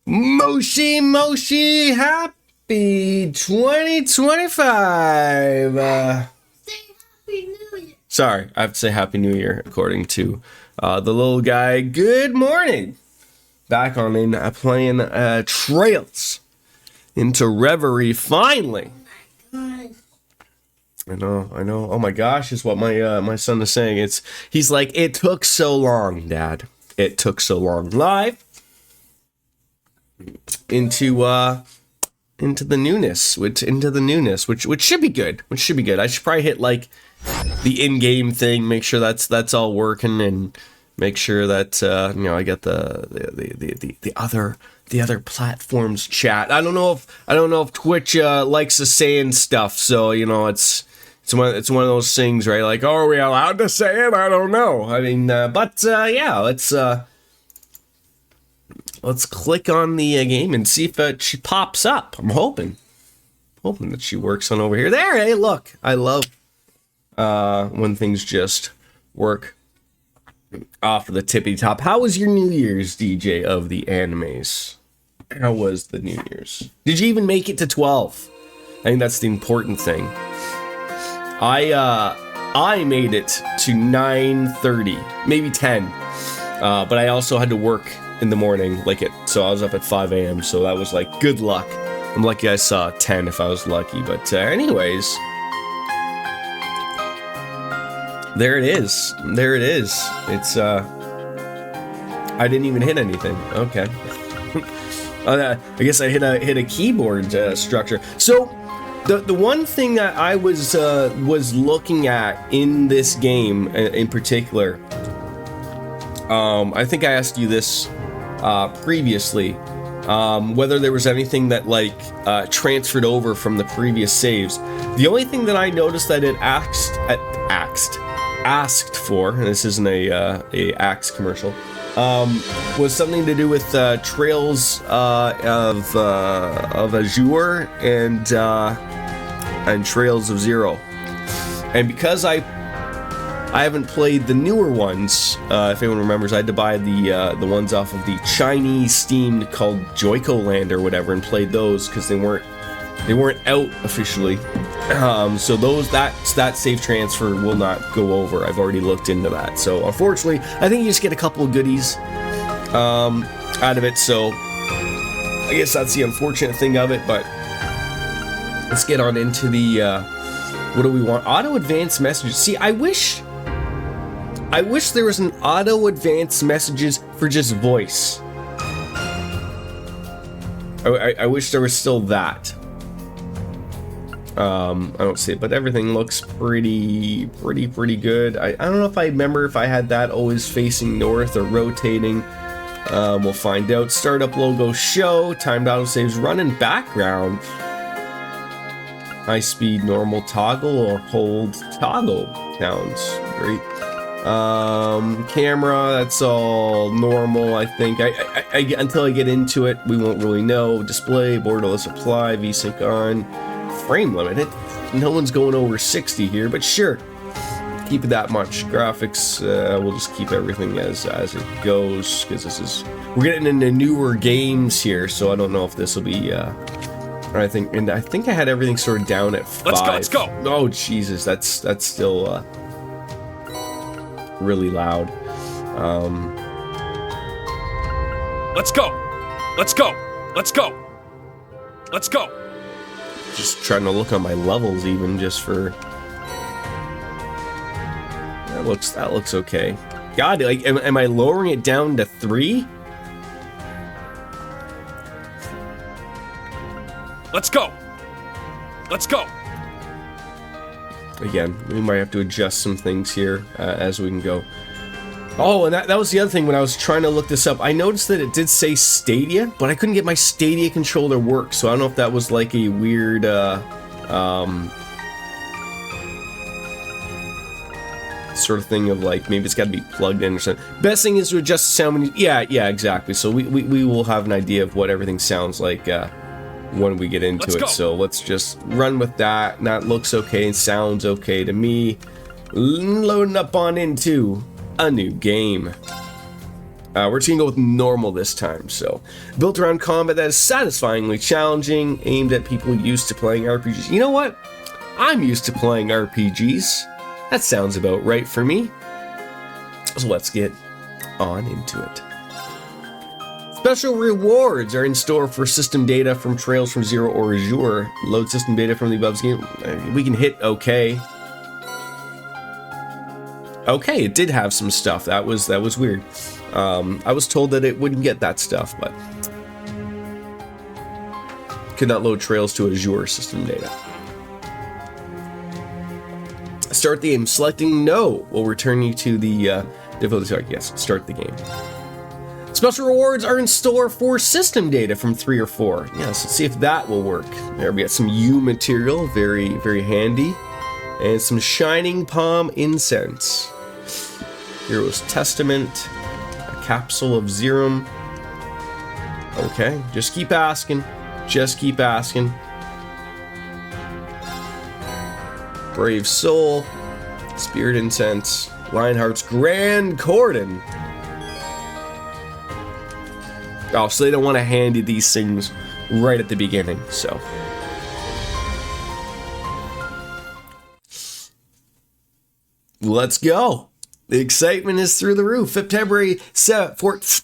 Moshi, happy 2025. Say Happy New Year. Sorry, I have to say Happy New Year, according to the little guy. Good morning. Back on in playing Trails into Reverie, finally. God. I know. Oh my gosh, is what my son is saying. He's like, it took so long, Dad. It took so long. Live into the newness, which should be good. I should probably hit like the in-game thing, make sure that's all working, and make sure that I get the other platforms chat. I don't know if Twitch likes us saying stuff, so it's one of those things, right? Like, oh, are we allowed to say it? I don't know. I mean, let's click on the game and see if she pops up. I'm hoping that she works on over here. There, hey, look, I love when things just work off of the tippy top. How was your New Year's, DJ of the animes? How was the New Year's? Did you even make it to 12? I think that's the important thing. I made it to 9:30, maybe 10, but I also had to work in the morning, so I was up at 5 a.m. So that was like good luck. I'm lucky I saw 10 if I was lucky, but anyways, there it is. It's I didn't even hit anything. Okay. I guess I hit a keyboard structure. So the one thing that I was looking at in this game in particular, I think I asked you this previously, whether there was anything that transferred over from the previous saves. The only thing that I noticed that it asked for, and this isn't a Axe commercial, was something to do with Trails of Azure and Trails of Zero. And because I haven't played the newer ones, if anyone remembers, I had to buy the ones off of the Chinese Steam called Joico Land or whatever, and played those because they weren't out officially. So that save transfer will not go over. I've already looked into that. So unfortunately, I think you just get a couple of goodies out of it. So I guess that's the unfortunate thing of it. But let's get on into the what do we want? Auto advanced messages. See, I wish there was an auto advanced messages for just voice. I wish there was still that. I don't see it, but everything looks pretty good. I don't know if I remember if I had that always facing north or rotating. We'll find out. Startup logo show. Timed autosaves run in background. High speed normal toggle or hold toggle. Sounds great. Camera, that's all normal, I think. I until I get into it, we won't really know. Display, borderless apply, VSync on. Frame limited. No one's going over 60 here, but sure, keep it that much. Graphics, we'll just keep everything as it goes, because we're getting into newer games here, so I don't know if this will be I think I had everything sort of down at 5. Let's go. Oh Jesus, that's still really loud. Let's go. Just trying to look on my levels, even just for that looks okay. God, am I lowering it down to 3? Let's go. Again, we might have to adjust some things here as we can go. Oh, and that was the other thing when I was trying to look this up. I noticed that it did say Stadia, but I couldn't get my Stadia controller to work, so I don't know if that was like a weird sort of thing of like maybe it's got to be plugged in or something. Best thing is to adjust the sound. Yeah, exactly. So we will have an idea of what everything sounds like when we get into it. So let's just run with that. And that looks okay and sounds okay to me. Loading up on into a new game. We're just gonna go with normal this time. So, built around combat that is satisfyingly challenging, aimed at people used to playing RPGs. You know what? I'm used to playing RPGs. That sounds about right for me. So let's get on into it. Special rewards are in store for system data from Trails from Zero or Azure. Load system data from the above game. We can hit OK. Okay, it did have some stuff. That was weird. I was told that it wouldn't get that stuff, but could not load Trails to Azure system data. Start the game. Selecting no will return you to the difficulty start. Yes, start the game. Special rewards are in store for system data from 3 or 4. Yes, let's see if that will work. There we got some U material, very, very handy. And some Shining Palm Incense. Hero's Testament. A Capsule of Zerum. Okay, just keep asking. Just keep asking. Brave Soul. Spirit Incense. Lionheart's Grand Cordon. Oh, so they don't want to hand you these things right at the beginning, so. Let's go. The excitement is through the roof. February 4th.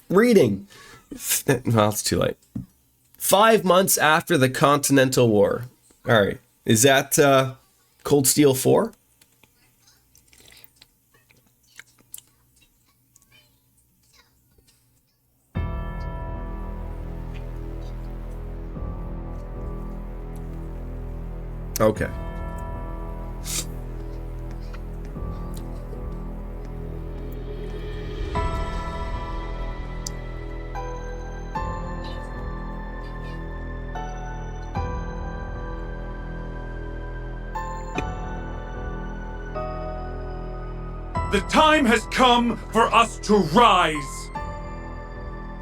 Reading. Well, it's too late. 5 months after the Continental War. All right. Is that Cold Steel 4? Okay. The time has come for us to rise.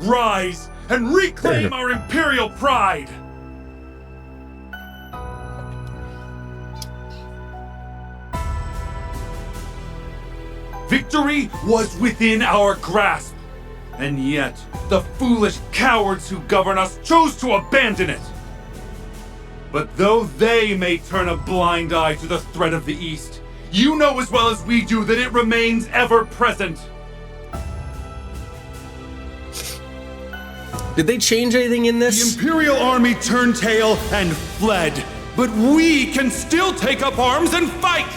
Rise and reclaim our imperial pride. Victory was within our grasp, and yet the foolish cowards who govern us chose to abandon it. But though they may turn a blind eye to the threat of the East, you know as well as we do that it remains ever present. Did they change anything in this? The Imperial Army turned tail and fled, but we can still take up arms and fight!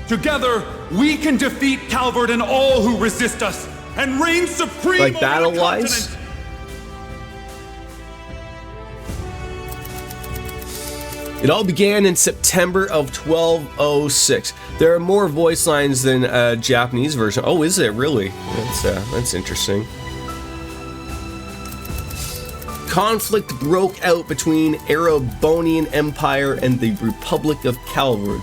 Together, we can defeat Calvard and all who resist us, and reign supreme like over battle-wise? the continent. It all began in September of 1206. There are more voice lines than a Japanese version. Oh, is it really? That's interesting. Conflict broke out between Erebonian Empire and the Republic of Calvard,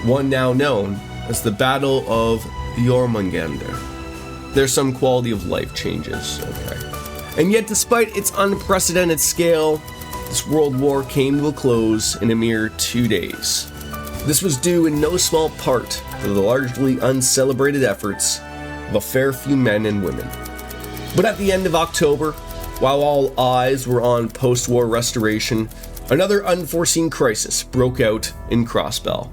one now known as the Battle of Jormungandr. There's some quality of life changes, okay. And yet, despite its unprecedented scale, this world war came to a close in a mere 2 days. This was due in no small part to the largely uncelebrated efforts of a fair few men and women. But at the end of October, while all eyes were on post-war restoration, another unforeseen crisis broke out in Crossbell.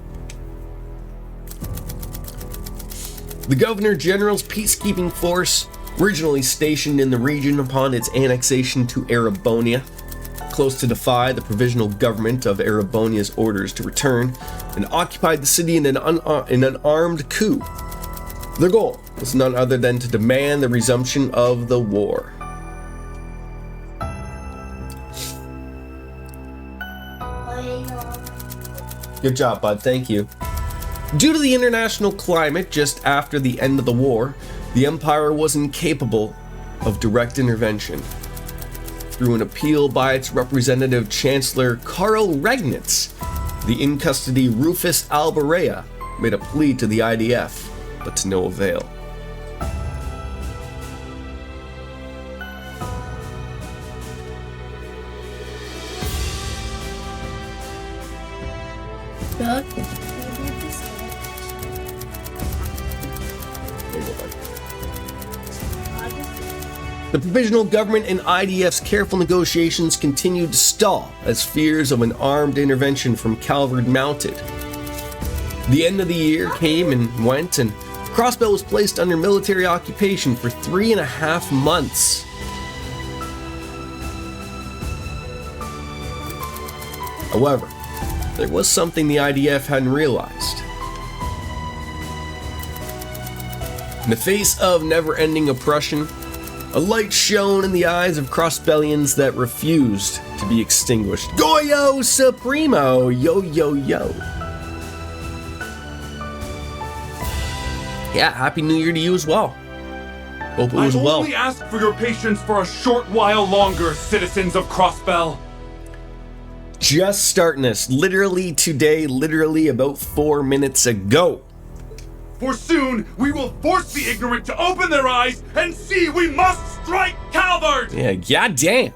The Governor General's peacekeeping force, originally stationed in the region upon its annexation to Erebonia, close to defy the provisional government of Erebonia's orders to return, and occupied the city in an armed coup. Their goal was none other than to demand the resumption of the war. Good job, bud. Thank you. Due to the international climate just after the end of the war, the Empire was incapable of direct intervention. Through an appeal by its representative Chancellor Karl Regnitz, the in-custody Rufus Alberea made a plea to the IDF, but to no avail. The provisional government and IDF's careful negotiations continued to stall as fears of an armed intervention from Calvard mounted. The end of the year came and went, and Crossbell was placed under military occupation for 3.5 months. However, there was something the IDF hadn't realized. In the face of never-ending oppression, a light shone in the eyes of Crossbellians that refused to be extinguished. Goyo Supremo! Yo, yo, yo. Yeah, Happy New Year to you as well. Hope it was I well. only ask for your patience for a short while longer, citizens of Crossbell. Just starting this. Literally today, literally about 4 minutes ago. For soon, we will force the ignorant to open their eyes and see we must strike Calvard! Yeah, goddamn.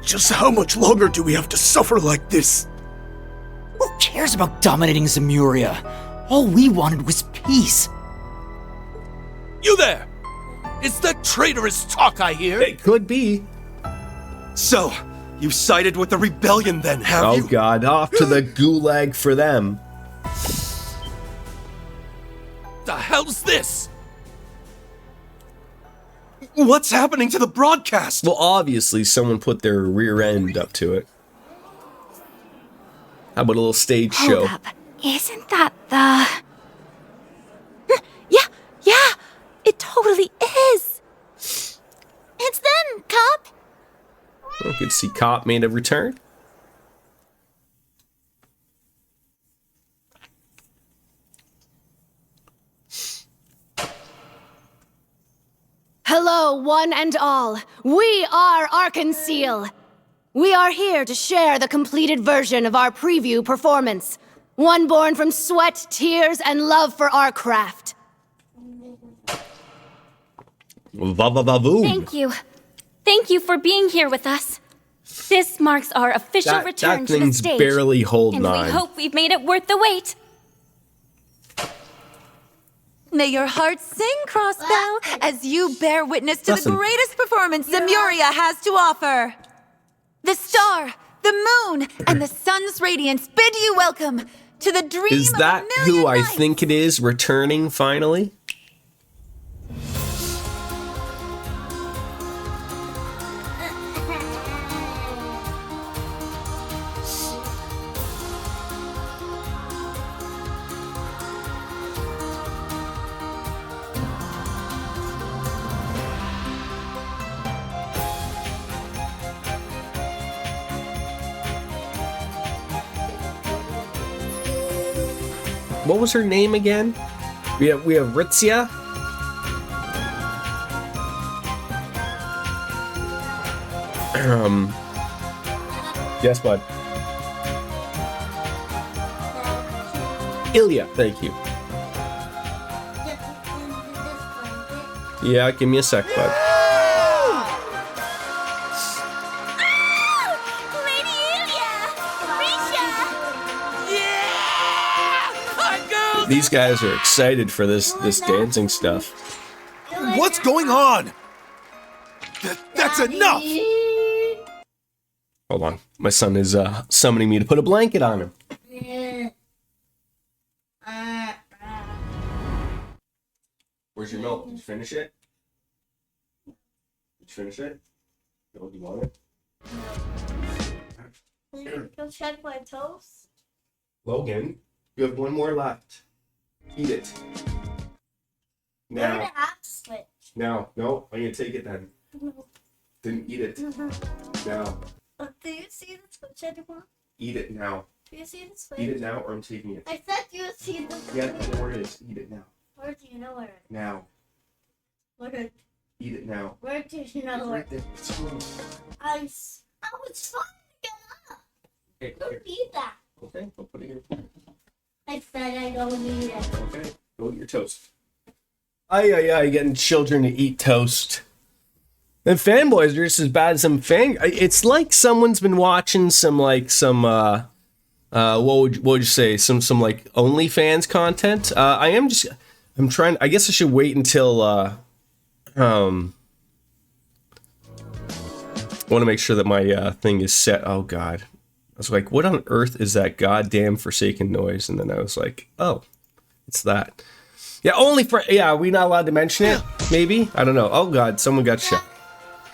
Just how much longer do we have to suffer like this? Who cares about dominating Zemuria? All we wanted was peace. You there! It's that traitorous talk I hear. It could be. So, you sided with the rebellion then, have you? Oh god, off to the gulag for them. The hell's this? What's happening to the broadcast? Well, obviously someone put their rear end up to it. How about a little stage show? Hold up. Isn't that the... Yeah, it totally is. It's them, Cop. Well, good to see Cop made a return. Hello, one and all. We are Arkanseel. We are here to share the completed version of our preview performance. One born from sweat, tears, and love for our craft. Va-va-va-voom. Thank you. Thank you for being here with us. This marks our official return That to the thing's stage. barely holding and on. we hope we've made it worth the wait. May your heart sing, Crossbell, as you bear witness to Listen. the greatest performance Zemuria has to offer. The star, the moon, and the sun's radiance bid you welcome to the dream Is that of a million who I nights. think it is returning finally? What was her name again? We have Ritzia. Yes, bud. Ilya, thank you. Yeah, give me a sec, bud. Lady Ilya! Risha! These guys are excited for this dancing stuff. What's going on? That's enough! Hold on. My son is summoning me to put a blanket on him. Where's your milk? Did you finish it? Did you finish it? No, do you want it? Go check my toast. Logan, you have one more left. Eat it. We're Now. gonna app switch. Now. No, I'm gonna take it then. Then eat it. Now. Do you see the switch anymore? Eat it now. Do you see the switch? Eat it now or I'm taking it. I said you see the switch. Yeah, I know where it is. Eat it now. Where do you know where? Now. Where? Eat it now. Where do you It's know where? right there. It's fine. Oh, it's fine to get up. Okay, I don't need that. okay, I'll put it here. I said I don't need it. Okay, go eat your toast. Ay, getting children to eat toast. And fanboys are just as bad as some fan. It's like someone's been watching some what would you say? Some like OnlyFans content. I'm trying. I guess I should wait until I want to make sure that my thing is set. Oh god. I was like, what on earth is that goddamn forsaken noise? And then I was like, oh, it's that. Yeah, only for, yeah, are we not allowed to mention it? Maybe? I don't know. Oh god, someone got shot.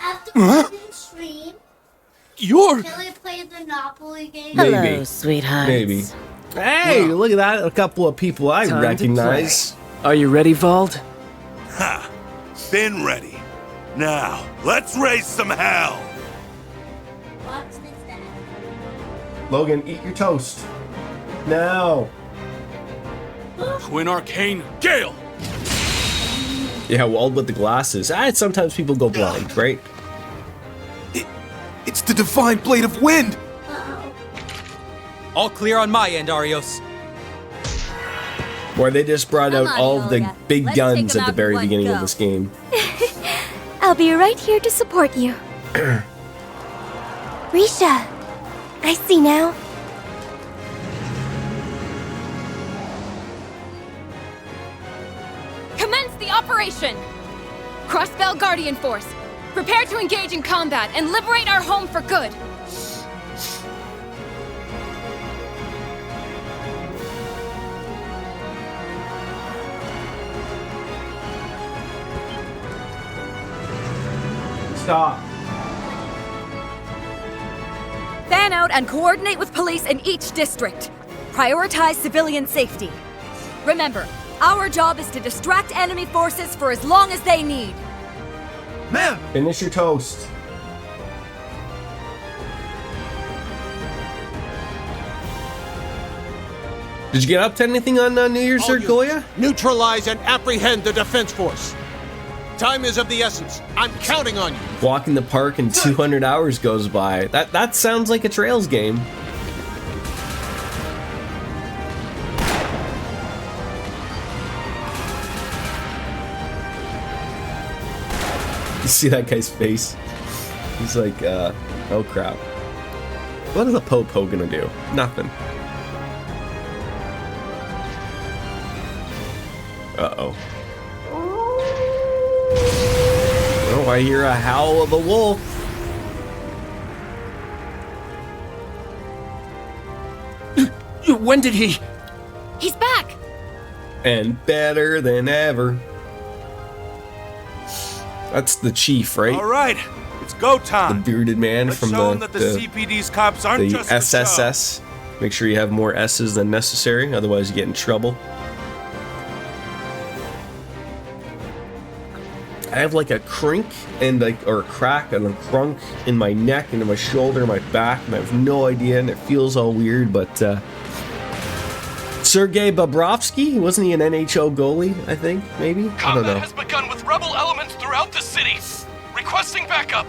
After watching stream, You're... can we play the Monopoly game? Maybe. Hello, sweetheart. Maybe. Hey, look at that. A couple of people I Time to recognize. Are you ready, Vald? Ha! Been ready. Now, let's raise some hell! What is that? Logan, eat your toast. No. Twin Arcane Gale! Yeah, Wald with the glasses. Sometimes people go blind, right? It's the Divine Blade of Wind! All clear on my end, Arios. Where they just brought out Come on, all of the Yoga. big Let's guns take 'em at the out very in one beginning of go. this game. I'll be right here to support you. Risha, I see now. Commence the operation! Crossbell Guardian Force, prepare to engage in combat and liberate our home for good! Stop. Fan out and coordinate with police in each district. Prioritize civilian safety. Remember, our job is to distract enemy forces for as long as they need. Man! Finish your toast. Did you get up to anything on New Year's there, Goya? Neutralize and apprehend the defense force. Time is of the essence. I'm counting on you. Walk in the park and 200 hours goes by. That sounds like a Trails game. You see that guy's face? He's like, oh crap. What is a po-po gonna do? Nothing. Uh-oh. Oh, I hear a howl of a wolf. When did he? He's back! And better than ever. That's the chief, right? All right, it's go The time. bearded man Let's from show 'em the, that the CPD's cops aren't the just for show. SSS. Make sure you have more S's than necessary, otherwise you get in trouble. I have like a crink and like, or a crack and a crunk in my neck and in my shoulder and my back, and I have no idea, and it feels all weird, but Sergei Bobrovsky, wasn't he an NHL goalie, I think, maybe? I don't Combat know. has begun with rebel elements throughout the city. Requesting backup.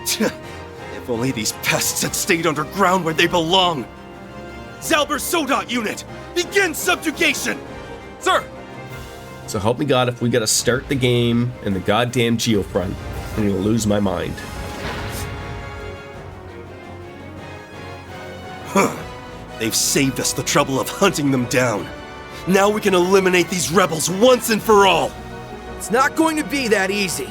If only these pests had stayed underground where they belong. Zalber Sodot unit, begin subjugation. Sir! So help me God if we gotta start the game in the goddamn Geofront, I'm gonna lose my mind. They've saved us the trouble of hunting them down. Now we can eliminate these rebels once and for all. It's not going to be that easy.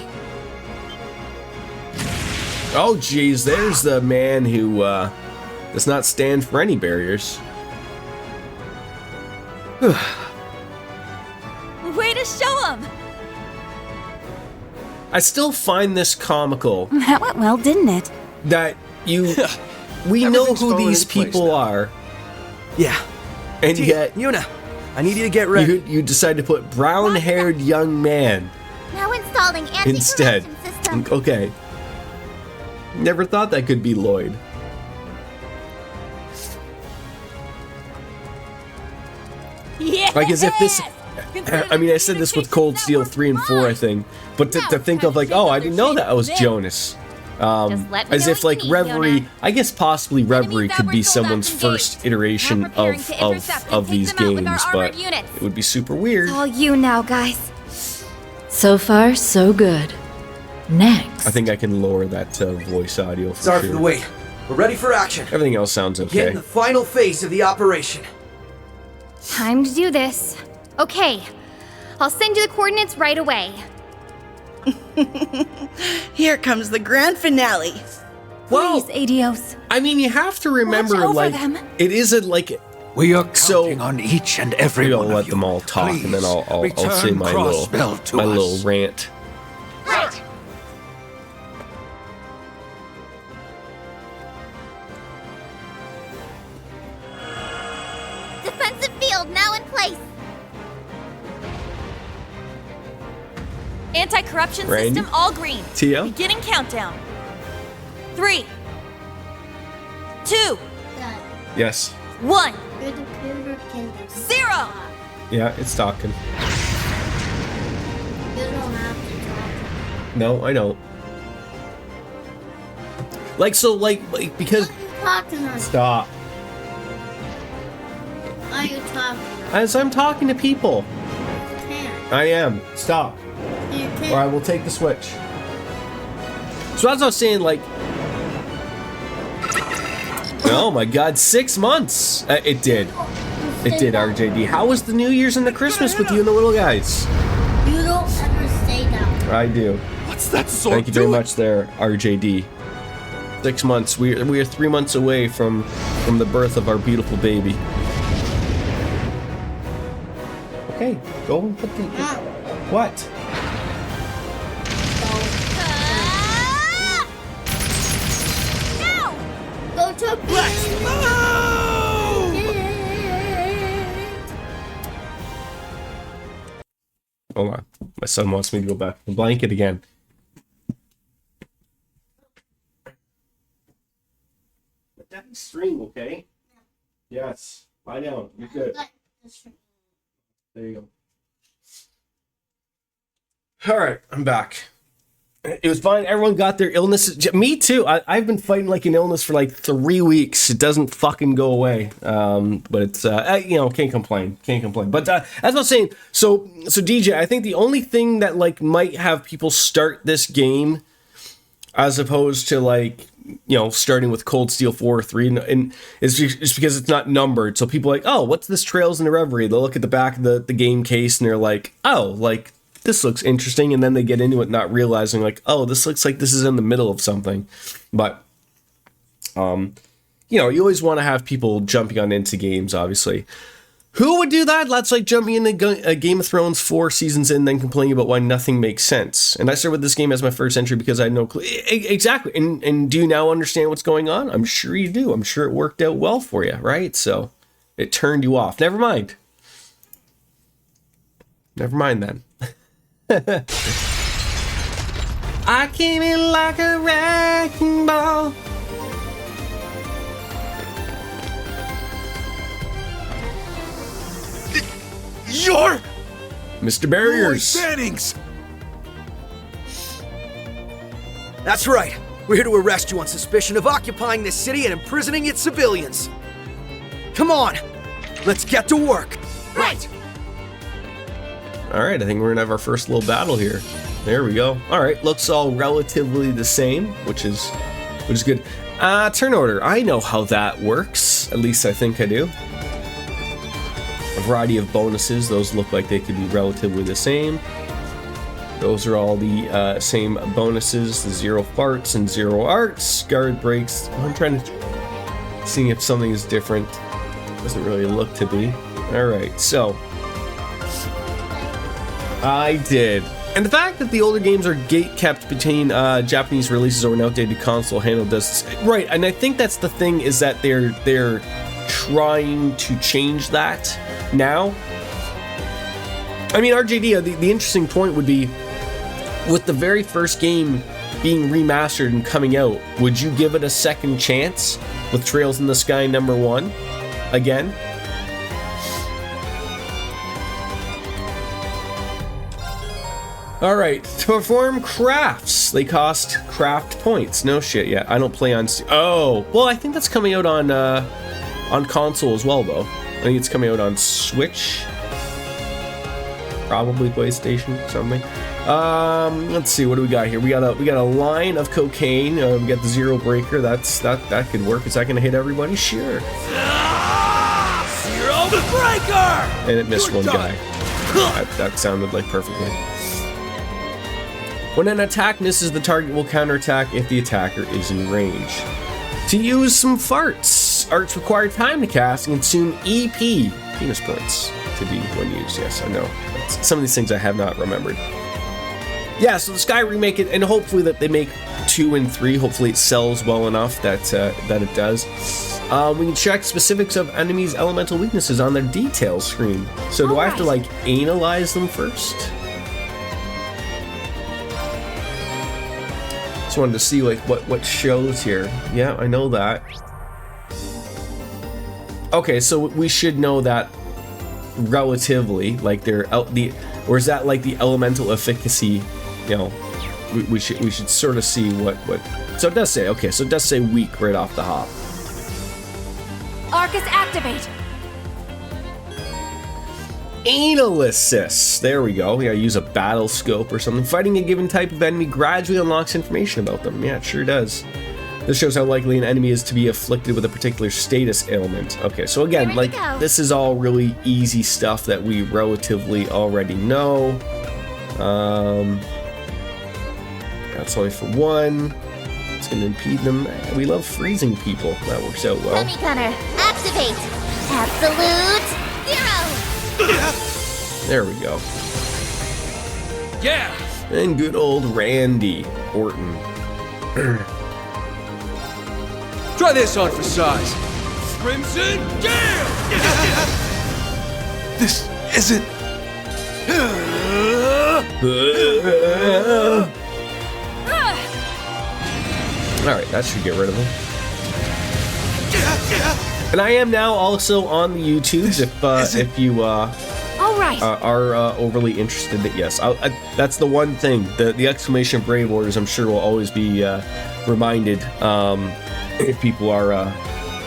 Oh geez, there's the man who does not stand for any barriers. Way to show them! I still find this comical That went well, didn't it? that we know Everything's who falling these into place people now. are, Yeah. and yet Yuna, I need you to get ready. you decide to put brown-haired young man Now installing instead. anti-corruption system. Okay. Never thought that could be Lloyd. Yeah. Like as if this, I mean, I said this with Cold Steel 3 and 4, I think, but to think of like, oh, I didn't know that was Jonas. Just let me As know if what like you need, Reverie, Yona. I guess possibly Reverie could be Enemies outward someone's soldats first engaged. iteration Now preparing to intercept and of take these them out with our games, armored but units. it would be super weird. All you now, guys. So far, so good. Next. I think I can lower that voice audio for Sorry for sure. the wait. We're ready for action. Everything else sounds Get okay. in the final phase of the operation. Time to do this. Okay, I'll send you the coordinates right away. Here comes the grand finale. Please, Adios. I mean, you have to remember, Watch over like, them. it isn't like... We are counting on each and every maybe one I'll of let them all talk, Please, and then I'll say return my Crossbell to little us. rant. Right. Defensive field now in place. Anti-corruption Randy? system all green. TL? Beginning countdown. 3, 2, Yes. 1, Your computer can 0. Yeah, it's talking. You don't have to talk. No, I don't. Like, so, like because... Talking on. Stop. Are you talking? As I'm talking to people. Can't. I am. Stop. You can't. Or I will take the switch. So as I was saying, like... Oh my god, 6 months! It did. It did, RJD. How was the New Year's and the Christmas with you and the little guys? You don't ever say that. I do. What's that sword Thank you very much there, RJD. 6 months. We are 3 months away from the birth of our beautiful baby. Okay, go and put the... What? Go to Hold on. My son wants me to go back to the blanket again. But that's string, okay? Yes. Lie down. You're good. There you go. Alright, I'm back. It was fine. Everyone got their illnesses. Me too. I've been fighting like an illness for like 3 weeks. It doesn't fucking go away. But it's, can't complain. Can't complain. But as I was saying, so DJ, I think the only thing that like might have people start this game as opposed to like, starting with Cold Steel 4 or 3 and it's just because it's not numbered. So people are like, oh, what's this Trails in the Reverie? They'll look at the back of the game case and they're like, oh, like, this looks interesting, and then they get into it not realizing, like, oh, this looks like this is in the middle of something. But, you always want to have people jumping on into games, obviously. Who would do that? That's like jumping into Game of Thrones 4 seasons in, then complaining about why nothing makes sense. And I started with this game as my first entry because I had no clue. Exactly. And do you now understand what's going on? I'm sure you do. I'm sure it worked out well for you, right? So, it turned you off. Never mind. Never mind then. I came in like a wrecking ball. You're Mr. Barriers. Bannings. That's right. We're here to arrest you on suspicion of occupying this city and imprisoning its civilians. Come on, let's get to work. Right. All right, I think we're gonna have our first little battle here. There we go. All right, looks all relatively the same, which is good. Turn order. I know how that works. At least I think I do. A variety of bonuses. Those look like they could be relatively the same. Those are all the same bonuses. The 0 farts and 0 arts. Guard breaks. I'm trying to see if something is different. Doesn't really look to be. All right, so I did. And the fact that the older games are gate-kept between Japanese releases or an outdated console handle does right, and I think that's the thing is that they're trying to change that now. I mean, RJD, the interesting point would be with the very first game being remastered and coming out, would you give it a second chance with Trails in the Sky #1 again? Alright, to perform crafts. They cost craft points. No shit yet. I don't play on oh, well, I think that's coming out on console as well, though. I think it's coming out on Switch. Probably PlayStation, something. Let's see, what do we got here? We got a line of cocaine. We got the Zero Breaker. That could work. Is that gonna hit everybody? Sure. Zero Breaker! And it missed one guy. That sounded like perfectly. When an attack misses, the target will counterattack if the attacker is in range. To use some farts, arts require time to cast and consume EP, penis points, to be when used. Yes, I know. Some of these things I have not remembered. Yeah, so the Sky remake it, and hopefully that they make 2 and 3. Hopefully it sells well enough that it does. We can check specifics of enemies' elemental weaknesses on their details screen. So do I have to like analyze them first? Just wanted to see like what shows here. Yeah, I know that. Okay, so we should know that relatively, like or is that like the elemental efficacy? You know, we should sort of see what. So it does say, okay, so it does say weak right off the hop. Arcus, activate! Analysis. There we go. Yeah, use a battle scope or something. Fighting a given type of enemy gradually unlocks information about them. Yeah, it sure does. This shows how likely an enemy is to be afflicted with a particular status ailment. Okay, so again, like, this is all really easy stuff that we relatively already know. That's only for 1. It's going to impede them. We love freezing people. That works out well. Dummy gunner, activate! Absolute 0! There we go. Yeah! And good old Randy Orton. Try this on for size. Crimson Gale! This isn't... Alright, that should get rid of him. And I am now also on the YouTubes if you are overly interested. Yes, that's the one thing. The exclamation of Brave Orders, I'm sure, will always be reminded if people are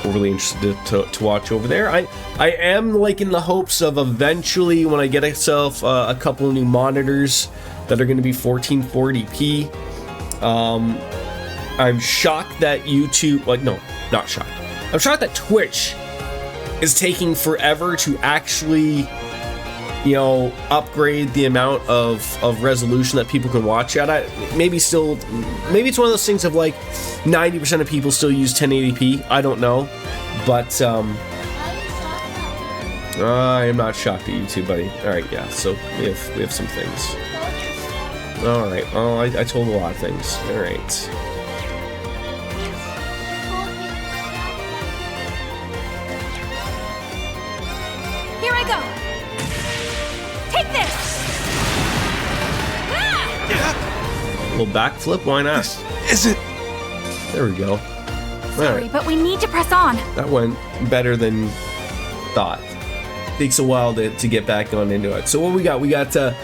overly interested to watch over there. I am like in the hopes of eventually, when I get myself a couple of new monitors that are going to be 1440p. I'm shocked that YouTube, like, no, not shocked. I'm shocked that Twitch is taking forever to actually, you know, upgrade the amount of resolution that people can watch at. Maybe it's one of those things of like 90% of people still use 1080p. I don't know, but I am not shocked at YouTube, buddy. All right, yeah. So we have some things. All right. Well, I told a lot of things. All right. Here I go! Take this! A little backflip, why not? Is it? There we go. Sorry, right. but we need to press on. That went better than thought. Takes a while to get back on into it. So what we got? We got for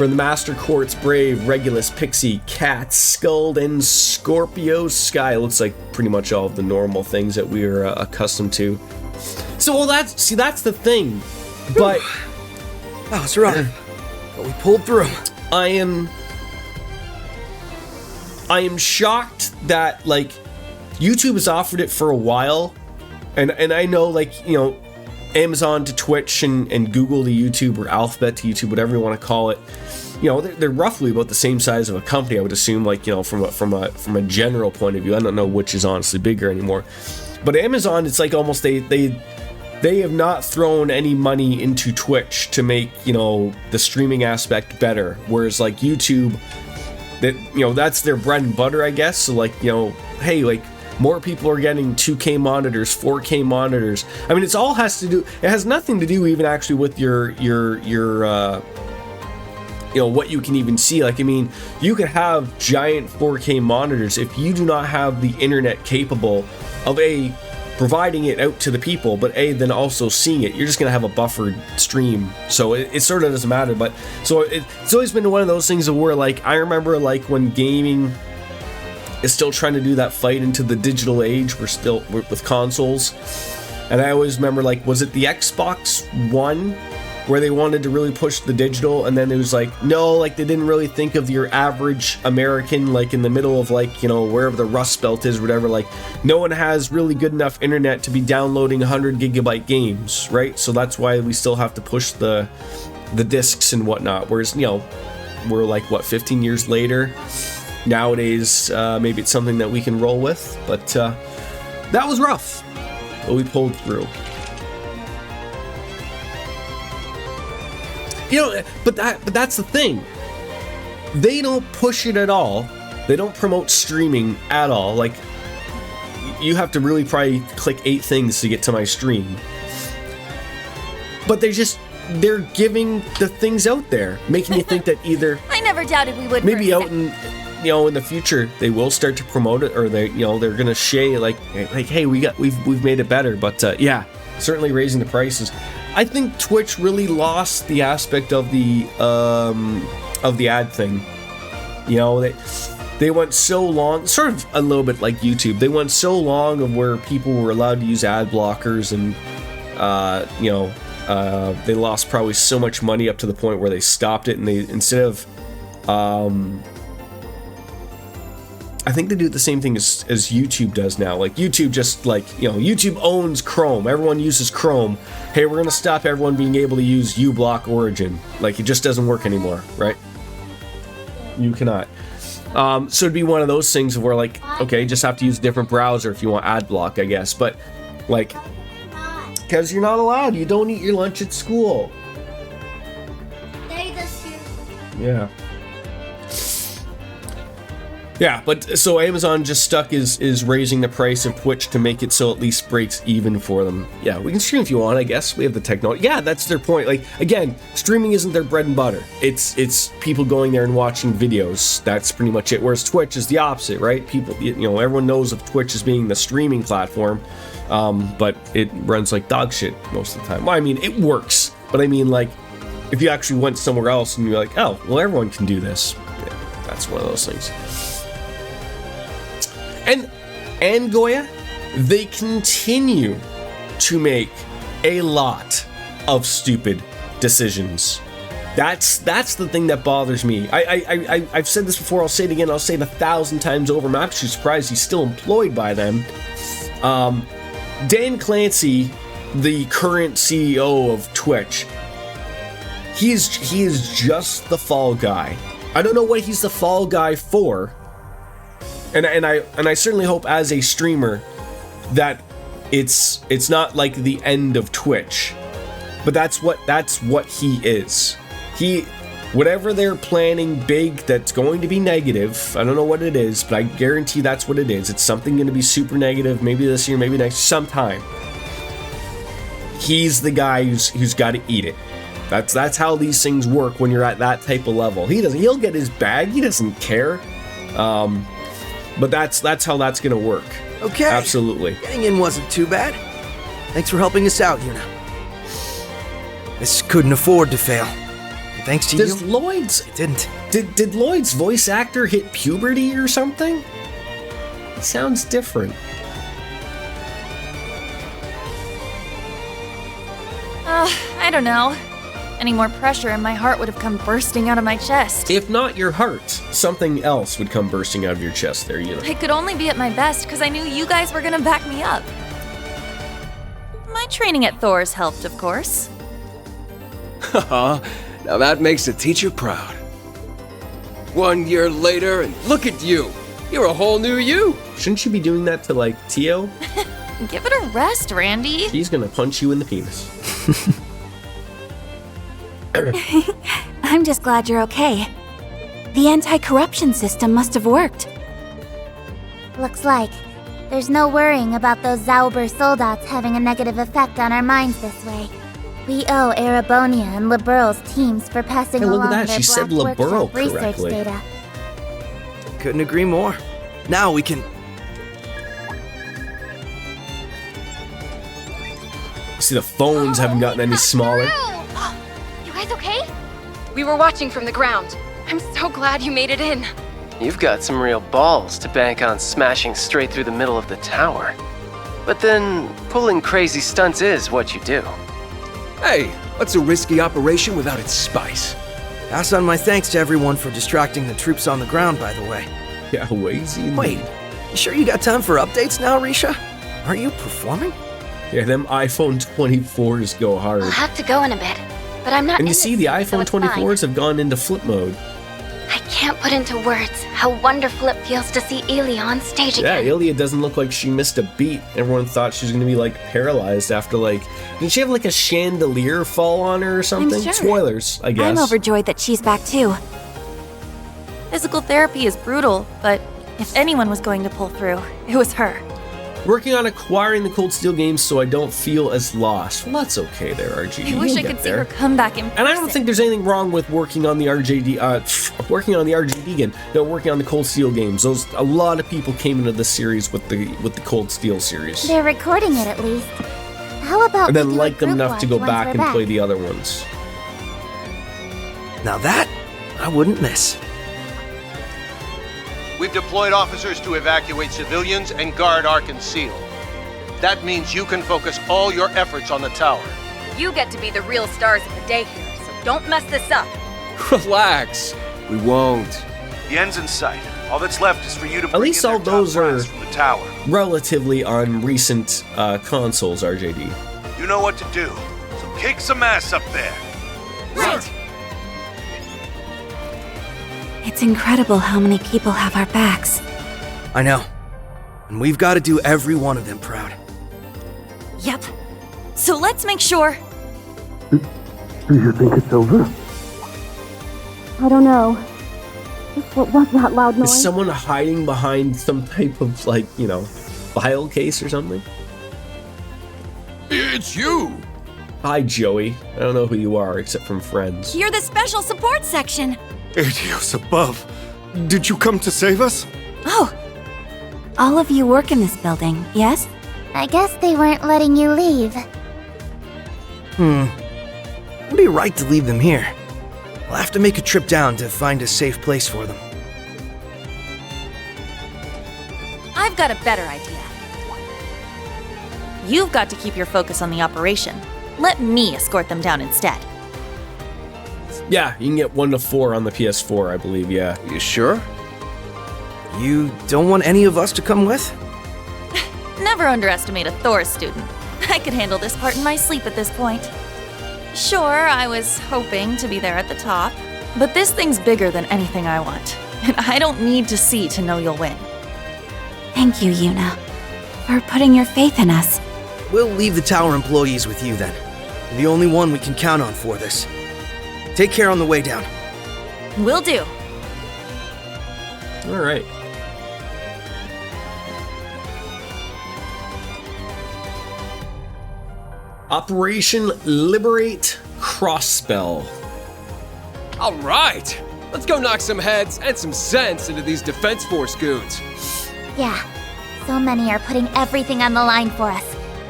the Master Quartz, Brave, Regulus, Pixie, Cat, Skuld, and Scorpio Sky. Looks like pretty much all of the normal things that we're accustomed to. So well, that's the thing. But that was rough. But we pulled through. I am shocked that like YouTube has offered it for a while, and I know, like, you know, Amazon to Twitch and Google to YouTube or Alphabet to YouTube, whatever you want to call it, you know, they're roughly about the same size of a company, I would assume, like, you know, from a general point of view. I don't know which is honestly bigger anymore, but Amazon, it's like almost they have not thrown any money into Twitch to make, you know, the streaming aspect better, whereas like YouTube, that, you know, that's their bread and butter, I guess. So like, you know, hey, like, more people are getting 2K monitors, 4K monitors. I mean, it has nothing to do even actually with your you know, what you can even see. Like, I mean, you could have giant 4K monitors if you do not have the internet capable of providing it out to the people, but then also seeing it. You're just gonna have a buffered stream, so it sort of doesn't matter. But so it's always been one of those things where, like, I remember like when gaming is still trying to do that fight into the digital age, we're still with consoles, and I always remember, like, was it the Xbox One where they wanted to really push the digital, and then it was like, no, like, they didn't really think of your average American, like, in the middle of, like, you know, wherever the Rust Belt is, whatever. Like, no one has really good enough internet to be downloading 100 gigabyte games, right? So that's why we still have to push the discs and whatnot. Whereas, you know, we're like, what, 15 years later? Nowadays, maybe it's something that we can roll with, but that was rough, but we pulled through. You know, but that's the thing. They don't push it at all. They don't promote streaming at all. Like, you have to really probably click 8 things to get to my stream. But they're giving the things out there, making you think that either I never doubted we would. maybe out in in the future they will start to promote it, or they're gonna say like hey, we've made it better. But yeah, certainly raising the prices. I think Twitch really lost the aspect of the ad thing. You know, they went so long, sort of a little bit like YouTube. They went so long of where people were allowed to use ad blockers, and they lost probably so much money up to the point where they stopped it, and they, instead of I think they do the same thing as YouTube does now. Like YouTube just YouTube owns Chrome. Everyone uses Chrome. Hey, we're gonna stop everyone being able to use uBlock Origin. Like, it just doesn't work anymore, right? You cannot. So it'd be one of those things where, like, okay, just have to use a different browser if you want ad block, I guess. But like, because you're not allowed. You don't eat your lunch at school. Yeah. Yeah, but so Amazon just stuck is raising the price of Twitch to make it so at least breaks even for them. Yeah, we can stream if you want, I guess. We have the technology. Yeah, that's their point. Like, again, streaming isn't their bread and butter. It's people going there and watching videos. That's pretty much it. Whereas Twitch is the opposite, right? People, everyone knows of Twitch as being the streaming platform, but it runs like dog shit most of the time. Well, I mean, it works, but I mean, like, if you actually went somewhere else and you're like, oh, well, everyone can do this. Yeah, that's one of those things. And Goya, they continue to make a lot of stupid decisions. That's the thing that bothers me. I've said this before, I'll say it again, I'll say it 1,000 times over. I'm actually surprised he's still employed by them. Dan Clancy, the current CEO of Twitch, he is just the fall guy. I don't know what he's the fall guy for. And I certainly hope as a streamer that it's not like the end of Twitch, but that's what he is. Whatever they're planning big that's going to be negative, I don't know what it is, but I guarantee that's what it is. It's something going to be super negative, maybe this year, maybe next, sometime. He's the guy who's got to eat it. That's how these things work when you're at that type of level. He'll get his bag. He doesn't care. But that's how that's gonna work. Okay. Absolutely. Getting in wasn't too bad. Thanks for helping us out, Yuna. This couldn't afford to fail. And thanks to you. It didn't. Did Lloyd's voice actor hit puberty or something? He sounds different. I don't know. Any more pressure and my heart would have come bursting out of my chest. If not your heart, something else would come bursting out of your chest there, Yuna. I could only be at my best because I knew you guys were gonna back me up. My training at Thor's helped, of course. Haha, now that makes a teacher proud. 1 year later, and look at you! You're a whole new you! Shouldn't you be doing that to, like, Tio? Give it a rest, Randy. She's gonna punch you in the penis. I'm just glad you're okay. The anti-corruption system must have worked. Looks like there's no worrying about those Zauber soldats having a negative effect on our minds this way. We owe Erebonia and Libero's teams for passing along their Black Workshop research data. Couldn't agree more. Now we can... See, the phones haven't gotten any smaller. You guys okay? We were watching from the ground. I'm so glad you made it in. You've got some real balls to bank on smashing straight through the middle of the tower. But then, pulling crazy stunts is what you do. Hey, what's a risky operation without its spice? Pass on my thanks to everyone for distracting the troops on the ground, by the way. Yeah, Wazy. Wait, you sure you got time for updates now, Risha? Aren't you performing? Yeah, them iPhone 24s go hard. I'll have to go in a bit, but I'm not. And you see, the iPhone 24s have gone into flip mode. can't put into words how wonderful it feels to see Ilia on stage Yeah, again. Ilia doesn't look like she missed a beat. Everyone thought she was gonna be like paralyzed after like. Did she have like a chandelier fall on her or something? sure. Spoilers, I guess. I'm overjoyed that she's back too. Physical therapy is brutal, but if anyone was going to pull through, it was her. Working on acquiring the Cold Steel games so I don't feel as lost. Well, that's okay there, RGD. I wish You'll I get could see there. her come back in person. And I don't think there's anything wrong with working on the working on the RGD game. No, working on the Cold Steel games. A lot of people came into this series with the Cold Steel series, They're recording it at least. How about and we then do a liked them group enough to watch go once back we're and play the other ones. Now that, I wouldn't miss. We've deployed officers to evacuate civilians and guard Ark Seal. That means you can focus all your efforts on the tower. You get to be the real stars of the day here, so don't mess this up. Relax. We won't. The end's in sight. All that's left is for you to At least all those are from the tower. relatively on recent consoles, RJD. You know what to do, so kick some ass up there. Right. It's incredible how many people have our backs. I know. And we've got to do every one of them proud. Yep. So let's make sure. Do you think it's over? I don't know. What was that loud noise? Is someone hiding behind some type of, like, you know, file case or something? It's you! Hi, Joey. I don't know who you are, except from Friends. You're the special support section. Adios above. Did you come to save us? Oh, all of you work in this building, yes? I guess they weren't letting you leave. It'd be right to leave them here. We'll have to make a trip down to find a safe place for them. I've got a better idea. You've got to keep your focus on the operation. Let me escort them down instead. Yeah, you can get 1 to 4 on the PS4, I believe, yeah. You sure? You don't want any of us to come with? Never underestimate a Thor student. I could handle this part in my sleep at this point. Sure, I was hoping to be there at the top, but this thing's bigger than anything I want, and I don't need to see to know you'll win. Thank you, Yuna, for putting your faith in us. We'll leave the tower employees with you then. You're the only one we can count on for this. Take care on the way down. Will do. All right. Operation Liberate Crossspell. All right. Let's go knock some heads and some sense into these Defense Force goons. Yeah, so many are putting everything on the line for us.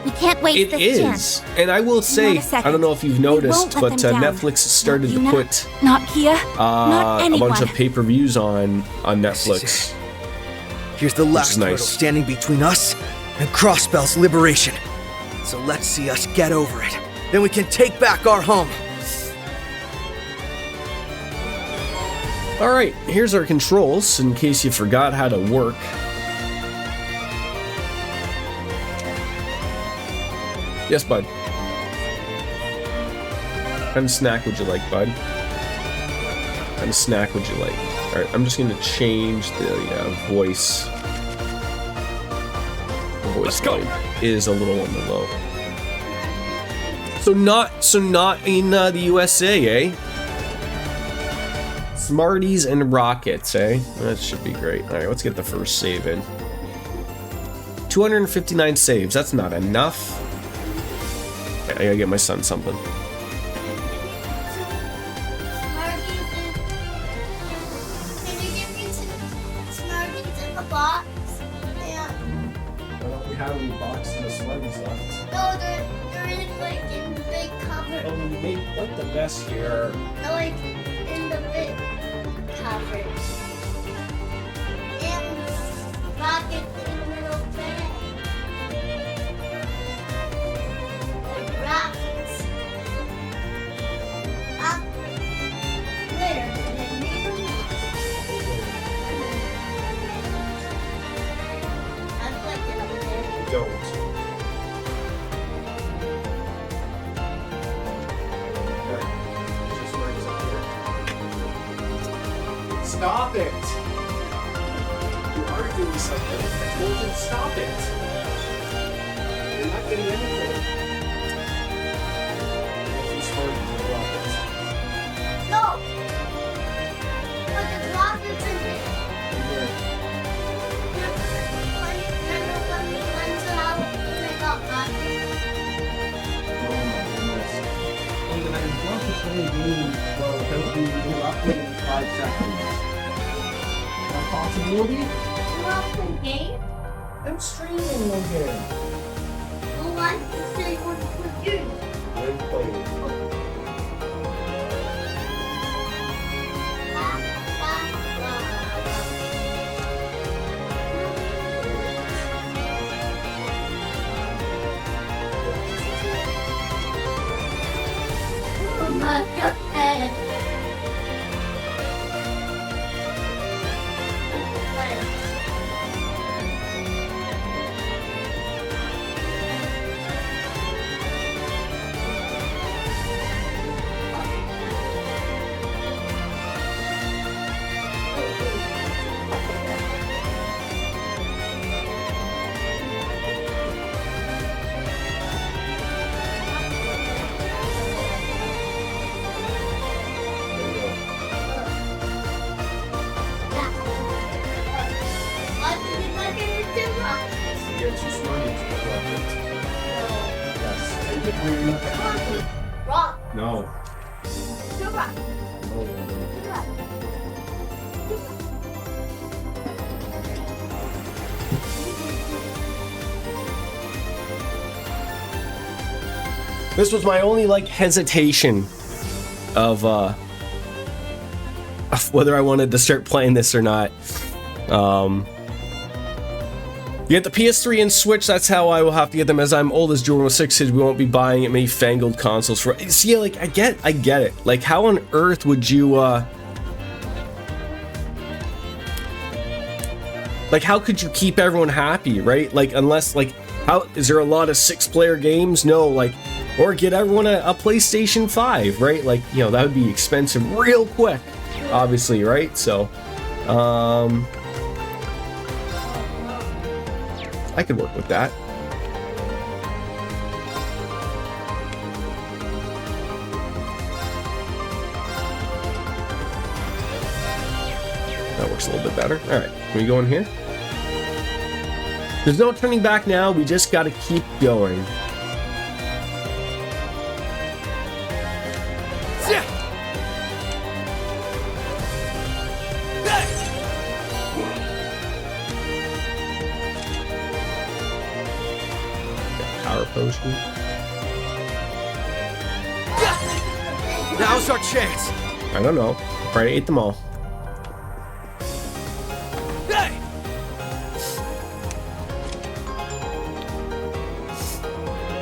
We can't waste It this is, chance. and I will say, I don't know if you've noticed, let but them down. Netflix started to Yuna, put not Kia, not a anyone. bunch of pay-per-views on Netflix. Here's the last is nice. hurdle standing between us and Crossspell's liberation. So let's see us get over it. Then we can take back our home. All right, here's our controls in case you forgot how to work. Yes, bud. What kind of snack would you like, bud? What kind of snack would you like? All right, I'm just gonna change the voice. The voice volume is a little on the low. So not in the USA, eh? Smarties and rockets, eh? That should be great. All right, let's get the first save in. 259 saves. That's not enough. I gotta get my son something. Can you give me Smarties in a box? Yeah. Why don't we have any boxes of Smarties left? No, they're in like in the big cover. Oh, we made quite the mess here. They're like in the big cover. And rocket in the little bag. Like rockets. Up there. And then make them. I'd like it up there. Don't. Stop something. I told you to stop it. You're not getting anything. It's hard to drop it. No! But the rockets in it. Never let me learn to how to pick up rockets. Oh my goodness. And I want to play a game without being interrupted in 5 seconds. Is that a possibility? You want to play game? I'm streaming one game. Well, why did you say you want to play yours? I'm playing. Oh my God. Rock. No. Rock. This was my only like hesitation of whether I wanted to start playing this or not. You get the PS3 and Switch, that's how I will have to get them. As I'm old as Jordan was 6 kids, we won't be buying many fangled consoles for. See, like I get it. Like, how on earth would you like, how could you keep everyone happy, right? Like, unless, like, how is there a lot of 6-player games? No, like, or get everyone a PlayStation 5, right? Like, you know, that would be expensive real quick, obviously, right? So, I could work with that. That works a little bit better. All right, can we go in here? There's no turning back now. We just got to keep going. Power potion. Now's our chance. I don't know. Probably ate them all.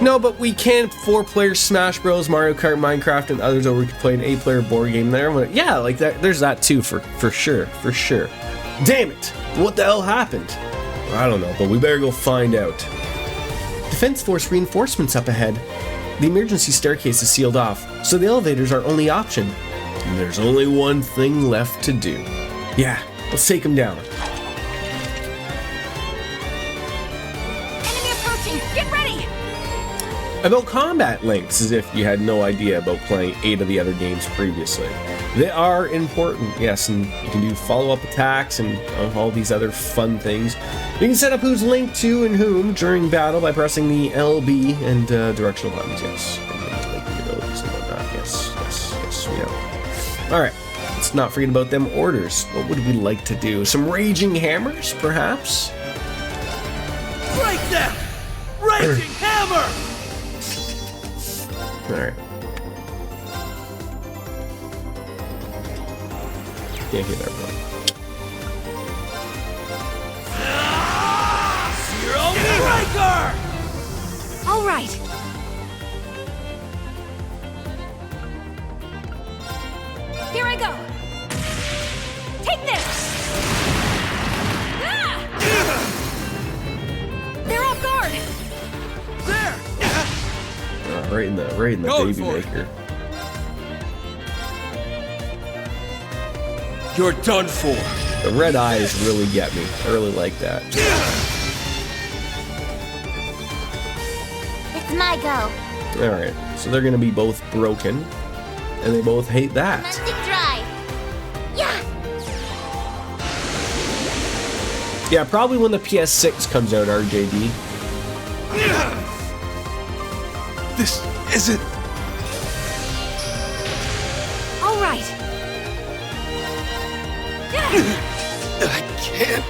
No, but we can 4-player Smash Bros, Mario Kart, Minecraft, and others, or we could play an 8-player board game there. Yeah, like that. There's that too, for sure. Damn it! What the hell happened? I don't know, but we better go find out. Defense Force reinforcements up ahead. The emergency staircase is sealed off, so the elevators are only option. And there's only one thing left to do. Yeah, let's take them down. Enemy approaching! Get ready! About combat links, as if you had no idea about playing 8 of the other games previously. They are important, yes, and you can do follow-up attacks and all these other fun things. You can set up who's linked to and whom during battle by pressing the LB and directional buttons, yes. And then linking abilities and whatnot, yes, we know. Alright, let's not forget about them orders. What would we like to do? Some raging hammers, perhaps? Break them! Raging hammer! Alright. Can't hit everyone. Zero breaker! All right. Here I go. Take this. Ah! They're off guard. There. Right in the baby maker. You're done for. The red eyes really get me. I really like that. It's my go. Alright, so they're gonna be both broken. And they both hate that. Munching dry. Yeah. Yeah, probably when the PS6 comes out, RJD. This isn't... All right. I can't...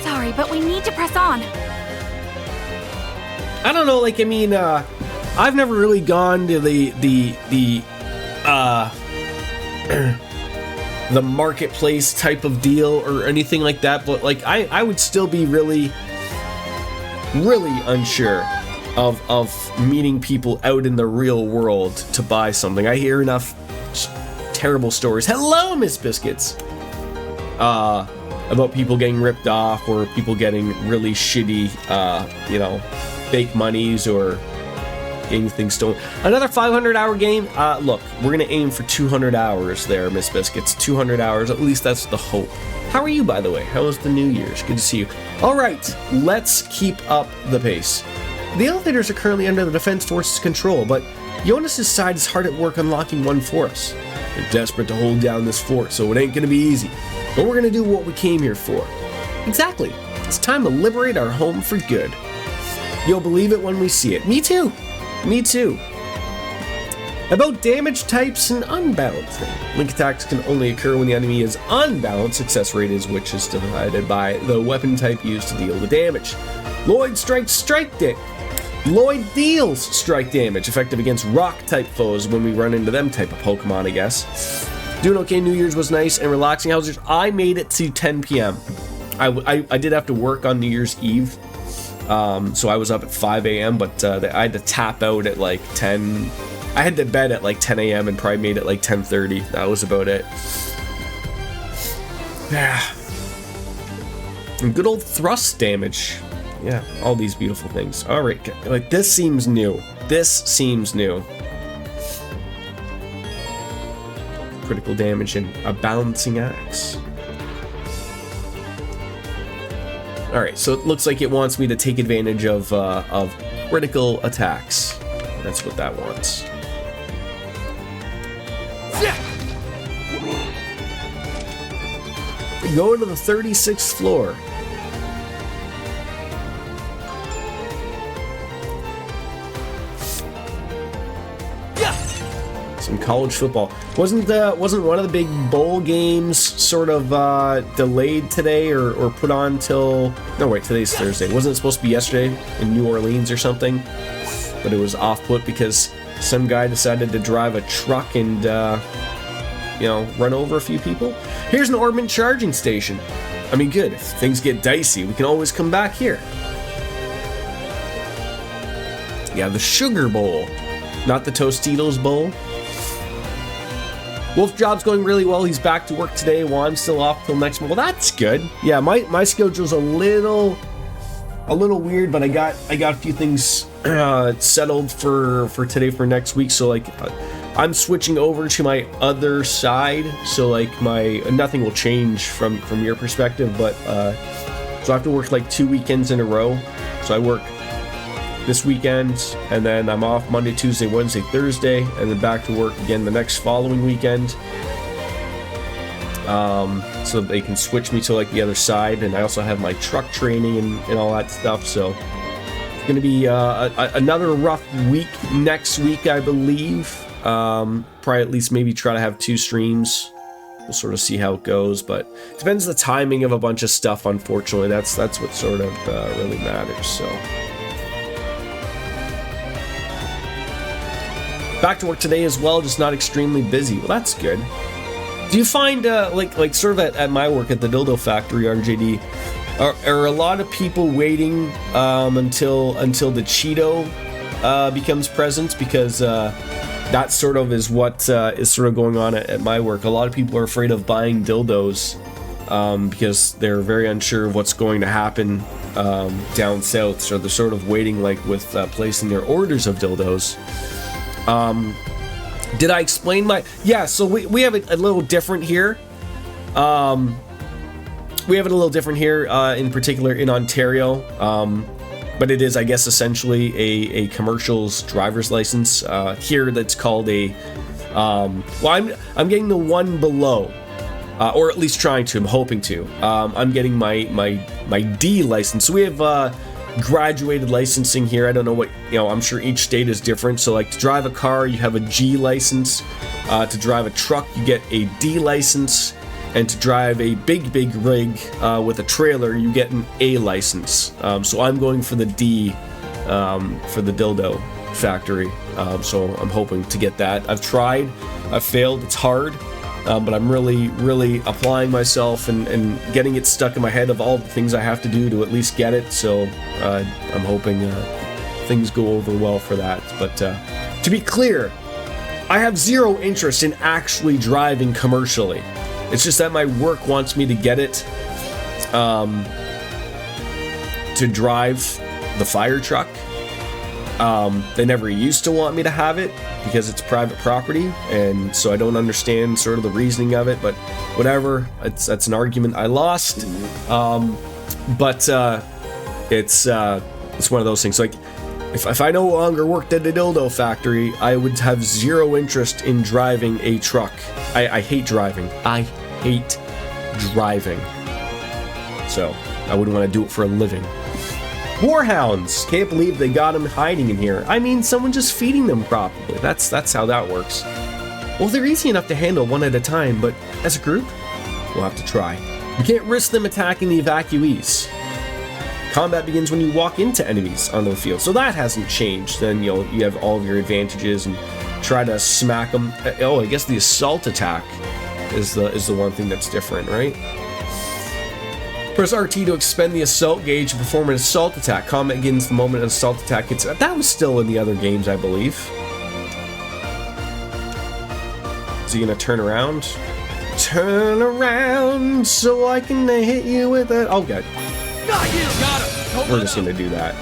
Sorry, but we need to press on. I don't know, like, I mean, I've never really gone to the marketplace type of deal or anything like that, but like I would still be really unsure of meeting people out in the real world to buy something. I hear enough terrible stories. Hello, Miss Biscuits. About people getting ripped off or people getting really shitty, fake monies or getting things stolen. Another 500-hour game? Look, we're gonna aim for 200 hours there, Miss Biscuits. 200 hours, at least that's the hope. How are you, by the way? How was the New Year's? Good to see you. All right, let's keep up the pace. The elevators are currently under the Defense Force's control, but Jonas' side is hard at work unlocking one for us. They're desperate to hold down this fort, so it ain't gonna be easy. But we're gonna do what we came here for. Exactly. It's time to liberate our home for good. You'll believe it when we see it. Me too. Me too. About damage types and unbalancing. Link attacks can only occur when the enemy is unbalanced. Success rate is which is divided by the weapon type used to deal the damage. Lloyd Lloyd deals strike damage, effective against rock type foes when we run into them type of Pokemon, I guess. Doing okay. New Year's was nice and relaxing. I made it to 10 p.m. I did have to work on New Year's Eve. So I was up at 5 a.m., but I had to tap out at like 10. I had to bed at like 10 a.m. and probably made it like 10:30. That was about it. Yeah. And good old thrust damage. Yeah, all these beautiful things. All right, like this seems new. Critical damage and a balancing axe. All right, so it looks like it wants me to take advantage of critical attacks. That's what that wants. Go to the 36th floor. Some college football. Wasn't one of the big bowl games sort of delayed today or put on till... No, wait, today's Thursday. Wasn't it supposed to be yesterday in New Orleans or something? But it was off-put because some guy decided to drive a truck and, run over a few people. Here's an Orbit charging station. I mean, good. If things get dicey, we can always come back here. Yeah, the Sugar Bowl. Not the Tostitos Bowl. Wolf's job's going really well. He's back to work today while I'm still off till next month. Well, that's good. Yeah, my schedule's a little weird, but I got a few things settled for today for next week. So like, I'm switching over to my other side. So like nothing will change from your perspective, but so I have to work like 2 weekends in a row. So I work this weekend, and then I'm off Monday, Tuesday, Wednesday, Thursday, and then back to work again the next following weekend. So they can switch me to like the other side, and I also have my truck training and all that stuff. So it's gonna be another rough week next week, I believe. Probably at least maybe try to have 2 streams. We'll sort of see how it goes, but it depends on the timing of a bunch of stuff. Unfortunately, that's what sort of really matters. So. Back to work today as well, just not extremely busy. Well, that's good. Do you find, like sort of at my work at the Dildo Factory, RJD, are a lot of people waiting until the Cheeto becomes present? Because that sort of is what is sort of going on at my work. A lot of people are afraid of buying dildos because they're very unsure of what's going to happen down south. So they're sort of waiting, like with placing their orders of dildos. Did I explain my... Yeah, so we have a little different here. We have it a little different here, in particular in Ontario. But it is, I guess, essentially a commercial's driver's license. Here, that's called a. Well, I'm getting the one below, or at least trying to. I'm hoping to. I'm getting my D license. So we have graduated licensing here. I don't know what, I'm sure each state is different. So like to drive a car, you have a G license. To drive a truck, you get a D license. And to drive a big rig with a trailer, you get an A license. So I'm going for the D for the dildo factory. So I'm hoping to get that. I've tried, I've failed, it's hard. But I'm really applying myself and getting it stuck in my head of all the things I have to do to at least get it. So I'm hoping things go over well for that. But to be clear, I have zero interest in actually driving commercially. It's just that my work wants me to get it to drive the fire truck. They never used to want me to have it because it's private property, and so I don't understand sort of the reasoning of it, but whatever. That's an argument I lost. But it's one of those things. Like, if I no longer worked at the dildo factory, I would have zero interest in driving a truck. I hate driving. I hate driving. So, I wouldn't want to do it for a living. Warhounds! Can't believe they got them hiding in here. I mean, someone just feeding them probably. That's how that works. Well, they're easy enough to handle one at a time, but as a group, we'll have to try. You can't risk them attacking the evacuees. Combat begins when you walk into enemies on the field, so that hasn't changed. Then you have all of your advantages and try to smack them. Oh, I guess the assault attack is the one thing that's different, right? Press RT to expend the assault gauge and perform an assault attack. Combat begins the moment an assault attack hits. That was still in the other games, I believe. Is he gonna turn around? Turn around so I can hit you with it. Oh, good. We're just gonna do that.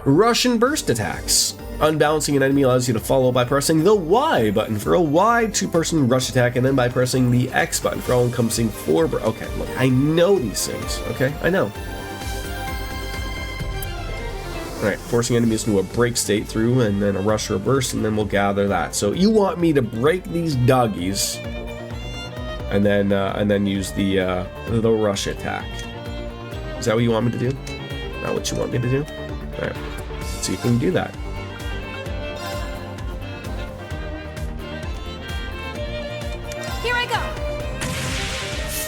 Russian burst attacks. Unbalancing an enemy allows you to follow by pressing the Y button for a Y two-person rush attack, and then by pressing the X button for all-encompassing forward. Okay, look, I know these things. Okay, I know. Alright, forcing enemies into a break state through, and then a rush or a burst, and then we'll gather that. So you want me to break these doggies, and then use the rush attack. Is that what you want me to do? Not what you want me to do? Alright, let's see if we can do that. Here I go!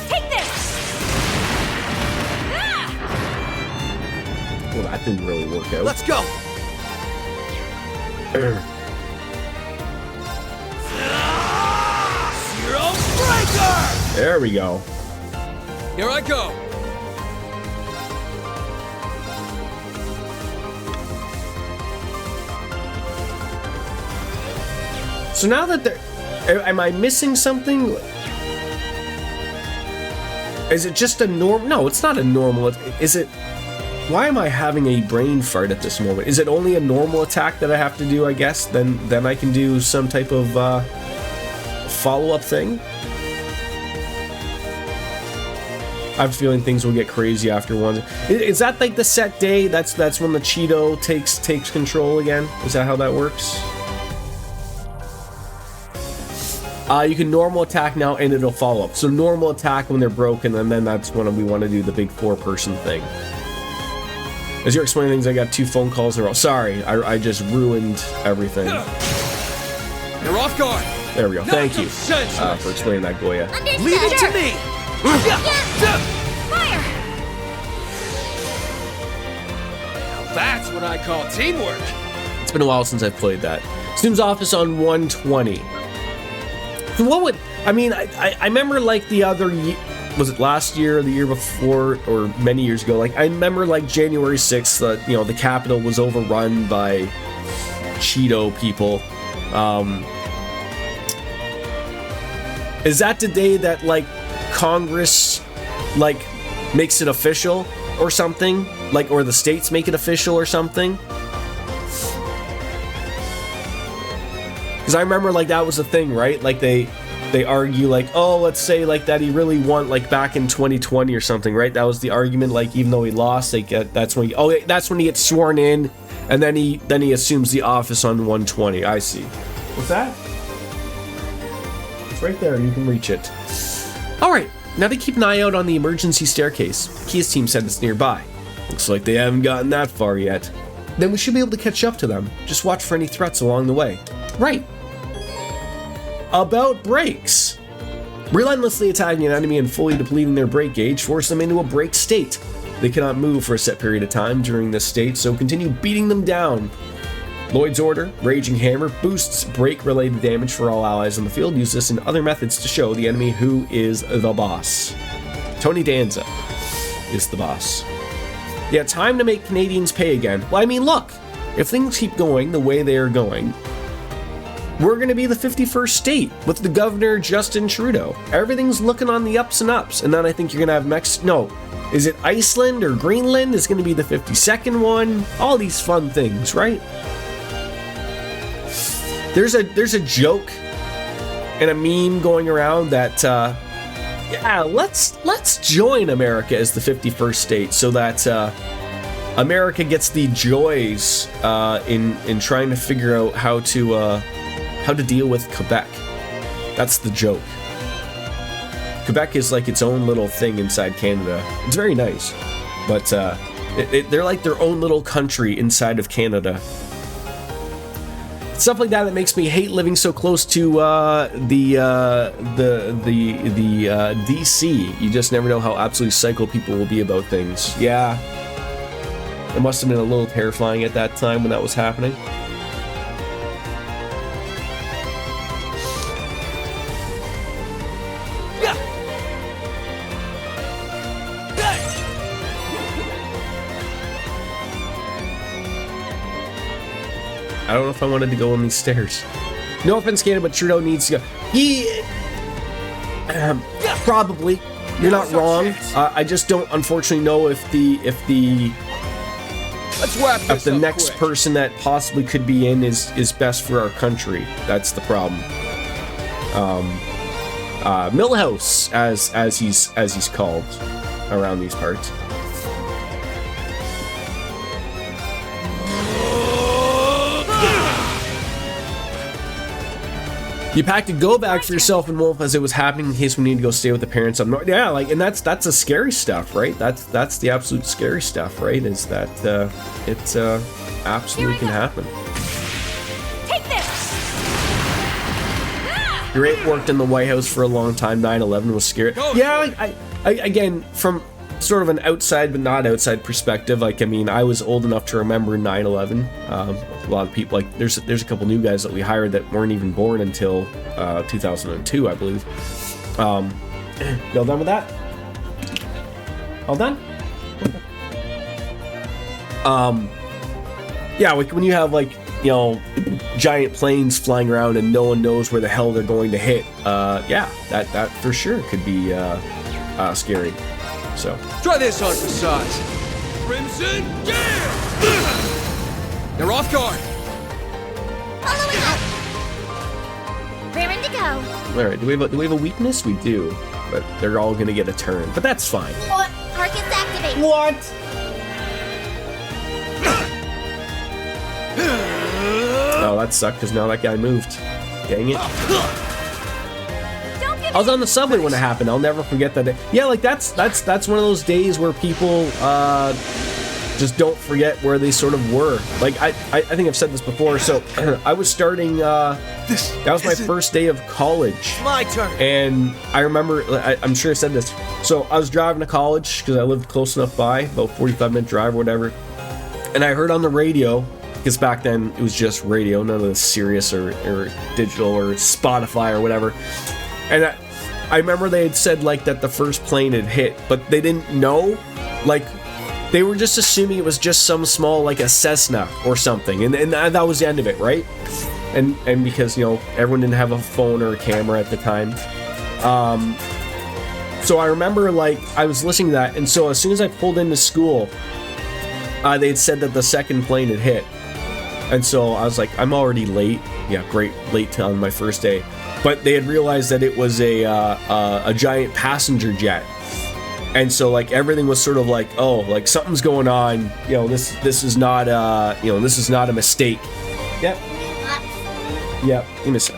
Take this! Ah! Well, that didn't really work out. Let's go! Zero Striker! There we go. Here I go! So now that they're... Am I missing something? Is it just a normal... No, it's not a normal... Is it... Why am I having a brain fart at this moment? Is it only a normal attack that I have to do, I guess? Then I can do some type of follow-up thing? I have a feeling things will get crazy after one. Is that like the set day? That's when the Cheeto takes control again? Is that how that works? You can normal attack now and it'll follow up. So normal attack when they're broken, and then that's when we want to do the big four-person thing. As you're explaining things, I got 2 phone calls in a row. Sorry, I just ruined everything. You're off guard. There we go. Thank you for explaining that, Goya. Leave it to me. Fire! Now that's what I call teamwork. It's been a while since I've played that. Steam's Office on 120. So what would... I mean, I remember like the other... Was it last year or the year before, or many years ago? Like, I remember like January 6th, the Capitol was overrun by Cheeto people. Is that the day that like Congress like makes it official or something? Like, or the states make it official or something? Because I remember like that was a thing, right? Like they argue like, oh, let's say like that he really won like back in 2020 or something, right? That was the argument. Like even though he lost, like that's when he gets sworn in, and then he assumes the office on 120. I see. What's that? It's right there. You can reach it. All right. Now they keep an eye out on the emergency staircase. Kia's team said it's nearby. Looks like they haven't gotten that far yet. Then we should be able to catch up to them. Just watch for any threats along the way. Right. About brakes. Relentlessly attacking an enemy and fully depleting their brake gauge force them into a brake state. They cannot move for a set period of time during this state, so continue beating them down. Lloyd's order, Raging Hammer, boosts brake-related damage for all allies on the field. Use this and other methods to show the enemy who is the boss. Tony Danza is the boss. Yeah, time to make Canadians pay again. Well, I mean, look, if things keep going the way they are going, we're going to be the 51st state with the governor Justin Trudeau. Everything's looking on the ups and ups, and then I think you're going to have No, is it Iceland or Greenland is going to be the 52nd one? All these fun things, right? There's a joke and a meme going around that yeah, let's join America as the 51st state so that America gets the joys in trying to figure out how to deal with Quebec. That's the joke. Quebec is like its own little thing inside Canada. It's very nice, but they're like their own little country inside of Canada. Stuff like that makes me hate living so close to the DC. You just never know how absolutely psycho people will be about things. Yeah, it must have been a little terrifying at that time when that was happening. I don't know if I wanted to go on these stairs. No offense, Canada, but Trudeau needs to go. He... probably. You're not wrong. I just don't, unfortunately, know if the next person that possibly could be in is best for our country. That's the problem. Millhouse, as he's called around these parts. You packed a go bag for yourself and Wolf as it was happening in case we need to go stay with the parents up north. Yeah, like, and that's the scary stuff, right? That's the absolute scary stuff, right? Is that it absolutely can happen. Take this. Great worked in the White House for a long time. 9/11 was scary. Yeah, like, I again, from sort of an outside but not outside perspective, like, I mean, I was old enough to remember 9/11. A lot of people, like, there's a couple new guys that we hired that weren't even born until 2002, I believe. Y'all done with that? All done? Yeah, like when you have, like, you know, giant planes flying around and no one knows where the hell they're going to hit, yeah, that for sure could be scary. So try this on for size. Crimson Gale! They're off guard. Following up. Raring to go. All right, do we have a weakness? We do, but they're all gonna get a turn. But that's fine. What? Targets activate. What? Oh, that sucked because now that guy moved. Dang it. I was on the subway when it happened. I'll never forget that day. Yeah, like that's one of those days where people just don't forget where they sort of were. Like I think I've said this before. So I was starting. That was my first day of college. My turn. And I remember. I'm sure I said this. So I was driving to college because I lived close enough by, about 45-minute drive or whatever. And I heard on the radio, because back then it was just radio, none of the Sirius or digital or Spotify or whatever. And I remember they had said, like, that the first plane had hit, but they didn't know. Like, they were just assuming it was just some small, like, a Cessna or something. And that was the end of it, right? And because, you know, everyone didn't have a phone or a camera at the time. So I remember, like, I was listening to that. And so as soon as I pulled into school, they had said that the second plane had hit. And so I was like, I'm already late. Yeah, great, late on my first day. but they had realized that it was a giant passenger jet. And so, like, everything was sort of like, oh, like, something's going on. You know, this is not, this is not a mistake. Yep. Yep. Give me a sec.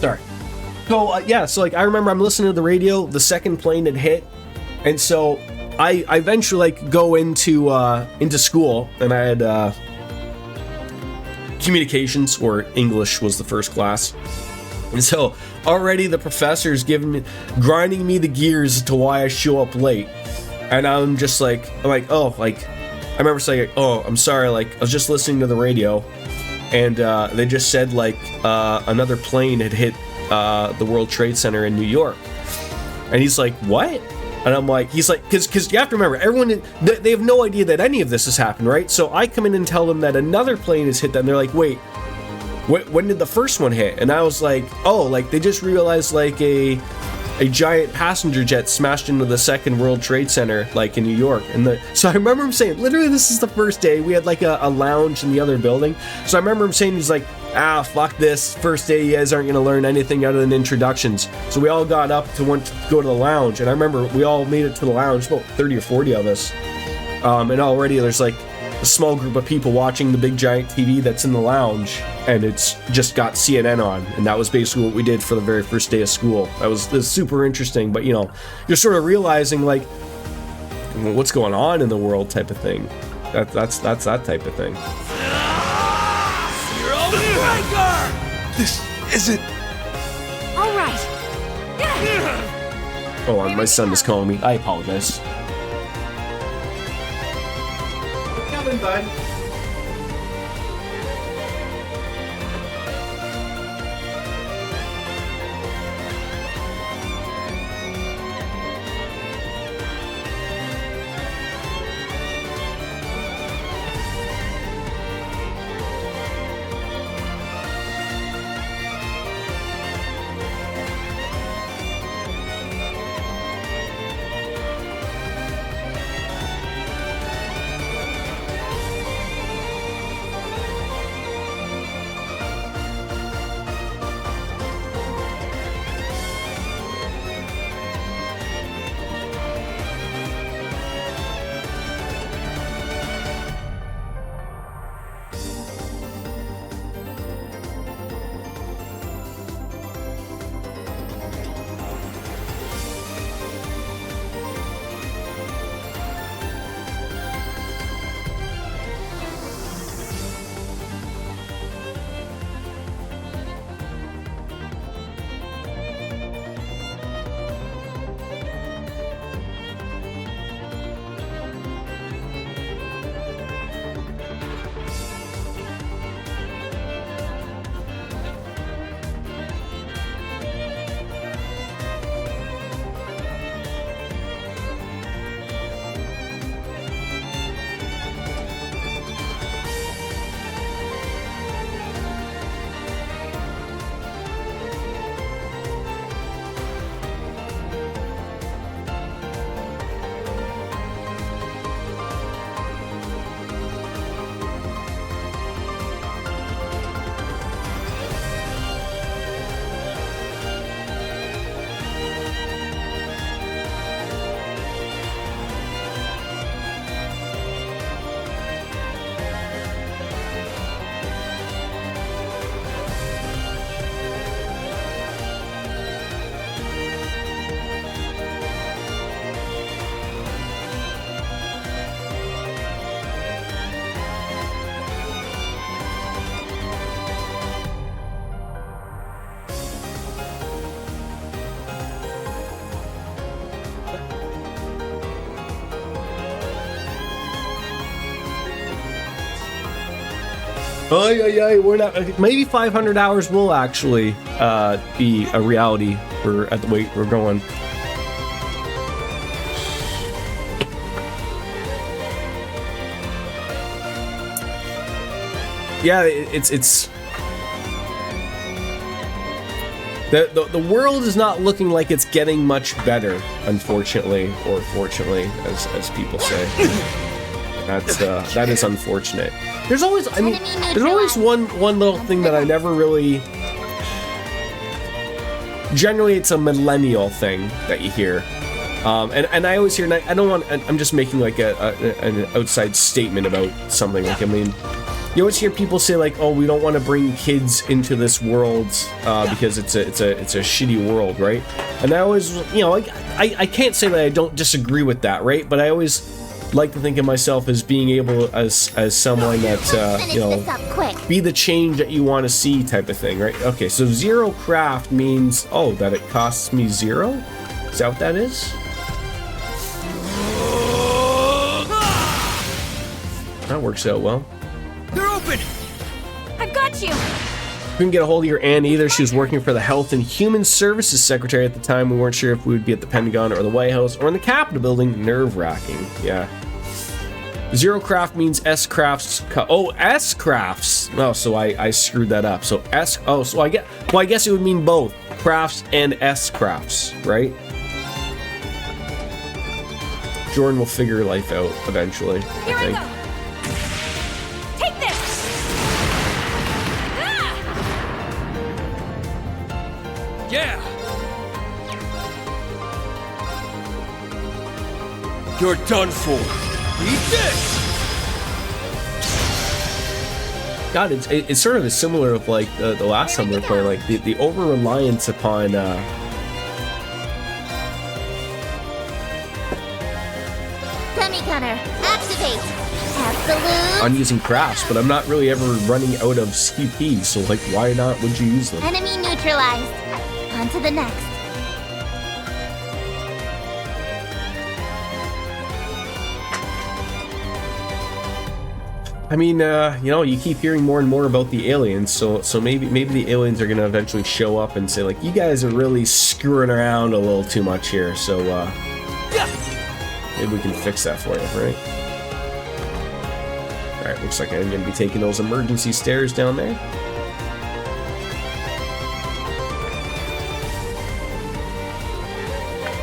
Sorry. So, so like, I remember I'm listening to the radio, the second plane had hit, and so I eventually, like, go into school, and I had, communications, or English was the first class, and so already the professor's grinding me the gears to why I show up late, and I'm like, oh, like, I remember saying, oh, I'm sorry, like, I was just listening to the radio, and they just said, like, another plane had hit the World Trade Center in New York. And he's like, what? And I'm like, he's like, because you have to remember, everyone, they have no idea that any of this has happened, right? So I come in and tell them that another plane has hit them. They're like, wait, when did the first one hit? And I was like, oh, like, they just realized, like, a giant passenger jet smashed into the second World Trade Center, like, in New York. And so I remember him saying, literally, this is the first day. We had, like, a lounge in the other building. So I remember him saying, he's like, fuck this. First day, you guys aren't going to learn anything other than introductions. So we all got up to want to go to the lounge. And I remember we all made it to the lounge, about 30 or 40 of us. And already there's, like, a small group of people watching the big giant TV that's in the lounge, and it's just got CNN on, and that was basically what we did for the very first day of school. That was super interesting, but, you know, you're sort of realizing, like, what's going on in the world type of thing. That's that type of thing. This isn't... All right. Hold on, my son is calling me. I apologize. Coming, bud. We're not. Maybe 500 hours will actually be a reality. We're at the rate we're going. Yeah, it's the world is not looking like it's getting much better, unfortunately, or fortunately, as people say. That is unfortunate. There's always, there's always one little thing that I never really. Generally, it's a millennial thing that you hear, and I always hear. And I don't want. I'm just making like an outside statement about something. Like, I mean, you always hear people say like, "Oh, we don't want to bring kids into this world because it's a shitty world, right?" And I always, I can't say that I don't disagree with that, right? But I always like to think of myself as being able as someone that be the change that you want to see, type of thing, right? Okay, so zero craft means that it costs me 0. Is that what that is? That works out well. They're open! I've got you! Couldn't get a hold of your aunt either. She was working for the Health and Human Services Secretary at the time. We weren't sure if we would be at the Pentagon or the White House or in the Capitol building. Nerve-wracking. Yeah. Zero craft means S crafts. S crafts. Oh, so I screwed that up. So S. Oh, so I guess it would mean both crafts and S crafts, right? Jordan will figure life out eventually. Here I go. Take this. Yeah! You're done for. Eat this! God, it's sort of similar of like the last time we were playing, like the over-reliance upon Semi-gunner, activate. Absolute. on using crafts, but I'm not really ever running out of CP, so like why not would you use them? Enemy neutralized. On to the next. I mean, you keep hearing more and more about the aliens, so maybe the aliens are gonna eventually show up and say like, you guys are really screwing around a little too much here, so maybe we can fix that for you, right? Alright, looks like I'm gonna be taking those emergency stairs down there.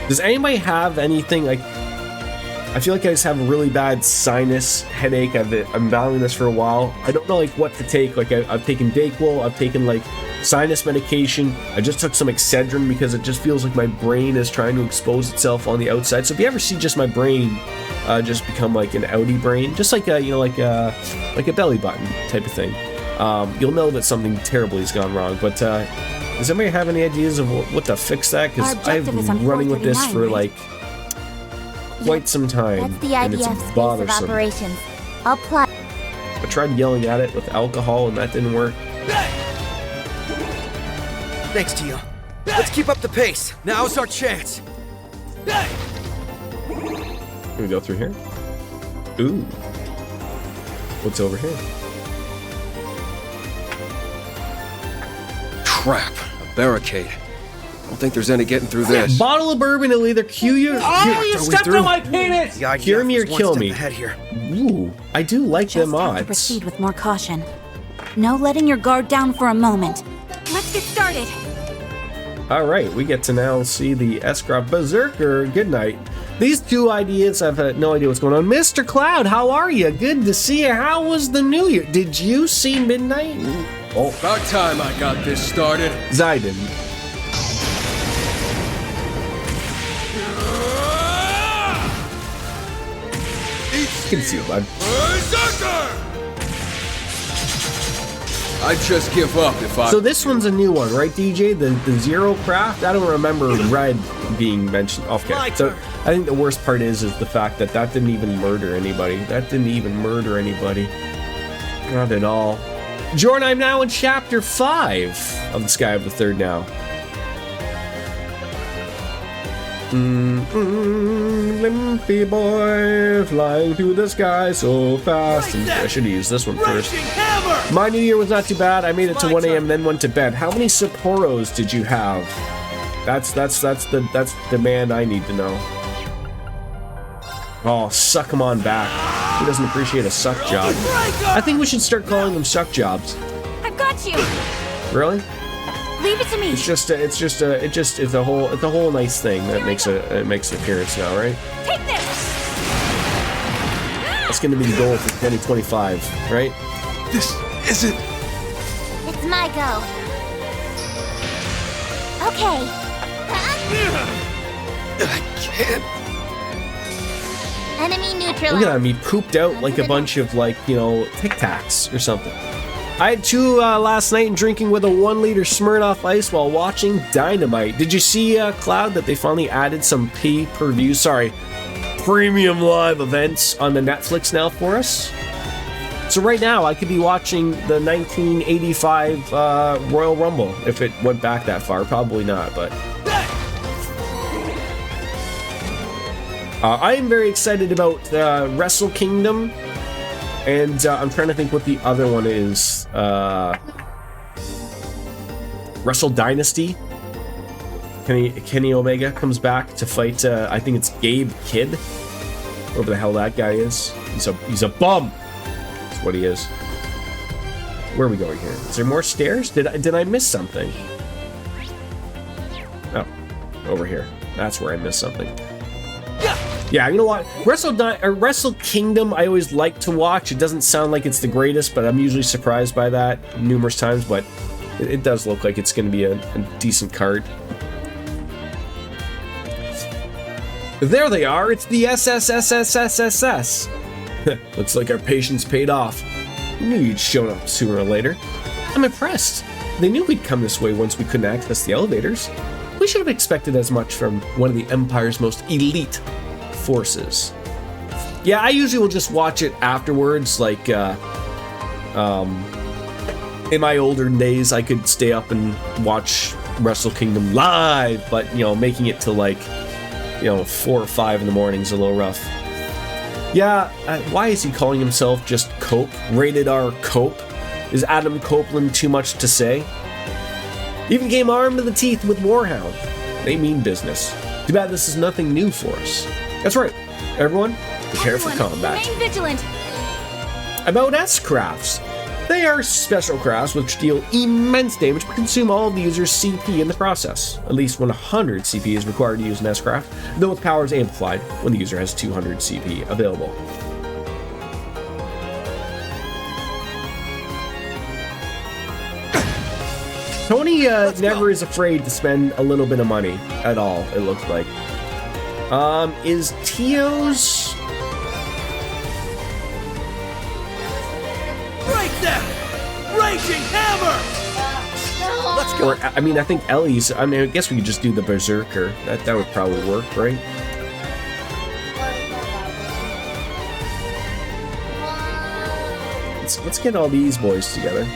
Does anybody have anything like... I feel like I just have a really bad sinus headache. I've been battling this for a while. I don't know like what to take. Like I've taken Dayquil, I've taken like sinus medication. I just took some Excedrin because it just feels like my brain is trying to expose itself on the outside. So if you ever see just my brain just become like an outie brain, just like a like a belly button type of thing, you'll know that something terribly has gone wrong. But does anybody have any ideas of what to fix that? Because I've been running with this for like quite some time, That's the and IDF's it's base of bothersome. operations. I'll plot. I tried yelling at it with alcohol, and that didn't work. Thanks, Tio. Let's keep up the pace. Now's our chance. Can we go through here? Ooh. What's over here? Crap. A barricade. I don't think there's any getting through this. Bottle of bourbon will either cue you. you stepped on my penis! Cure me or kill me. Here. Ooh, I do like them Just have to odds. proceed with more caution. No letting your guard down for a moment. Let's get started. All right, we get to now see the Escrow Berserker. Good night. These two ideas, I've had no idea what's going on. Mr. Cloud, how are you? Good to see you. How was the New Year? Did you see Midnight? Oh, about time I got this started. Zayden. Conceal, bud. I'd just give up if I... So this one's a new one, right, DJ? The Zero Craft? I don't remember Red being mentioned. Okay, so I think the worst part is the fact that didn't even murder anybody. That didn't even murder anybody. Not at all. Jordan, I'm now in Chapter 5 of The Sky of the Third now. Limpy boy, flying through the sky so fast. And I should have used this one first. My New Year was not too bad. I made it to 1 a.m. then went to bed. How many Sapporos did you have? That's the man I need to know. Oh, suck him on back. Who doesn't appreciate a suck job? I think we should start calling them suck jobs. I've got you. Really? Leave it to me. It's a whole nice thing that makes an appearance now, right? Take this. That's going to be the goal for 2025, right? This isn't. It's my go. Okay. I can't. Enemy neutralized. Look at me pooped out like a bunch of, like, you know, Tic Tacs or something. I had 2 last night and drinking with a 1-liter Smirnoff Ice while watching Dynamite. Did you see, Cloud, that they finally added some premium live events on the Netflix now for us? So right now, I could be watching the 1985 Royal Rumble, if it went back that far. Probably not, but... I am very excited about Wrestle Kingdom, and I'm trying to think what the other one is. Wrestle Dynasty. Kenny Omega comes back to fight, I think it's Gabe Kidd. Whoever the hell that guy is. He's a bum! That's what he is. Where are we going here? Is there more stairs? Did I miss something? Oh, over here. That's where I missed something. Yeah, you know what? Wrestle Kingdom, I always like to watch. It doesn't sound like it's the greatest, but I'm usually surprised by that numerous times. But it does look like it's going to be a decent card. There they are. It's the SSSSSSS. Looks like our patience paid off. We knew you'd show up sooner or later. I'm impressed. They knew we'd come this way once we couldn't access the elevators. We should have expected as much from one of the Empire's most elite forces. Yeah, I usually will just watch it afterwards. Like, in my older days, I could stay up and watch Wrestle Kingdom live, but, you know, making it to, like, you know, 4 or 5 in the morning is a little rough. Yeah, why is he calling himself just Cope? Rated R Cope? Is Adam Copeland too much to say? Even came armed to the teeth with Warhound. They mean business. Too bad this is nothing new for us. That's right. Everyone, prepare for combat. Remain vigilant. About S-Crafts. They are special crafts which deal immense damage but consume all of the user's CP in the process. At least 100 CP is required to use an S-Craft, though with powers amplified when the user has 200 CP available. Tony never is afraid to spend a little bit of money at all, it looks like. Is Tio's... Break that! Raging hammer! Let's go. Or, I mean, I think Ellie's... I mean, I guess we could just do the Berserker. That would probably work, right? Let's get all these boys together.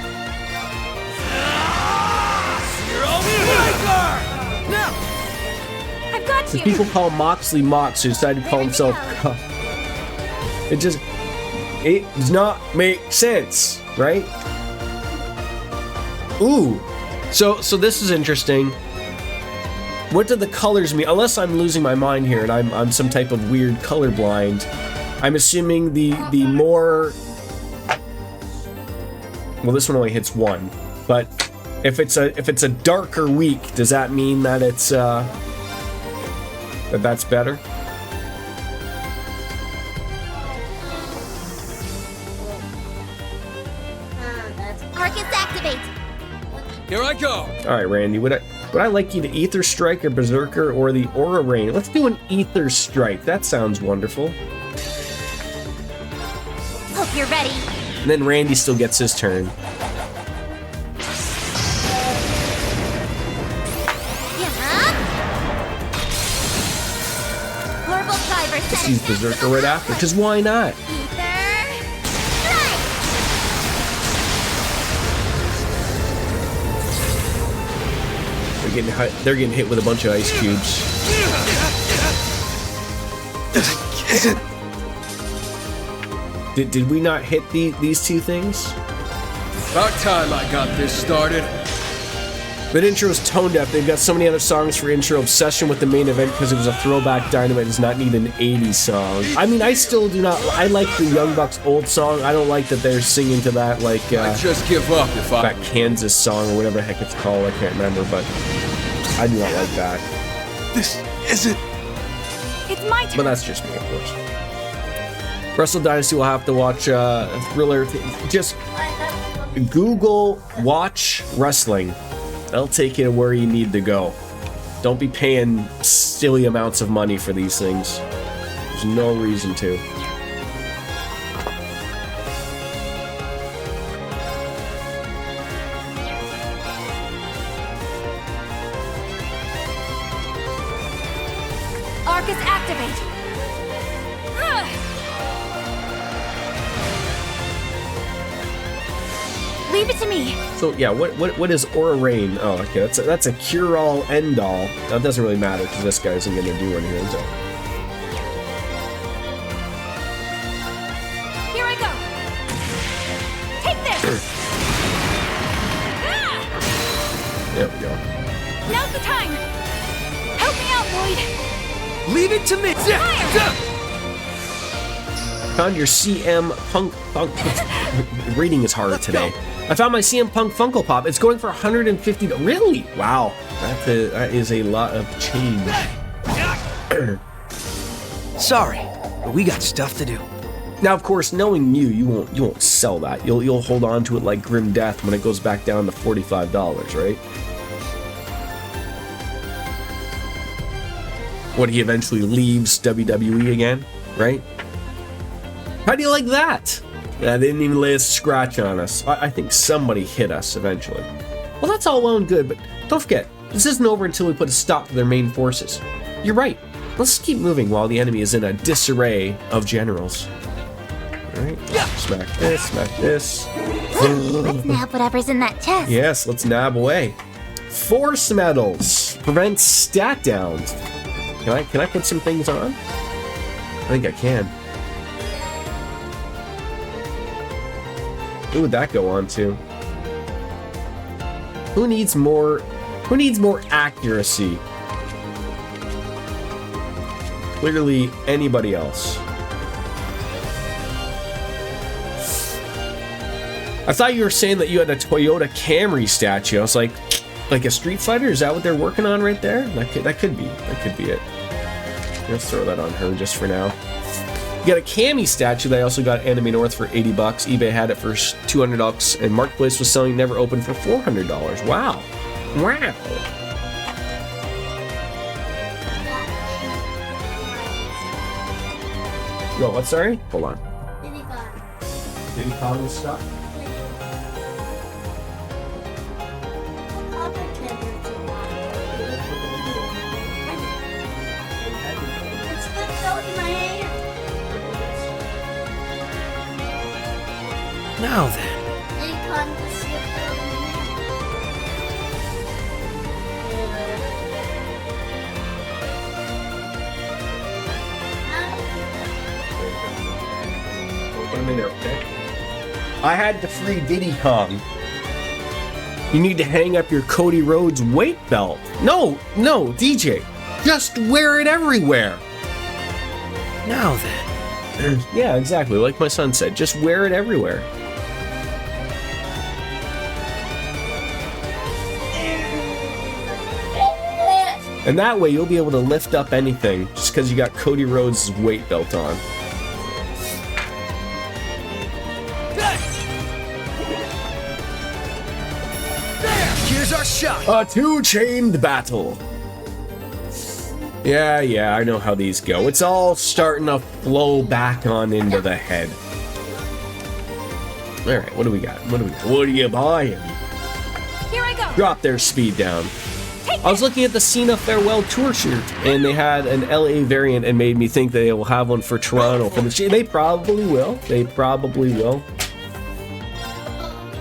I've got The you. people call Moxley Mox, who decided to call himself... It does not make sense, right? Ooh. So this is interesting. What do the colors mean? Unless I'm losing my mind here and I'm some type of weird colorblind. I'm assuming the more... Well, this one only hits 1. But if it's a darker week, does that mean that it's that's better? Arcus activate. Here I go. All right, Randy. Would I like you to Ether Strike or Berserker or the Aura Rain? Let's do an Ether Strike. That sounds wonderful. Hope you're ready. And then Randy still gets his turn. Let's use Berserker right after, because why not? They're getting hit with a bunch of ice cubes. is it? Did we not hit these two things? About time I got this started. But intro's tone deaf. They've got so many other songs for intro. Obsession with the main event because it was a throwback. Dynamite does not need an 80s song. I mean, I still do not. I like the Young Bucks old song. I don't like that they're singing to that, like, I just give up if I. that Kansas song or whatever the heck it's called. I can't remember, but I do not like that. This isn't. It's my turn. But that's just me, of course. Wrestle Dynasty will have to watch Thriller. Just Google Watch Wrestling. They'll take you to where you need to go. Don't be paying silly amounts of money for these things. There's no reason to. Arcus activate. Leave it to me. So yeah, what is Aura Rain? Oh, okay, that's a cure-all, end-all. That doesn't really matter because this guy isn't gonna do anything. So. Here I go. Take this. There we go. Now's the time. Help me out, Lloyd. Leave it to me. Found your CM Punk. Reading is hard today. I found my CM Punk Funko Pop. It's going for $150. Really? Wow. That is a lot of change. Sorry, but we got stuff to do. Now, of course, knowing you won't sell that. You'll hold on to it like Grim Death when it goes back down to $45, right? What, he eventually leaves WWE again, right? How do you like that? Yeah, they didn't even lay a scratch on us. I think somebody hit us eventually. Well, that's all well and good, but don't forget, this isn't over until we put a stop to their main forces. You're right. Let's keep moving while the enemy is in a disarray of generals. Alright, smack this, smack this. Let's nab whatever's in that chest. Yes, let's nab away. Force medals prevent stat downs. Can I put some things on? I think I can. Who would that go on to? Who needs more accuracy? Clearly anybody else. I thought you were saying that you had a Toyota Camry statue. I was like a Street Fighter? Is that what they're working on right there? That could be it. Let's throw that on her just for now. You got a Cammy statue that I also got Anime North for $80. eBay had it for $200, and Marketplace was selling never open for $400. Wow. Wow. Yo, what, sorry? Hold on. Did he call this stuff? Now then. Put him in there, okay? I had to free Diddy Kong. You need to hang up your Cody Rhodes weight belt. No, DJ. Just wear it everywhere. Now then. Yeah, exactly. Like my son said, just wear it everywhere. And that way you'll be able to lift up anything just because you got Cody Rhodes' weight belt on. Here's our shot. A two-chained battle. Yeah, I know how these go. It's all starting to flow back on into the head. Alright, what do we got? What are you buying? Here I go. Drop their speed down. I was looking at the Cena Farewell Tour shirt, and they had an LA variant and made me think they will have one for Toronto. They probably will.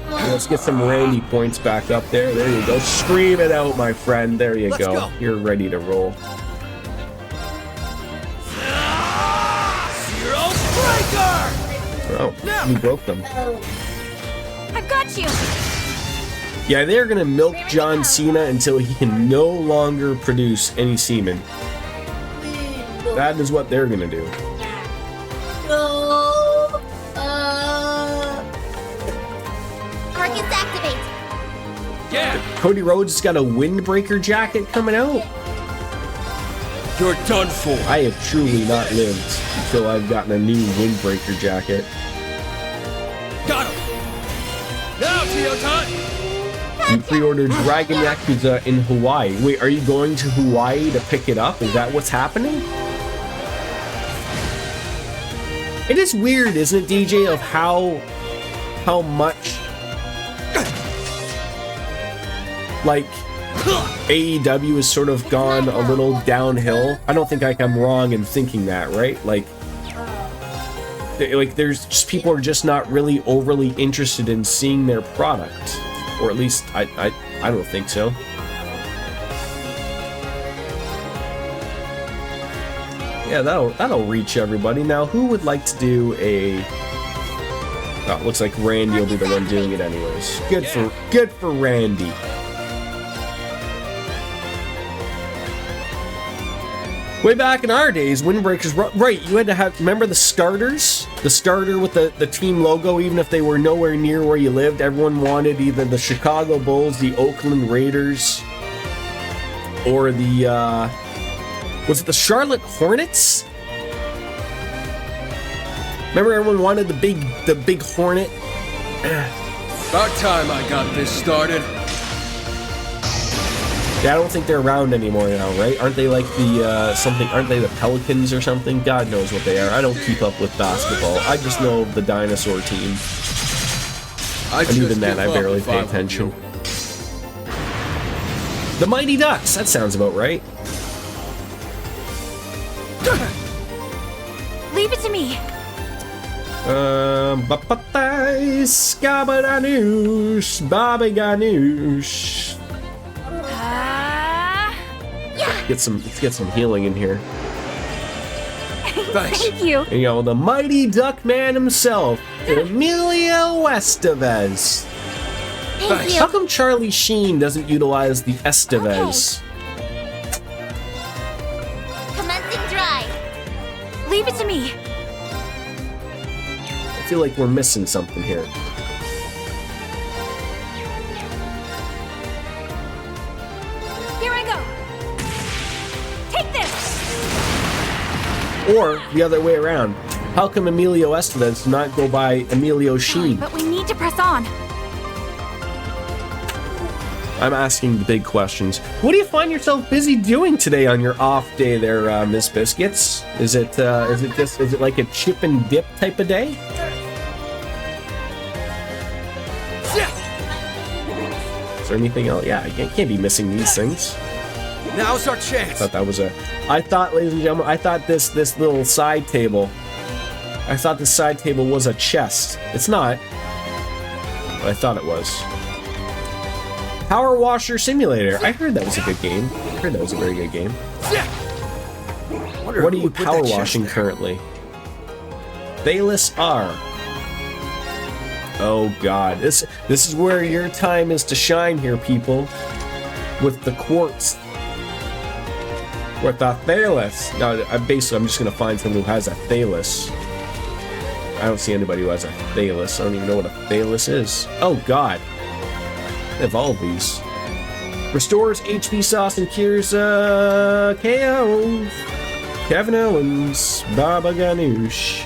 Let's get some Randy points back up there. There you go. Scream it out, my friend. There you go. You're ready to roll. Oh, we broke them. I've got you. Yeah, they're gonna milk John Cena until he can no longer produce any semen. That is what they're gonna do. No. Marcus, activate. Yeah. Cody Rhodes has got a windbreaker jacket coming out. You're done for. I have truly not lived until I've gotten a new windbreaker jacket. Got him. Now, Tiotan. You pre-ordered Dragon Yakuza in Hawaii. Wait, are you going to Hawaii to pick it up? Is that what's happening? It is weird, isn't it, DJ, of how much like AEW has sort of gone a little downhill. I don't think I'm wrong in thinking that, right? Like there's just people are just not really overly interested in seeing their product, or at least I don't think so. Yeah, that'll reach everybody. Now, who would like to do a? Oh, it looks like Randy will be the one doing it anyways. Good for Randy. Way back in our days, Windbreakers, right, you had to have, remember the starters? The starter with the team logo, even if they were nowhere near where you lived, everyone wanted either the Chicago Bulls, the Oakland Raiders, or the, was it the Charlotte Hornets? Remember everyone wanted the big Hornet? About time I got this started. Yeah, I don't think they're around anymore now, right? Aren't they like the, something, aren't they the Pelicans or something? God knows what they are. I don't keep up with basketball. I just know the dinosaur team. And even then, I barely pay attention. The Mighty Ducks, that sounds about right. Leave it to me. Skabadanoosh, Baba Ganoosh. Let's get some healing in here. Thank you. And, you know, the mighty duck man himself, Emilio Estevez. Thank you. How come Charlie Sheen doesn't utilize the Estevez? Commencing drive. Leave it to me. I feel like we're missing something here. Here I go. Take this. Or the other way around. How come Emilio Estevez does not go by Emilio Sheen? But we need to press on. I'm asking the big questions. What do you find yourself busy doing today on your off day there, Miss Biscuits? Is it like a chip and dip type of day? Is there anything else? Yeah, you can't be missing these things. Now's our chance. I thought, ladies and gentlemen, I thought this little side table, I thought this side table was a chest. It's not, but I thought it was. Power Washer Simulator. I heard that was a good game. I heard that was a very good game. What are you power washing currently? Thalis R. Oh god, this is where your time is to shine here, people. With the quartz. With the Thalis. No, I'm just gonna find someone who has a Thalis. I don't see anybody who has a Thalis. I don't even know what a Thalis is. Oh god. I have all of these. Restores HP sauce and cures KO. Kevin Owens. Baba Ganoush.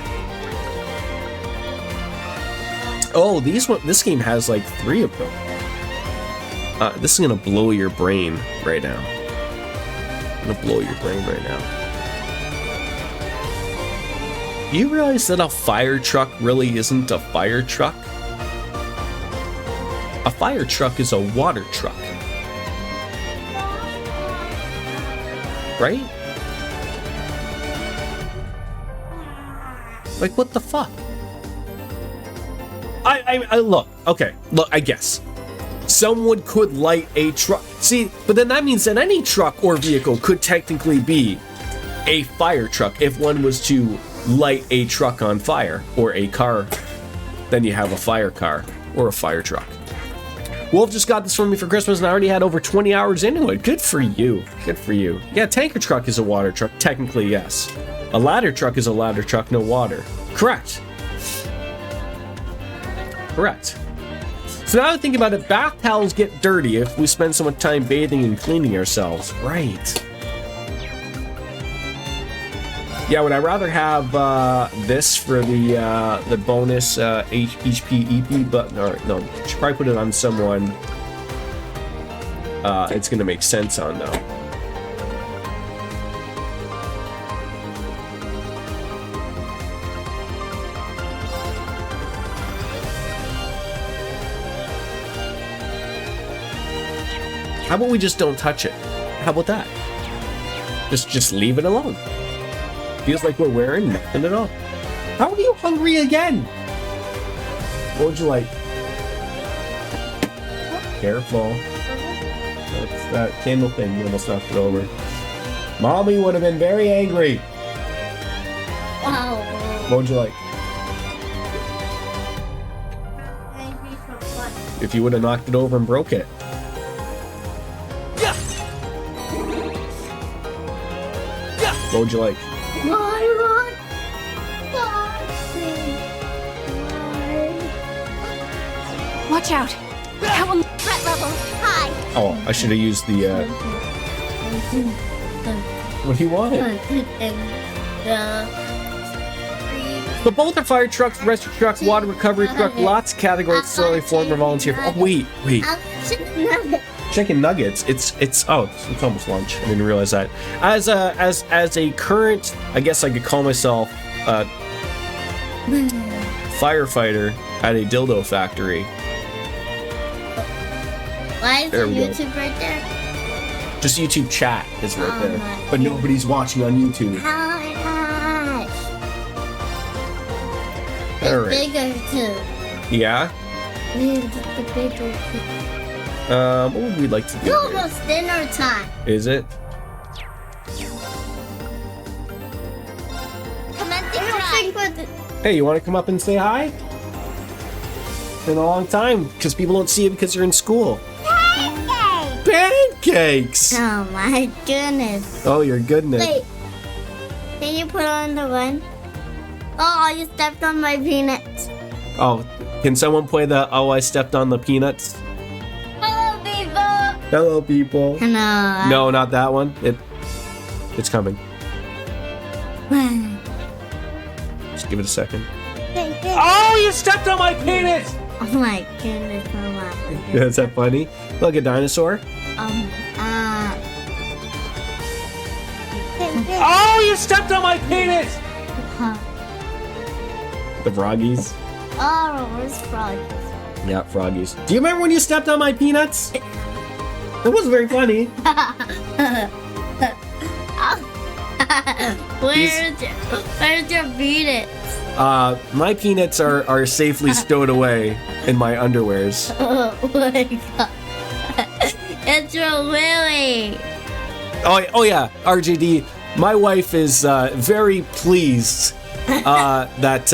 Oh, this game has like 3 of them. This is gonna blow your brain right now. I'm gonna blow your brain right now. Do you realize that a fire truck really isn't a fire truck? A fire truck is a water truck. Right? Like, what the fuck? I look, okay, look, I guess. Someone could light a truck. See, but then that means that any truck or vehicle could technically be a fire truck if one was to light a truck on fire or a car then you have a fire car or a fire truck. Wolf just got this for me for Christmas and I already had over 20 hours into it. Good for you. Good for you. Yeah, tanker truck is a water truck. Technically, yes. A ladder truck is a ladder truck, no water. Correct. Correct. So now that I think about it, bath towels get dirty if we spend so much time bathing and cleaning ourselves. Right. Yeah, would I rather have this for the bonus HP EP? But or, no, should probably put it on someone. It's gonna make sense on though. How about we just don't touch it? How about that? Just leave it alone. Feels like we're wearing nothing at all. How are you hungry again? What would you like? Careful. That's that candle thing. You almost knocked it over. Mommy would have been very angry. Wow. What would you like? Angry for what? If you would have knocked it over and broke it. What would you like? Watch out! That one. Threat level high. Oh, I should have used the. What do you want? But both are fire trucks, rescue truck, water recovery truck, lots of categories slowly form or volunteer. Oh wait. Chicken nuggets. It's almost lunch. I didn't realize that. As a current, I guess I could call myself firefighter at a dildo factory. Why is There the we go. YouTube right there? Just YouTube chat is right there, my but nobody's watching on YouTube. Hi. All It's right. bigger too. Yeah. We need to get the bigger too. What would we like to do? It's almost dinner time. Is it? Commencing drive. Hey, you want to come up and say hi? It's been a long time because people don't see you because you're in school. Pancakes! Oh my goodness. Oh, your goodness. Wait. Can you put on the one? Oh, you stepped on my peanuts. Oh, can someone play the "Oh, I stepped on the peanuts"? Hello, people. Hello, people. No. No, not that one. It's coming. Just give it a second. Oh, you stepped on my penis! Oh my goodness, oh my goodness. Yeah, is that funny? Look, a dinosaur. Oh, you stepped on my penis! The froggies. Oh, where's froggies? Yeah, froggies. Do you remember when you stepped on my peanuts? It wasn't very funny. Where's your peanuts? My peanuts are safely stowed away in my underwears. Oh my god. It's your Willy. Oh yeah, RJD. My wife is very pleased that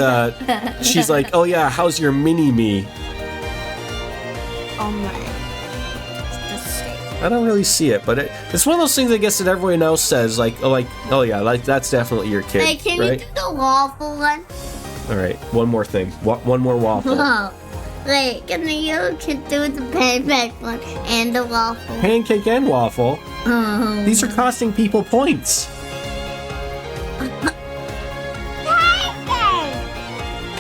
she's like, oh yeah, how's your mini-me? Oh my. I don't really see it, but it's one of those things I guess that everyone else says, like, oh yeah, like that's definitely your kid, Hey, can right? you do the waffle one? All right, one more thing, one more waffle. Oh. Wait, can you do the pancake one and the waffle? Pancake and waffle. Oh. These are costing people points.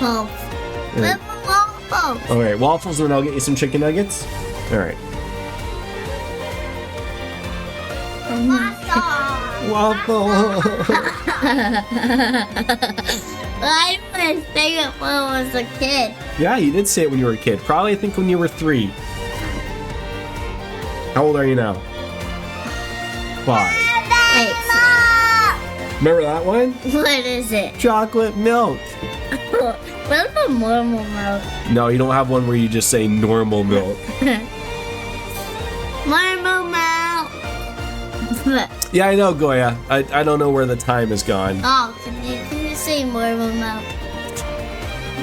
Oh. Right. Waffle. All right, waffles, and then I'll get you some chicken nuggets. All right. Waffle. I was saying it when I was a kid. Yeah, you did say it when you were a kid. Probably, I think, when you were 3. How old are you now? 5. Wait. Remember that one? What is it? Chocolate milk. What's the normal milk? No, you don't have one where you just say normal milk. Normal milk. Yeah, I know, Goya. I don't know where the time has gone. Oh, can you say normal milk?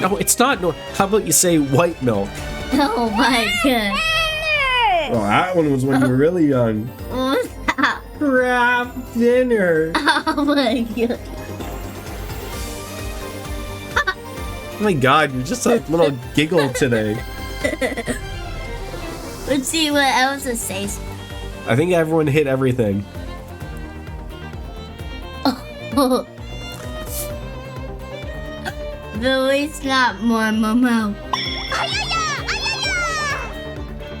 No, it's not. No. How about you say white milk? Oh my god. Well, that one was when you were really young. Crap dinner. Oh my god. Oh my god, you're just a little giggle today. Let's see what else it says. I think everyone hit everything. Oh. Billy's not more Momo.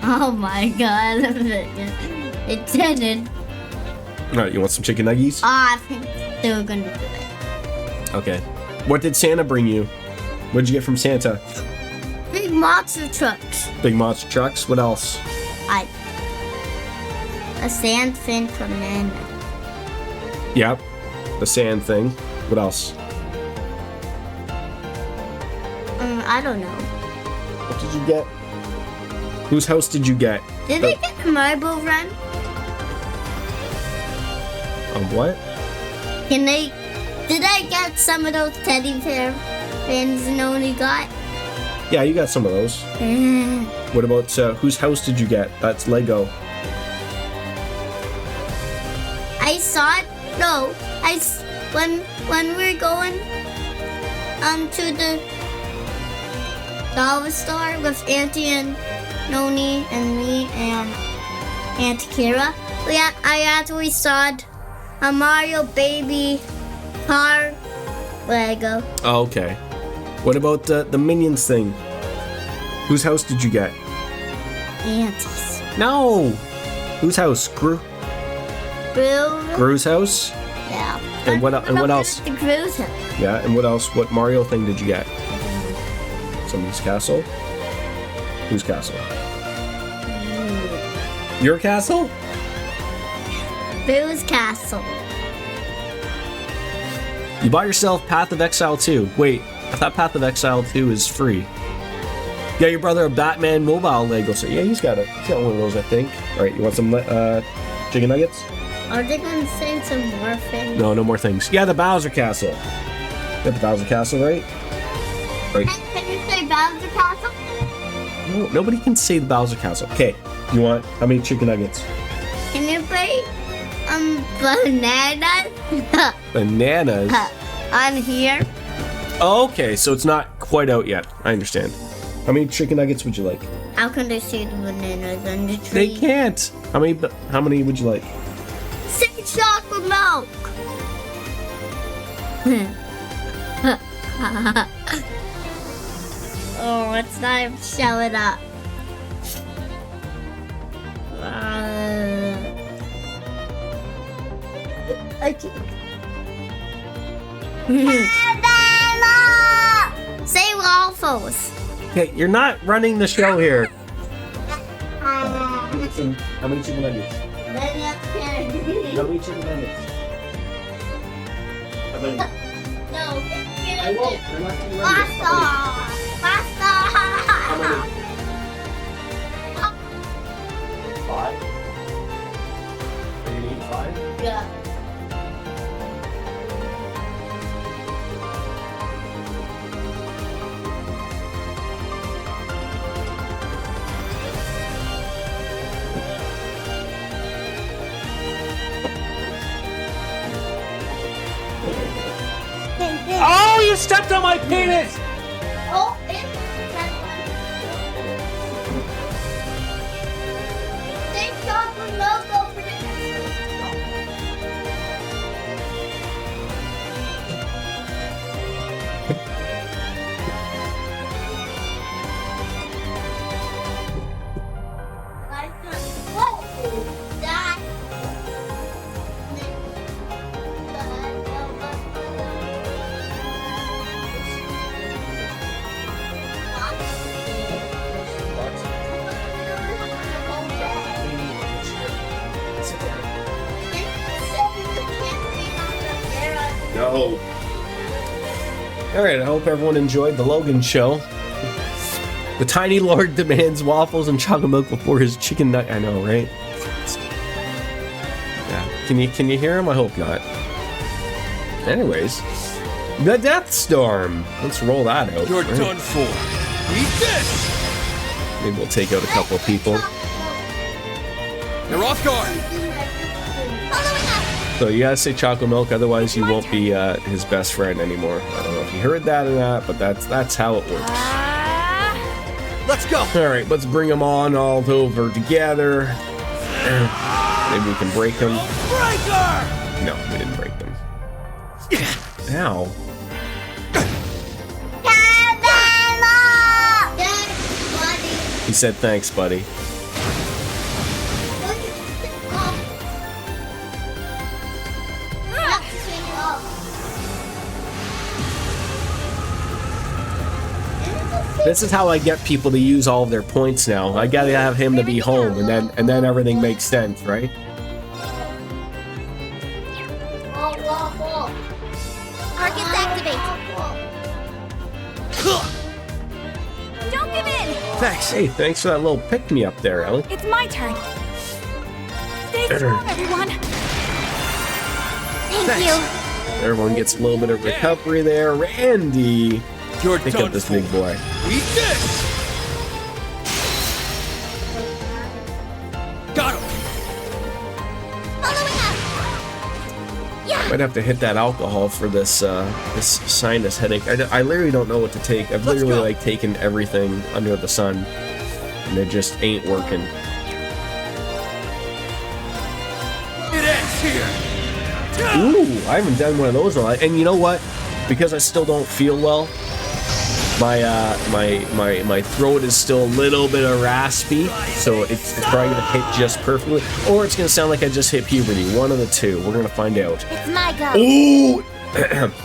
Oh my god. It didn't. Alright, you want some chicken nuggies? I think they were gonna do it. Okay. What did Santa bring you? What'd you get from Santa? Big monster trucks. Big monster trucks? What else? A sand fin from Nana. Yep. The sand thing. What else? I don't know. What did you get? Whose house did you get? Did I get the marble run? What? Did I get some of those teddy bear pins Noni got? Yeah, you got some of those. What about, whose house did you get? That's Lego. I saw it. No, when we're going to the dollar store with Auntie and Noni and me and Auntie Kira. I actually saw a Mario baby car Lego. Oh, okay. What about the Minions thing? Whose house did you get? Auntie's. No! Whose house? Gru's house? Yeah. And what else? The Gru's house. Yeah, and what else? What Mario thing did you get? Somebody's castle? Whose castle? Your castle? Gru's castle. You bought yourself Path of Exile 2. Wait, I thought Path of Exile 2 is free. You got your brother a Batman mobile Lego set. Yeah, he's got one of those, I think. Alright, you want some chicken nuggets? Are they gonna say some more things? No, no more things. Yeah, the Bowser Castle. Got the Bowser Castle, right? Right. Can you say Bowser Castle? No, nobody can say the Bowser Castle. Okay, you want how many chicken nuggets? Can you say bananas? Bananas? On here. Oh, okay, so it's not quite out yet. I understand. How many chicken nuggets would you like? How can they see the bananas on the tree? They can't. How many would you like? 6 chocolate milk. Oh, let's not even show it up. Say waffles. Okay, you're not running the show here. How many chicken nuggets? How many chicken nuggets? How many? No, I won't. You're not gonna run Pasta! Pasta! How many? 5? Are you eating 5? Yeah. Oh, you stepped on my penis! Oh, Thank chocolate milk over No. Alright, I hope everyone enjoyed the Logan show. The tiny lord demands waffles and chocolate milk before his chicken nut. I know, right? Yeah. Can you hear him? I hope not. Anyways, The Death Storm. Let's roll that out. You're right? done for. Eat this! Maybe we'll take out a couple of people. You're off guard. So you gotta say chocolate milk, otherwise you won't be his best friend anymore. I don't know if you heard that or not, but that's how it works. Let's go. All right, let's bring them on all over together. Maybe we can break them. Breaker! No, we didn't break them. Ow. He said thanks, buddy. This is how I get people to use all of their points now. I gotta have him to be home, and then everything makes sense, right? Targets activate. Don't give in! Thanks. Hey, thanks for that little pick-me-up there, Ellie. It's my turn. Stay strong, everyone. Thank you. Everyone gets a little bit of recovery there. Randy! You're Pick done up this for. big boy. Eat this! Got him! Might have to hit that alcohol for this this sinus headache. I literally don't know what to take. I've literally like taken everything under the sun, and it just ain't working. It ends here! Ooh, I haven't done one of those in a while. And you know what? Because I still don't feel well, my throat is still a little bit of raspy, so it's probably gonna hit just perfectly, or it's gonna sound like I just hit puberty. One of the two. We're gonna find out. It's my go. Ooh!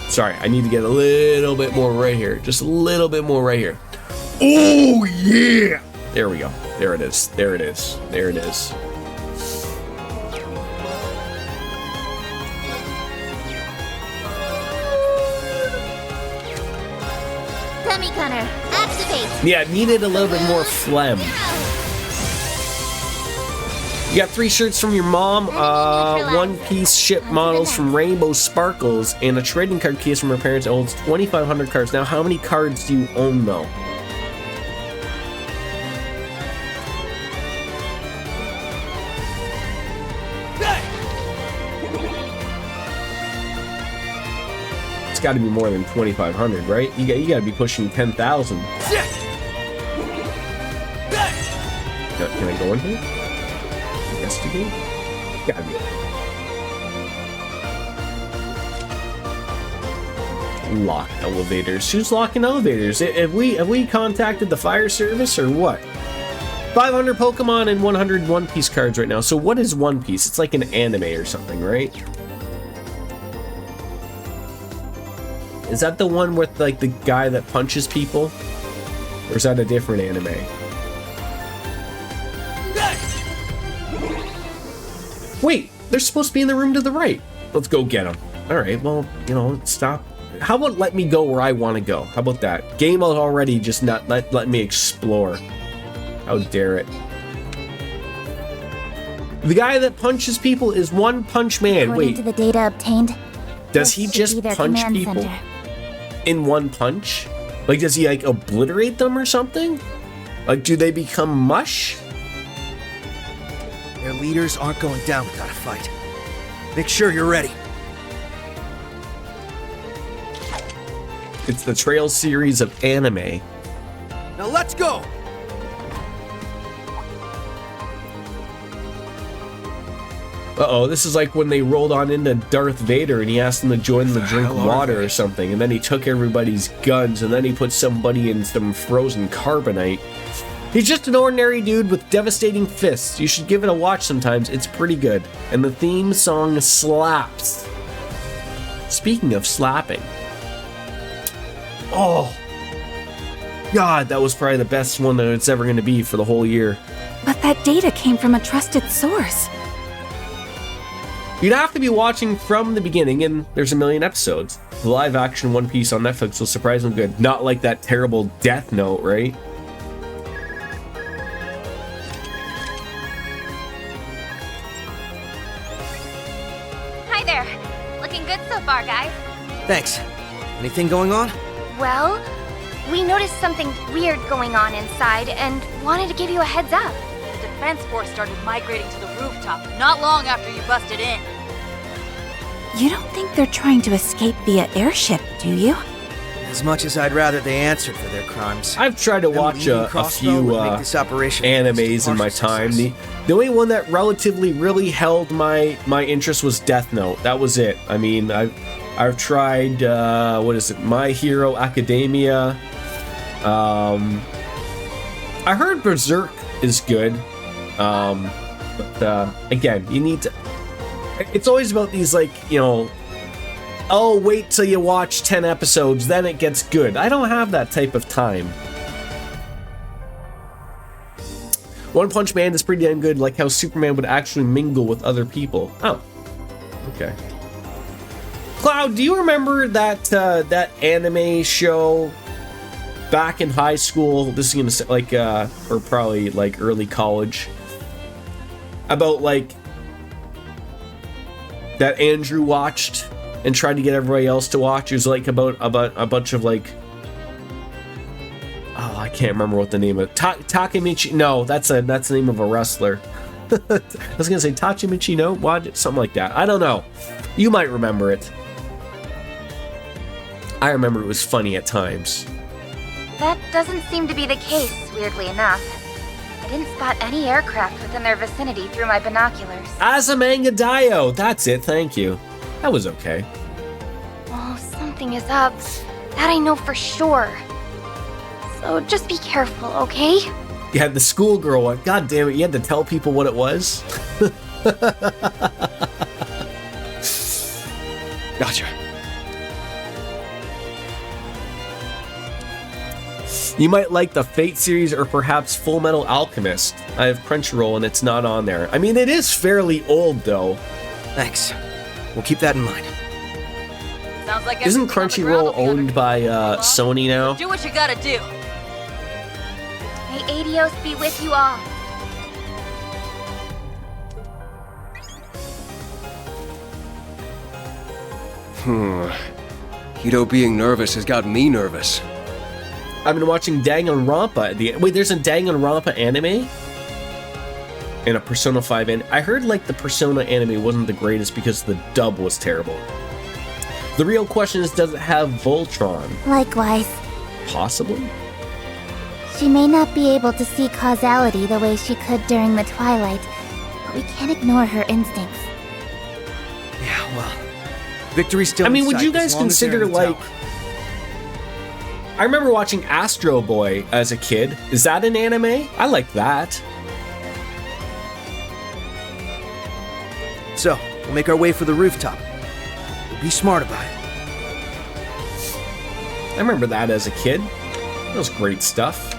Sorry, I need to get a little bit more right here. Just a little bit more right here. Oh yeah! There we go. There it is. There it is. There it is. Tummy gunner, activate. Yeah, it needed a little bit more phlegm. You got 3 shirts from your mom, 1-piece ship models from Rainbow Sparkles, and a trading card case from her parents that holds 2,500 cards. Now, how many cards do you own, though? It's got to be more than 2,500, right? You got to be pushing 10,000. Can I go in here? Investigate? Gotta be. Lock elevators. Who's locking elevators? Have we contacted the fire service or what? 500 Pokemon and 100 One Piece cards right now. So what is One Piece? It's like an anime or something, right? Is that the one with like the guy that punches people? Or is that a different anime? Wait, they're supposed to be in the room to the right. Let's go get them. All right, well, you know, stop. How about let me go where I want to go? How about that? Game already, just not let me explore. How dare it. The guy that punches people is One Punch Man. According Wait, to the data obtained, does he just punch people in one punch? Like, does he like obliterate them or something? Like, do they become mush? Their leaders aren't going down without a fight. Make sure you're ready. It's the Trail series of anime. Now let's go! Uh-oh, this is like when they rolled on into Darth Vader and he asked them to join them to drink water or something, and then he took everybody's guns, and then he put somebody in some frozen carbonite. He's just an ordinary dude with devastating fists. You should give it a watch sometimes, it's pretty good. And the theme song slaps. Speaking of slapping. Oh. God, that was probably the best one that it's ever going to be for the whole year. But that data came from a trusted source. You'd have to be watching from the beginning, and there's a million episodes. The live-action One Piece on Netflix was surprisingly good. Not like that terrible Death Note, right? Hi there. Looking good so far, guys. Thanks. Anything going on? Well, we noticed something weird going on inside and wanted to give you a heads up. The defense force started migrating to the rooftop not long after you busted in. You don't think they're trying to escape via airship, do you? As much as I'd rather they answered for their crimes. I've tried to watch a few animes in my time. The only one that relatively really held my interest was Death Note. That was it. I mean, I've tried My Hero Academia. I heard Berserk is good. But again, you need to. It's always about these, like, you know, oh, wait till you watch 10 episodes, then it gets good. I don't have that type of time. One Punch Man is pretty damn good, like how Superman would actually mingle with other people. Oh, okay. Cloud, do you remember that anime show back in high school? This is gonna say, like, or probably like early college, about like that Andrew watched and tried to get everybody else to watch. It was like about a bunch of like, oh, I can't remember what the name of Takemichi. No, that's the name of a wrestler. I was gonna say Tachimichi no, what, something like that. I don't know. You might remember it. I remember it was funny at times. That doesn't seem to be the case, weirdly enough. I didn't spot any aircraft within their vicinity through my binoculars. Azumanga Daioh, that's it, thank you. That was okay. Oh, something is up. That I know for sure. So just be careful, okay? You had the schoolgirl one. God damn it, you had to tell people what it was? Gotcha. You might like the Fate series or perhaps Full Metal Alchemist. I have Crunchyroll and it's not on there. I mean, it is fairly old though. Thanks. We'll keep that in mind. Sounds like Isn't Crunchyroll owned by Sony now? Do what you gotta do. May Adios be with you all. Hito being nervous has got me nervous. I've been watching Danganronpa. Wait, there's a Danganronpa anime? And a Persona 5 anime. I heard like the Persona anime wasn't the greatest because the dub was terrible. The real question is, does it have Voltron? Likewise. Possibly? She may not be able to see causality the way she could during the Twilight, but we can't ignore her instincts. Yeah, well, victory's still. I mean, in would sight you as guys long as they're consider in the like? tower. I remember watching Astro Boy as a kid. Is that an anime? I like that. So, we'll make our way for the rooftop. We'll be smart about it. I remember that as a kid. That was great stuff.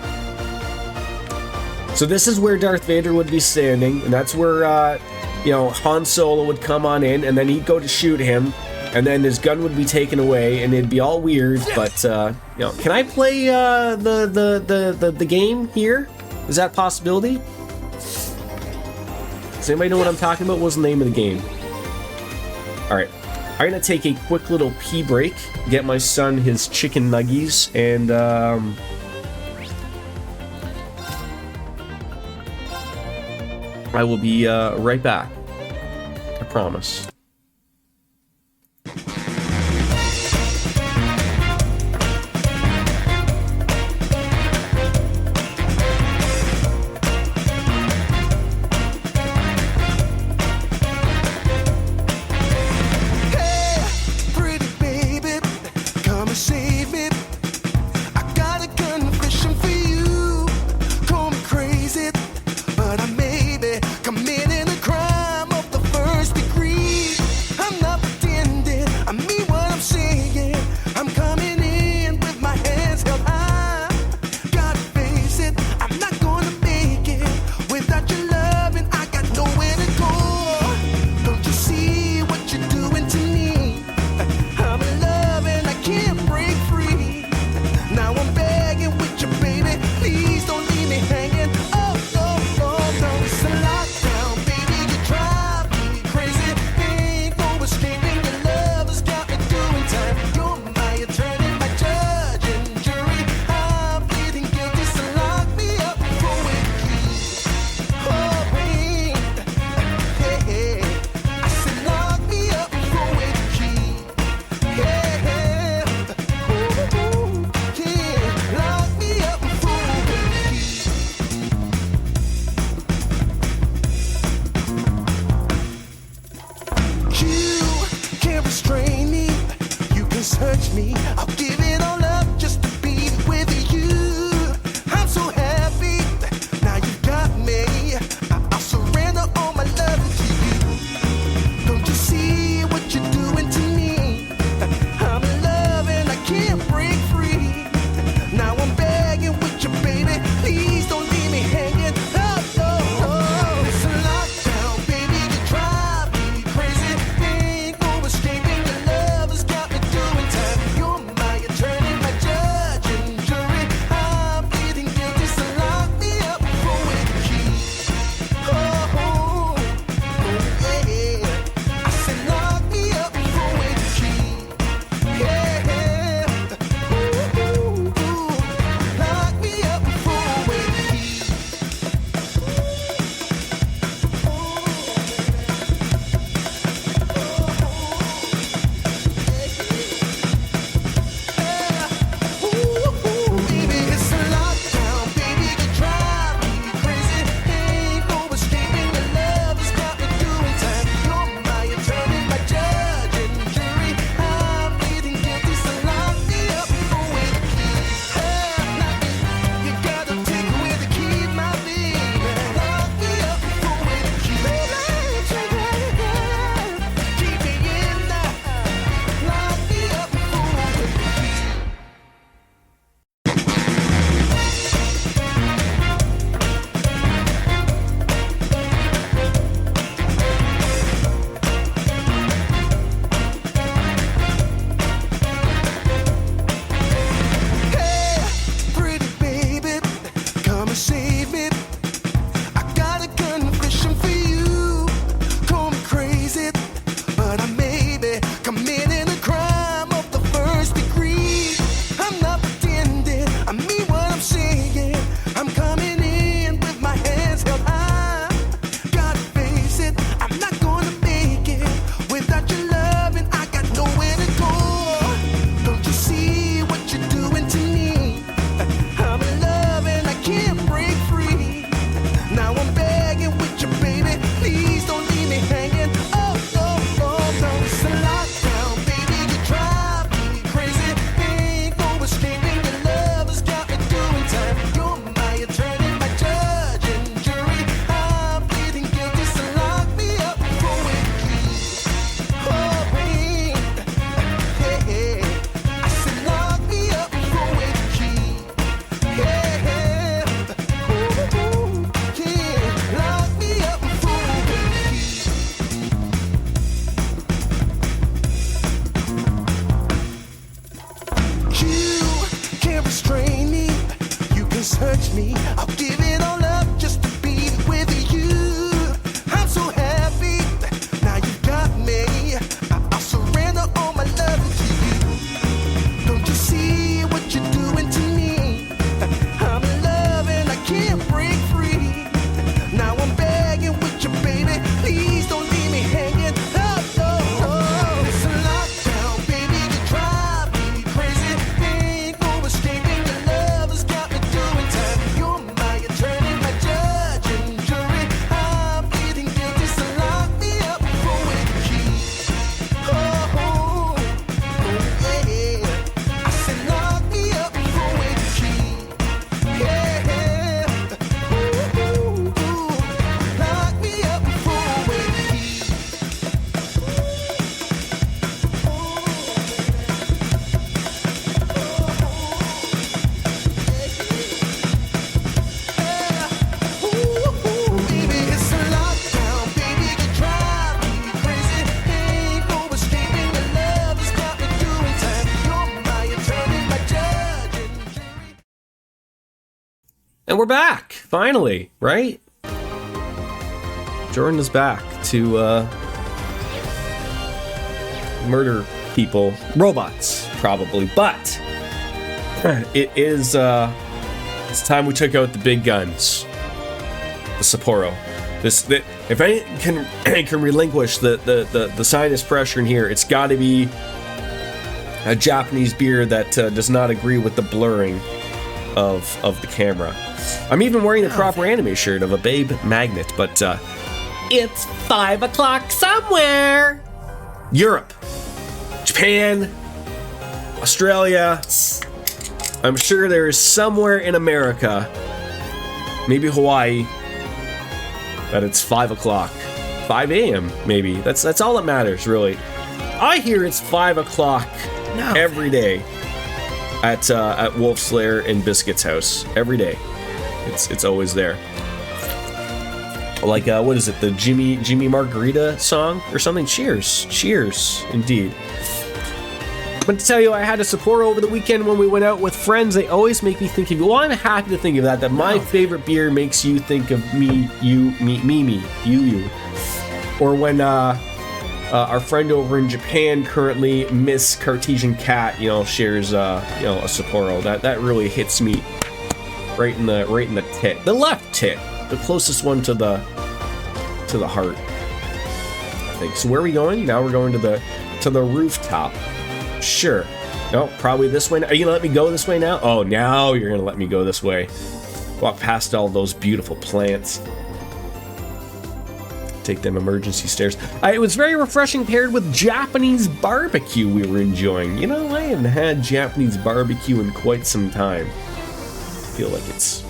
So this is where Darth Vader would be standing, and that's where, you know, Han Solo would come on in, and then he'd go to shoot him, and then his gun would be taken away, and it'd be all weird. But you know, can I play the game here? Is that a possibility? Does anybody know what I'm talking about? What's the name of the game? All right, I'm gonna take a quick little pee break, get my son his chicken nuggies, and I will be right back. I promise. Committing a crime of the first degree. me. I'll give it all up just to be with you. I'm so happy, now you got me. I'll surrender all my love to you. Don't you see what you're doing to me? I'm in love and I can't break free. Now I'm begging with you, baby. Please don't leave me hanging. Oh, no. It's a lockdown, baby. You drive me crazy. Ain't no escaping. Your love has got me doing time. You're my attorney, my judge and jury. I'm pleading guilty, so lock me up for a key. Oh, yeah. I said lock me up for a key. Yeah. Ooh, lock me up for a key. Baby, it's a lockdown, baby. You drive me crazy. Ain't no escaping. Your love has got me doing time. You're my attorney, my judge and jury. And we're back, finally, right? Jordan is back to murder people, robots, probably, but it is it's time we took out the big guns. The Sapporo. If anything can relinquish the sinus pressure in here, it's got to be a Japanese beer that does not agree with the blurring of the camera. I'm even wearing the proper anime shirt of a Babe Magnet, but it's 5 o'clock somewhere. Europe, Japan, Australia. I'm sure there is somewhere in America, maybe Hawaii, that it's 5 o'clock, 5 a.m. maybe. That's all that matters, really. I hear it's 5 o'clock every day at Wolf Slayer and Biscuit's house. Every day, it's always there. Like what is it? The Jimmy Margarita song or something? Cheers, indeed. But to tell you, I had a Sapporo over the weekend when we went out with friends. They always make me think of you. Well, I'm happy to think of that my favorite beer makes you think of me, you. Or when our friend over in Japan currently, Miss Cartesian Cat, shares a Sapporo. That really hits me right in the tit, the left tit, the closest one to the heart, I think. So where are we going? Now we're going to the rooftop. Sure. No, probably this way. Are you gonna let me go this way now? Oh, now you're gonna let me go this way. Walk past all those beautiful plants. Take them emergency stairs. It was very refreshing, paired with Japanese barbecue we were enjoying. I haven't had Japanese barbecue in quite some time. I feel like it's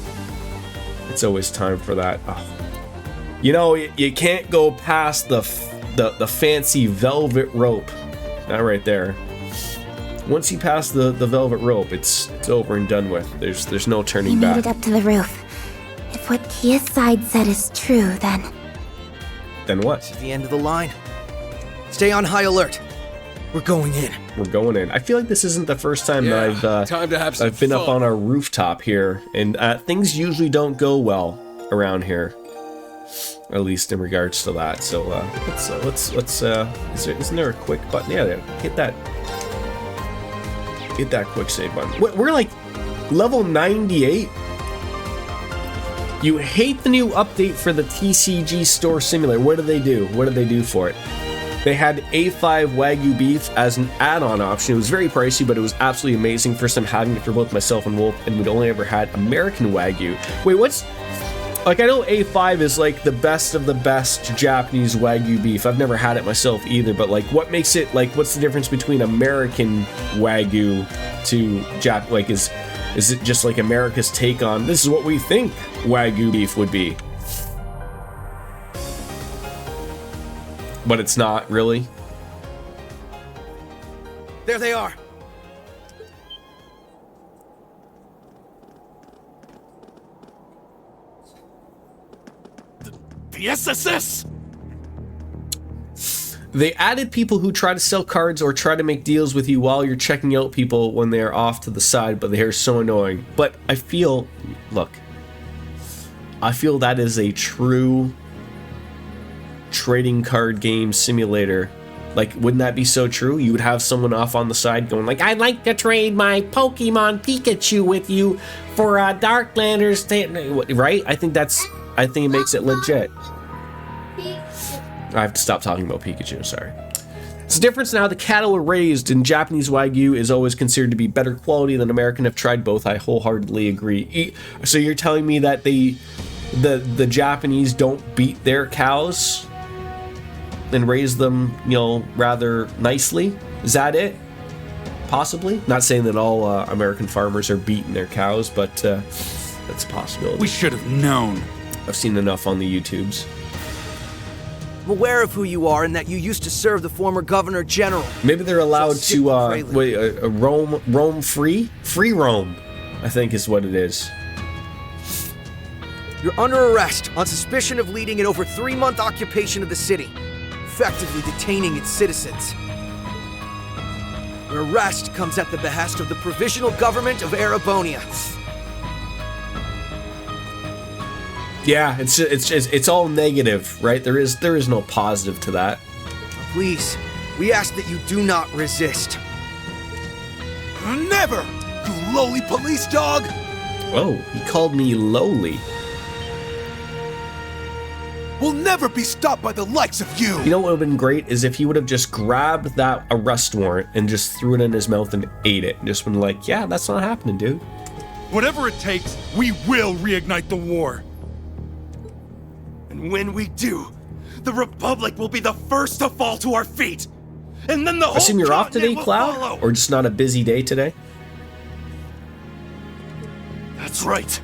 always time for that. Oh. You can't go past the fancy velvet rope. Not right there. Once you pass the velvet rope, it's over and done with. There's no turning back. We made it up to the roof. If what Kia's side said is true, then... Then what? This is the end of the line. Stay on high alert. We're going in. We're going in. I feel like this isn't the first time that I've been up on our rooftop here, and things usually don't go well around here. At least in regards to that. So let's isn't there a quick button? Yeah, hit that quick save button. We're like level 98. You hate the new update for the TCG Store Simulator. What do they do? What did they do for it? They had A5 Wagyu beef as an add-on option. It was very pricey, but it was absolutely amazing. First time having it for both myself and Wolf, and we'd only ever had American Wagyu. Wait, what's... Like, I know A5 is, like, the best of the best Japanese Wagyu beef. I've never had it myself either, but, like, what makes it, like, what's the difference between American Wagyu to Jap... Like, is it just, like, America's take on, this is what we think Wagyu beef would be? But it's not, really? There they are. The SSS! They added people who try to sell cards or try to make deals with you while you're checking out people when they are off to the side, but they are so annoying. But I feel, look, I feel that is a true trading card game simulator. Like, wouldn't that be so true? You would have someone off on the side going like, I'd like to trade my Pokemon Pikachu with you for a Darklander's, right? I think it makes it legit. I have to stop talking about Pikachu, sorry. It's the difference in how the cattle are raised. In Japanese Wagyu is always considered to be better quality than American. I've tried both. I wholeheartedly agree. So you're telling me that the Japanese don't beat their cows and raise them, rather nicely? Is that it? Possibly. Not saying that all American farmers are beating their cows, but that's a possibility. We should have known. I've seen enough on the YouTubes. I'm aware of who you are and that you used to serve the former Governor General. Maybe they're allowed to roam free? Free roam, I think is what it is. You're under arrest on suspicion of leading an over 3-month occupation of the city, effectively detaining its citizens. Your arrest comes at the behest of the Provisional Government of Erebonia. Yeah, it's all negative, right? There is no positive to that. Please, we ask that you do not resist. Never, you lowly police dog! Oh, he called me lowly. We'll never be stopped by the likes of you! You know what would have been great is if he would have just grabbed that arrest warrant and just threw it in his mouth and ate it. And just been like, yeah, that's not happening, dude. Whatever it takes, we will reignite the war. And when we do, the Republic will be the first to fall to our feet. And then the whole I assume you're off today, continent will Cloud? follow. Or just not a busy day today? That's right.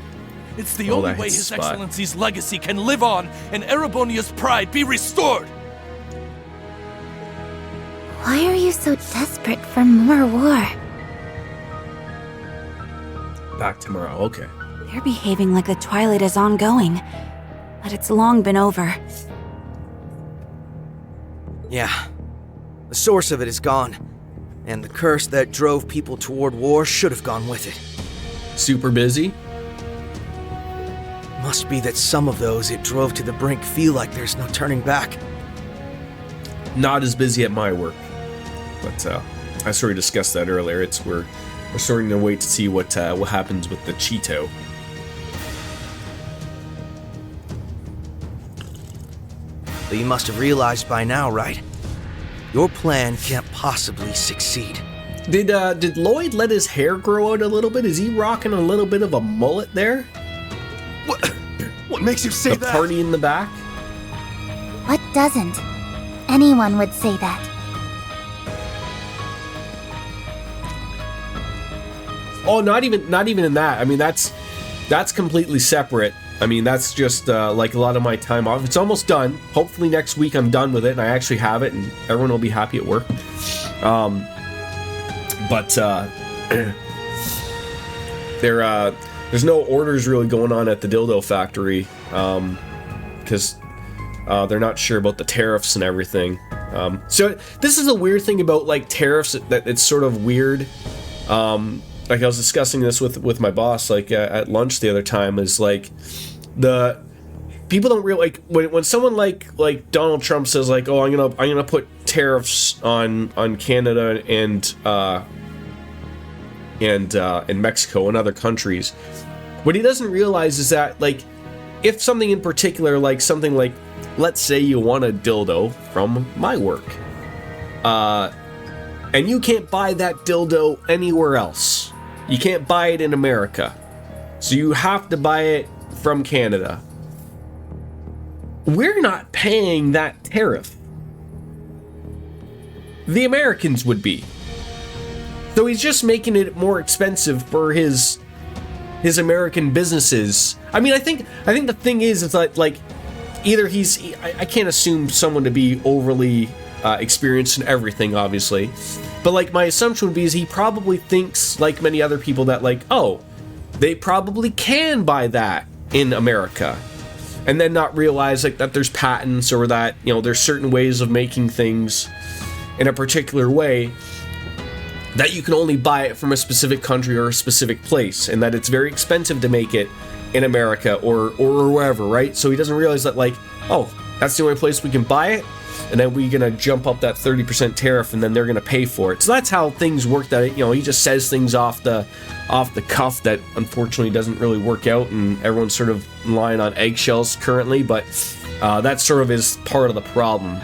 It's the Oh, only that way hits His the spot. Excellency's legacy can live on and Erebonia's pride be restored. Why are you so desperate for more war? Back tomorrow, okay. They're behaving like the Twilight is ongoing, but it's long been over. Yeah. The source of it is gone, and the curse that drove people toward war should have gone with it. Super busy? Must be that some of those it drove to the brink feel like there's no turning back. Not as busy at my work. But I sort of discussed that earlier. We're starting to wait to see what happens with the Cheeto. But you must have realized by now, right? Your plan can't possibly succeed. Did Lloyd let his hair grow out a little bit? Is he rocking a little bit of a mullet there? What makes you say the that? Party in the back? What doesn't? Anyone would say that. Oh, not even in that. I mean, that's completely separate. I mean, that's just like a lot of my time off. It's almost done. Hopefully next week I'm done with it and I actually have it and everyone will be happy at work. There's no orders really going on at the dildo factory because they're not sure about the tariffs and everything. So this is a weird thing about like tariffs that it's sort of weird. Like I was discussing this with my boss like at lunch the other time, is like the people don't really like when someone like Donald Trump says like, oh, I'm gonna put tariffs on Canada and Mexico and other countries. What he doesn't realize is that like if something in particular, like something like, let's say you want a dildo from my work, and you can't buy that dildo anywhere else. You can't buy it in America. So you have to buy it from Canada. We're not paying that tariff. The Americans would be. So he's just making it more expensive for his American businesses. I mean, I think the thing is like either I can't assume someone to be overly experienced in everything, obviously. But like my assumption would be is he probably thinks like many other people that like, oh, they probably can buy that in America. And then not realize like that there's patents or that, there's certain ways of making things in a particular way that you can only buy it from a specific country or a specific place, and that it's very expensive to make it in America or wherever, right? So he doesn't realize that, like, oh, that's the only place we can buy it, and then we're gonna jump up that 30% tariff, and then they're gonna pay for it. So that's how things work. That, you know, he just says things off the cuff that unfortunately doesn't really work out, and everyone's sort of lying on eggshells currently. But that sort of is part of the problem.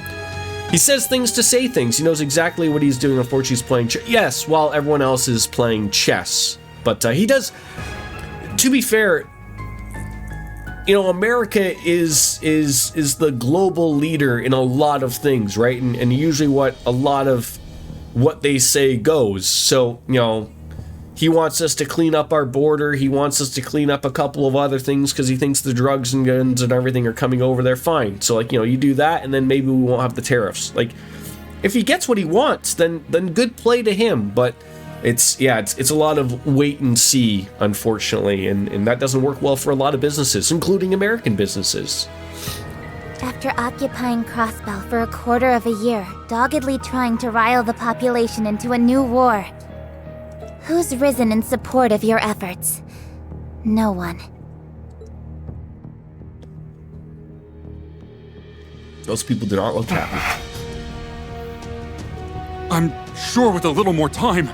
He says things to say things. He knows exactly what he's doing. Unfortunately, he's playing yes, while everyone else is playing chess. But he does. To be fair, you know, America is the global leader in a lot of things, right? And usually a lot of what they say goes. So, you know, he wants us to clean up our border. He wants us to clean up a couple of other things because he thinks the drugs and guns and everything are coming over there fine. So, like, you know, you do that, and then maybe we won't have the tariffs. Like, if he gets what he wants, then good play to him. But it's a lot of wait and see, unfortunately, and that doesn't work well for a lot of businesses, including American businesses. After occupying Crossbell for a quarter of a year, doggedly trying to rile the population into a new war, who's risen in support of your efforts? No one. Those people do not look happy. I'm sure with a little more time.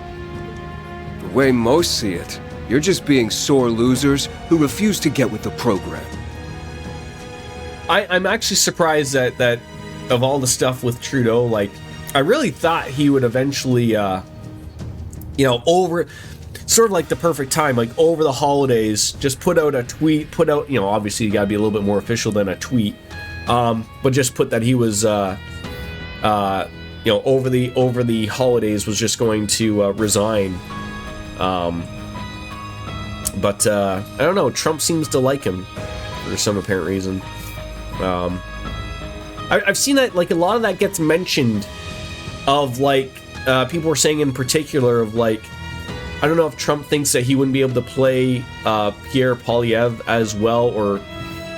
The way most see it, you're just being sore losers who refuse to get with the program. I'm actually surprised that of all the stuff with Trudeau, like, I really thought he would eventually, you know, over sort of like the perfect time, like over the holidays, just put out a tweet, you know, obviously you gotta be a little bit more official than a tweet, but just put that he was, you know, over the holidays was just going to resign. But I don't know, Trump seems to like him for some apparent reason. I've seen that, like, a lot of that gets mentioned of, like, people were saying in particular of, like, I don't know if Trump thinks that he wouldn't be able to play Pierre Poilievre as well, or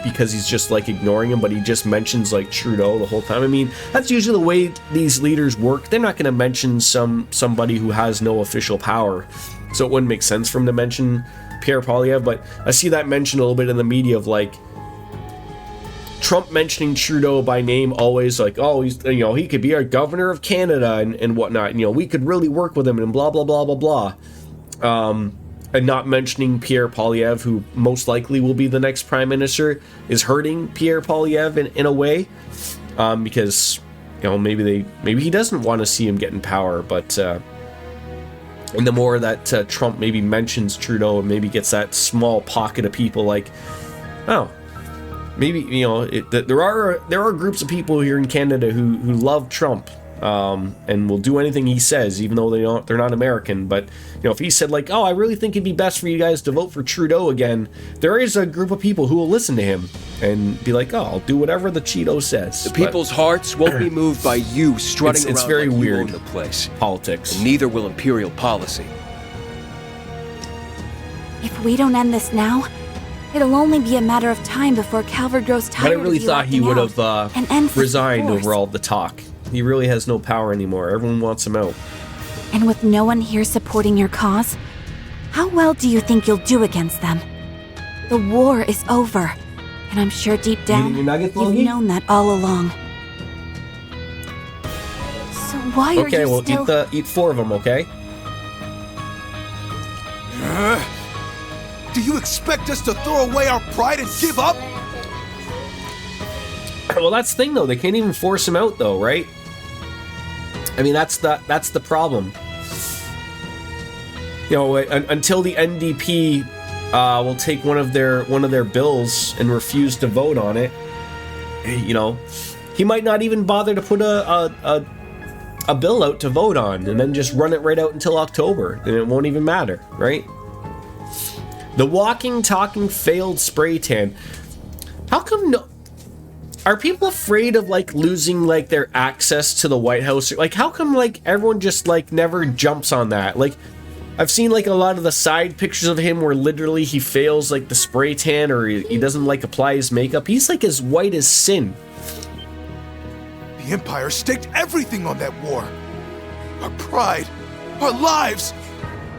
because he's just, like, ignoring him, but he just mentions, like, Trudeau the whole time. I mean, that's usually the way these leaders work. They're not going to mention somebody who has no official power, so it wouldn't make sense for him to mention Pierre Poilievre. But I see that mentioned a little bit in the media of, like, Trump mentioning Trudeau by name always, like, oh, he's, you know, he could be our governor of Canada and whatnot, and, you know, we could really work with him and blah blah blah blah blah, and not mentioning Pierre Poilievre, who most likely will be the next prime minister, is hurting Pierre Poilievre in a way, because, you know, maybe he doesn't want to see him get in power, but and the more that Trump maybe mentions Trudeau and maybe gets that small pocket of people, like, oh, maybe, you know, there are groups of people here in Canada who love Trump, and will do anything he says, even though they're not American. But, you know, if he said, like, oh, I really think it'd be best for you guys to vote for Trudeau again, there is a group of people who will listen to him and be like, oh, I'll do whatever the Cheeto says. The people's hearts won't be moved by you strutting around. It's very like weird. You own the place. Politics. And neither will imperial policy. If we don't end this now, it'll only be a matter of time before Calvert grows tired. But I really thought he would have and resigned over all the talk. He really has no power anymore. Everyone wants him out. And with no one here supporting your cause, how well do you think you'll do against them? The war is over, and I'm sure deep down you've known that all along. So why are you Okay, well, still... eat 4 of them, okay? Do you expect us to throw away our pride and give up? Well, that's the thing, though. They can't even force him out, though, right? I mean, that's the problem. You know, until the NDP will take one of their bills and refuse to vote on it, you know, he might not even bother to put a bill out to vote on, and then just run it right out until October, and it won't even matter, right? The walking, talking, failed spray tan. How come no... Are people afraid of, like, losing, like, their access to the White House? Like, how come, like, everyone just, like, never jumps on that? Like, I've seen, like, a lot of the side pictures of him where literally he fails, like, the spray tan, or he doesn't, like, apply his makeup. He's, like, as white as sin. The Empire staked everything on that war. Our pride, our lives,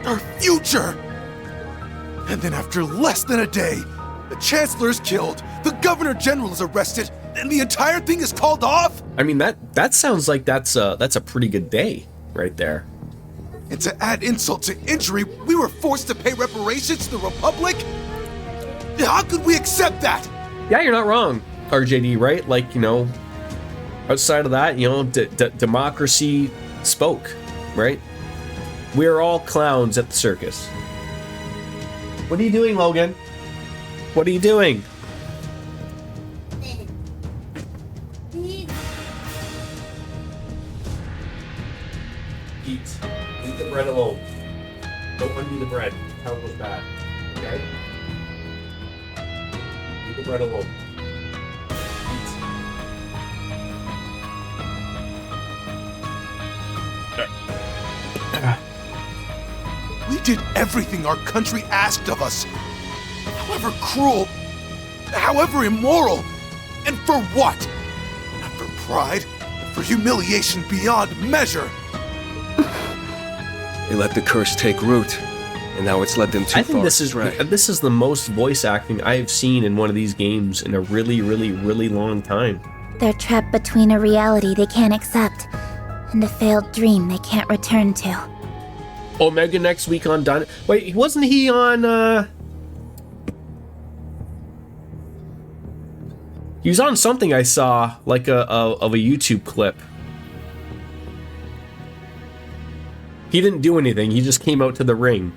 our future. And then after less than a day, The Chancellor is killed, the Governor General is arrested, and the entire thing is called off? I mean, that sounds like that's a pretty good day right there. And to add insult to injury, we were forced to pay reparations to the Republic? How could we accept that? Yeah, you're not wrong, RJD, right? Like, you know, outside of that, you know, democracy spoke, right? We're all clowns at the circus. What are you doing, Logan? What are you doing? Eat. Leave the bread alone. Don't undo the bread. Tell it was bad. Okay? Leave the bread alone. We did everything our country asked of us. However cruel, however immoral, and for what? Not for pride, but for humiliation beyond measure. They let the curse take root, and now it's led them too far. I think this is the most voice acting I've seen in one of these games in a really, really, really long time. They're trapped between a reality they can't accept and a failed dream they can't return to. Omega next week on Dun. Wait, wasn't he on? He was on something I saw, like of a YouTube clip. He didn't do anything. He just came out to the ring.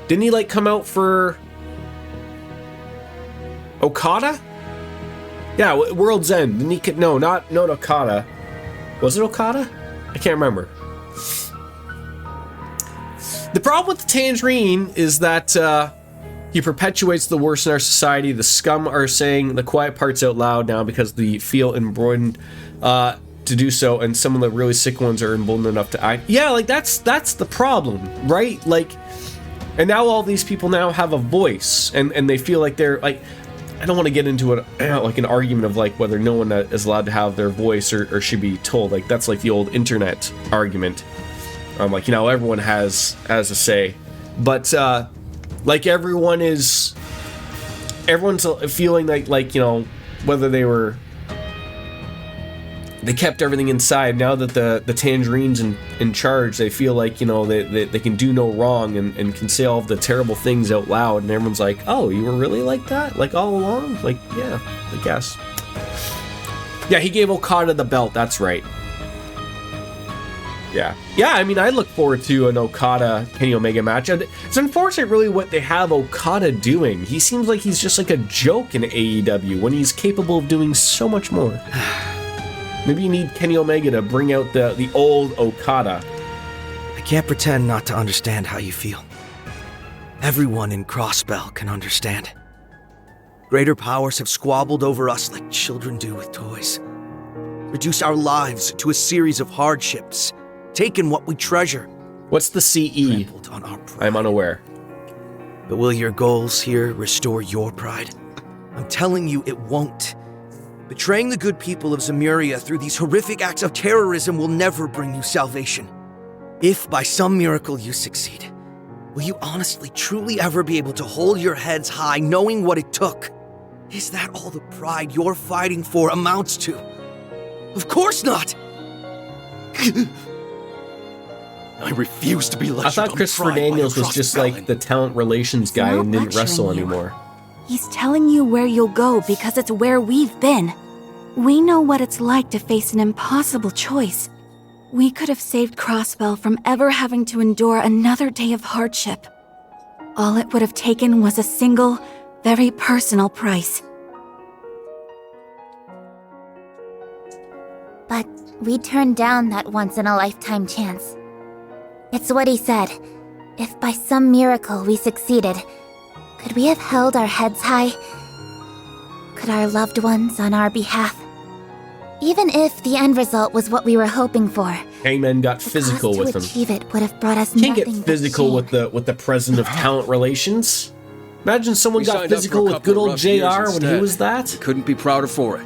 Didn't he like come out for Okada? Yeah, World's End. Didn't he? No, not Okada. Was it Okada? I can't remember. The problem with the Tangerine is that he perpetuates the worst in our society. The scum are saying the quiet parts out loud now because they feel emboldened to do so, and some of the really sick ones are emboldened enough to act. Yeah, like that's the problem, right? Like, and now all these people now have a voice, and they feel like they're like. I don't want to get into it like an argument of like whether no one is allowed to have their voice or should be told. Like that's like the old internet argument. Like, you know, everyone has a say, but like everyone's feeling like, you know, whether they kept everything inside. Now that the Tangerine's in charge, they feel like, you know, they can do no wrong and can say all of the terrible things out loud, and everyone's like, oh, you were really like that? Like all along? Like, yeah, I guess. Yeah, he gave Okada the belt, that's right. Yeah. Yeah, I mean, I look forward to an Okada-Kenny Omega match. It's unfortunate, really, what they have Okada doing. He seems like he's just like a joke in AEW when he's capable of doing so much more. Maybe you need Kenny Omega to bring out the old Okada. I can't pretend not to understand how you feel. Everyone in Crossbell can understand. Greater powers have squabbled over us like children do with toys. Reduced our lives to a series of hardships. Taken what we treasure. What's the CE? I'm unaware. But will your goals here restore your pride? I'm telling you, it won't. Betraying the good people of Zemuria through these horrific acts of terrorism will never bring you salvation. If by some miracle you succeed, will you honestly, truly ever be able to hold your heads high knowing what it took? Is that all the pride you're fighting for amounts to? Of course not! I refuse to be lectured. I thought Christopher Daniels was just like the talent relations guy and didn't wrestle anymore. He's telling you where you'll go because it's where we've been. We know what it's like to face an impossible choice. We could have saved Crossbell from ever having to endure another day of hardship. All it would have taken was a single, very personal price. But we turned down that once-in-a-lifetime chance. It's what he said. If by some miracle we succeeded, could we have held our heads high? Could our loved ones on our behalf? Even if the end result was what we were hoping for, Hangman got physical with him. Achieve it would have brought us Can't nothing get physical with the president of talent relations. Imagine someone got physical with good old JR when he was that. Couldn't be prouder for it.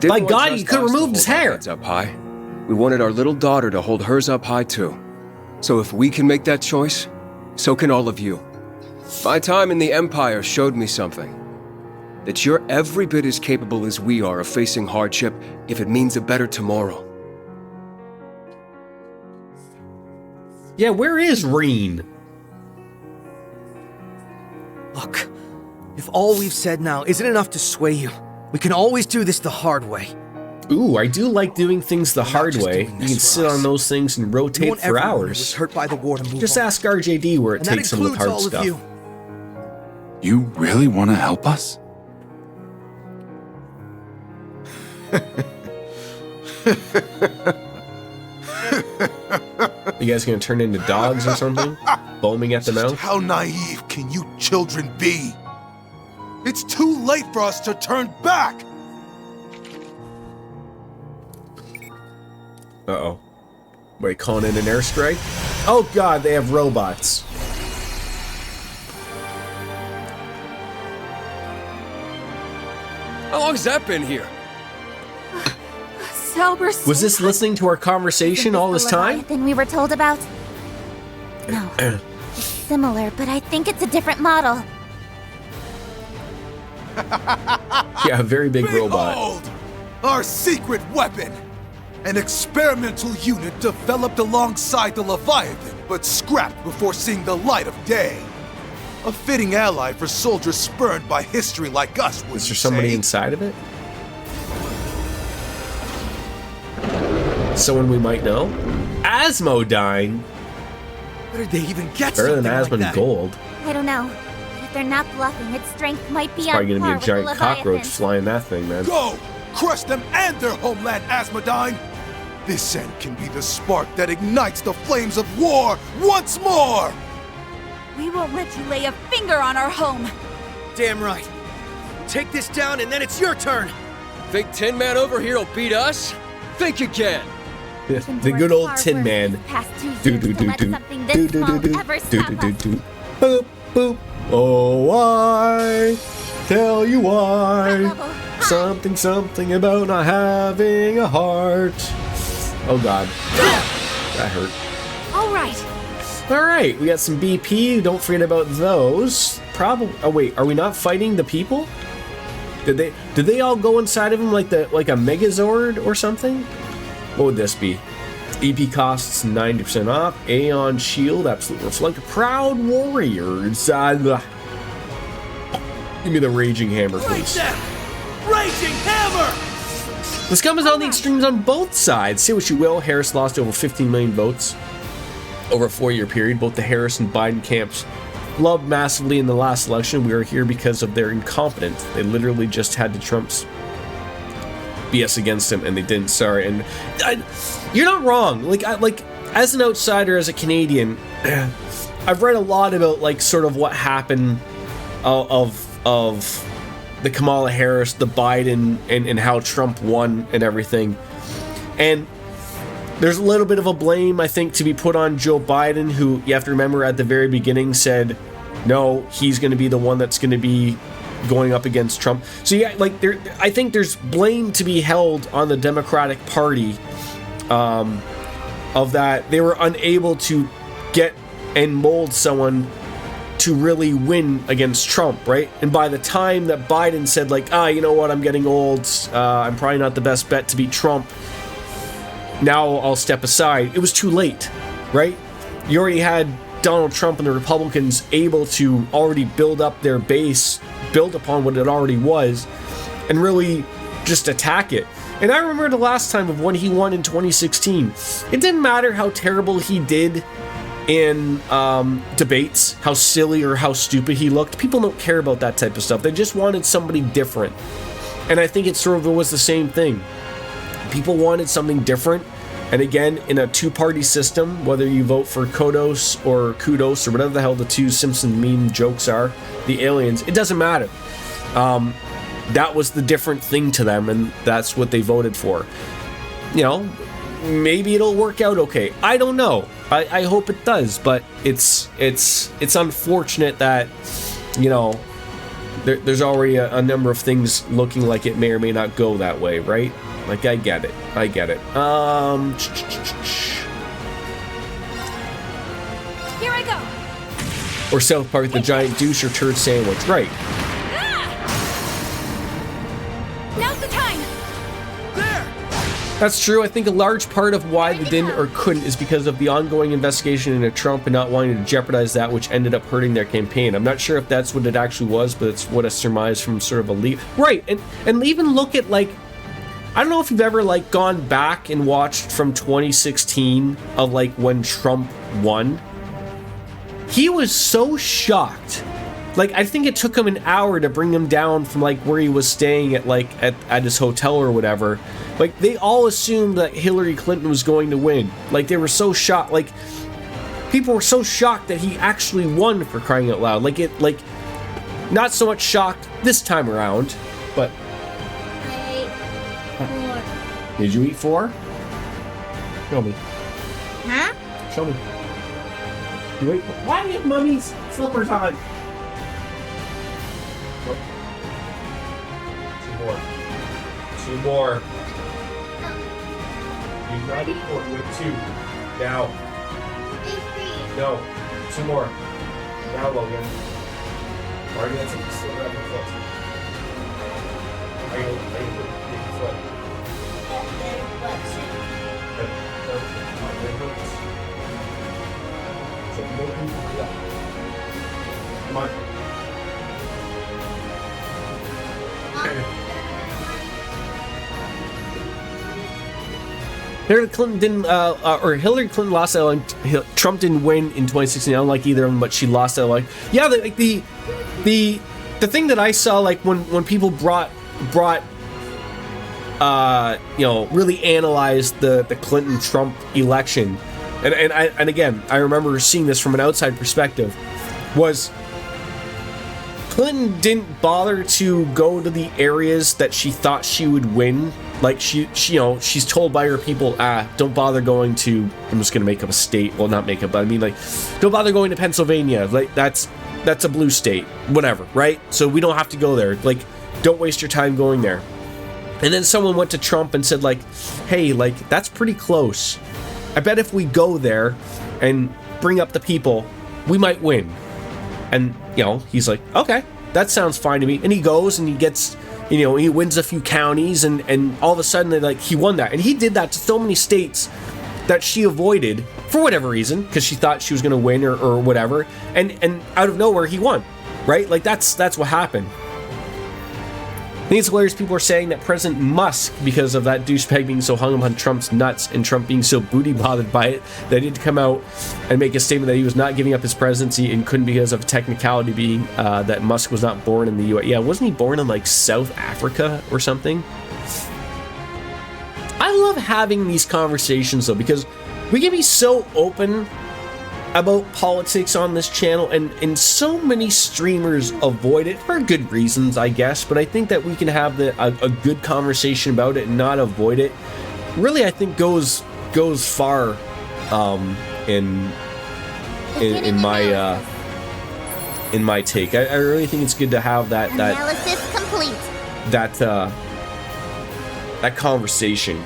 By God, he could have removed his hair. Up high. We wanted our little daughter to hold hers up high too. So if we can make that choice, so can all of you. My time in the Empire showed me something. That you're every bit as capable as we are of facing hardship if it means a better tomorrow. Yeah, where is Reen? Look, if all we've said now isn't enough to sway you, we can always do this the hard way. Ooh, I do like doing things the hard way. You can sit on those things and rotate for hours. Was hurt by the war to move Just ask RJD where it takes him with hard stuff. You really want to help us? You guys gonna turn into dogs or something? Foaming at the mouth? How naive can you children be? It's too late for us to turn back! Uh-oh. Wait, calling in an airstrike? Oh god, they have robots. How long's that been here? Was this listening to our conversation all this time? Than we were told about? No. It's similar, but I think it's a different model. Yeah, a very big robot. Behold, our secret weapon! An experimental unit developed alongside the Leviathan, but scrapped before seeing the light of day. A fitting ally for soldiers spurned by history like us, would Is you there somebody say? inside of it? Someone we might know? Asmodyne? Where did they even get Better than something like Asmon that? Gold. I don't know. But if they're not bluffing, its strength might be It's on probably gonna par be a with giant the cockroach Leviathan. flying that thing, man. Go! Crush them and their homeland, Asmodyne! This end can be the spark that ignites the flames of war once more! We won't let you lay a finger on our home. Damn right. Take this down and then it's your turn. Think Tin Man over here will beat us? Think again. The good old Tin Man. Do do do do. Do do do do. Do do do do. Boop boop. Oh, I tell you why. Something something about not having a heart. Oh god. That hurt. All right. Alright, we got some BP. Don't forget about those. Probably. Oh wait, are we not fighting the people? Did they all go inside of him like a Megazord or something? What would this be? EP costs 90% off. Aeon Shield, Absolute Reflector, Proud Warriors. Give me the Raging Hammer, please. Raging Hammer! This comes on the extremes on both sides. Say what you will, Harris lost over 15 million votes over a 4-year period. Both the Harris and Biden camps loved massively in the last election. We are here because of their incompetence. They literally just had the Trump's BS against him, and they didn't. Sorry, and you're not wrong. Like as an outsider, as a Canadian, I've read a lot about like sort of what happened of the Kamala Harris, the Biden, and how Trump won and everything. And there's a little bit of a blame, I think, to be put on Joe Biden, who you have to remember at the very beginning said, no, he's going to be the one that's going to be going up against Trump. So yeah, like I think there's blame to be held on the Democratic Party of that they were unable to get and mold someone to really win against Trump, right? And by the time that Biden said like, you know what, I'm getting old, I'm probably not the best bet to beat Trump, now I'll step aside, it was too late, right? You already had Donald Trump and the Republicans able to already build up their base, build upon what it already was, and really just attack it. And I remember the last time of when he won in 2016, it didn't matter how terrible he did in debates, how silly or how stupid he looked. People don't care about that type of stuff. They just wanted somebody different. And I think it sort of was the same thing. People wanted something different. And again, in a two-party system, whether you vote for Kodos or Kudos or whatever the hell the two Simpson meme jokes are, the aliens, it doesn't matter. That was the different thing to them, and that's what they voted for. You know, maybe it'll work out okay. I don't know. I hope it does, but it's unfortunate that, you know, there's already a number of things looking like it may or may not go that way, right? Like, I get it. Here I go. Or South Park, the giant douche or turd sandwich. Right. Now's the time! That's true. I think a large part of why they didn't or couldn't is because of the ongoing investigation into Trump and not wanting to jeopardize that, which ended up hurting their campaign. I'm not sure if that's what it actually was, but it's what I surmised from sort of a leak. Right, and even look at, like, I don't know if you've ever, like, gone back and watched from 2016 of, like, when Trump won. He was so shocked. Like, I think it took him an hour to bring him down from, like, where he was staying at, like, at his hotel or whatever. Like, they all assumed that Hillary Clinton was going to win. Like, they were so shocked. Like, people were so shocked that he actually won, for crying out loud. Like, not so much shocked this time around, but... I ate 4. Did you eat 4? Show me. Huh? Show me. You ate 4. Why do you have Mummy's slippers on? Two more. You got it or with 2. Now. No. 2 more. Now, Logan. Already that's a slip up your foot. Are you put your foot? So no people left. Come on. Hillary Clinton didn't, or Hillary Clinton lost that election. Trump didn't win in 2016. I don't like either of them, but she lost that election. Yeah, the thing that I saw, like when people brought, really analyzed the Clinton-Trump election, and again, I remember seeing this from an outside perspective, was Clinton didn't bother to go to the areas that she thought she would win. Like, she's told by her people, don't bother going to, I'm just going to make up a state. Well, not make up, but I mean, like, don't bother going to Pennsylvania. Like, that's a blue state. Whatever, right? So we don't have to go there. Like, don't waste your time going there. And then someone went to Trump and said, like, hey, like, that's pretty close. I bet if we go there and bring up the people, we might win. And, he's like, okay, that sounds fine to me. And he goes and he gets... he wins a few counties, and all of a sudden, like, he won that. And he did that to so many states that she avoided, for whatever reason, because she thought she was going to win or whatever. And out of nowhere, he won, right? Like, that's what happened. I think it's hilarious people are saying that President Musk, because of that douchebag being so hung up on Trump's nuts and Trump being so booty bothered by it, that he had to come out and make a statement that he was not giving up his presidency and couldn't because of a technicality being that Musk was not born in the U.S. Yeah, wasn't he born in, like, South Africa or something? I love having these conversations, though, because we can be so open about politics on this channel, and so many streamers avoid it for good reasons, I guess, but I think that we can have a good conversation about it and not avoid it. Really, I think goes far in my take. I really think it's good to have that analysis complete. That conversation.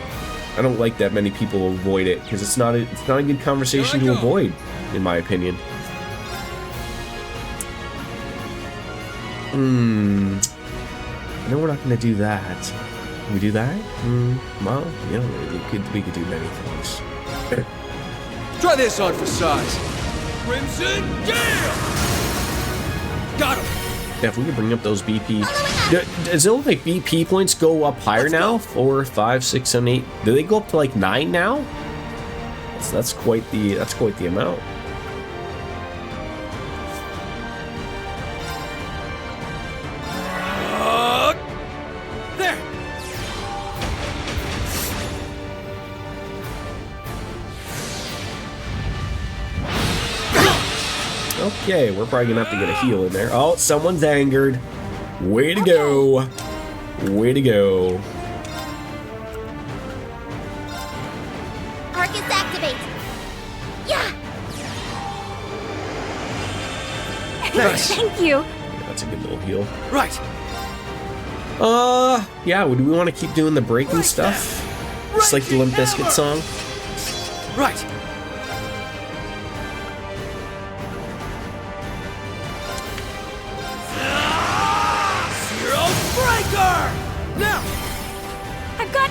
I don't like that many people avoid it because it's not a good conversation to avoid, in my opinion. No, we're not going to do that. Can we do that? Well, we could do many things. Try this on for size. Crimson Gale! Got him! Yeah, if we could bring up those BP... Does it look like BP points go up higher now? 4, 5, 6, 7, 8. Do they go up to like 9 now? So that's quite the amount. There! Okay, we're probably gonna have to get a heal in there. Oh, someone's angered. Way to go. Way to go. Arcus activate. Yeah. Nice. Thank you. Yeah, that's a good little heal. Right. Yeah, do we want to keep doing the breaking stuff? Just like the Limp Bizkit song? Right.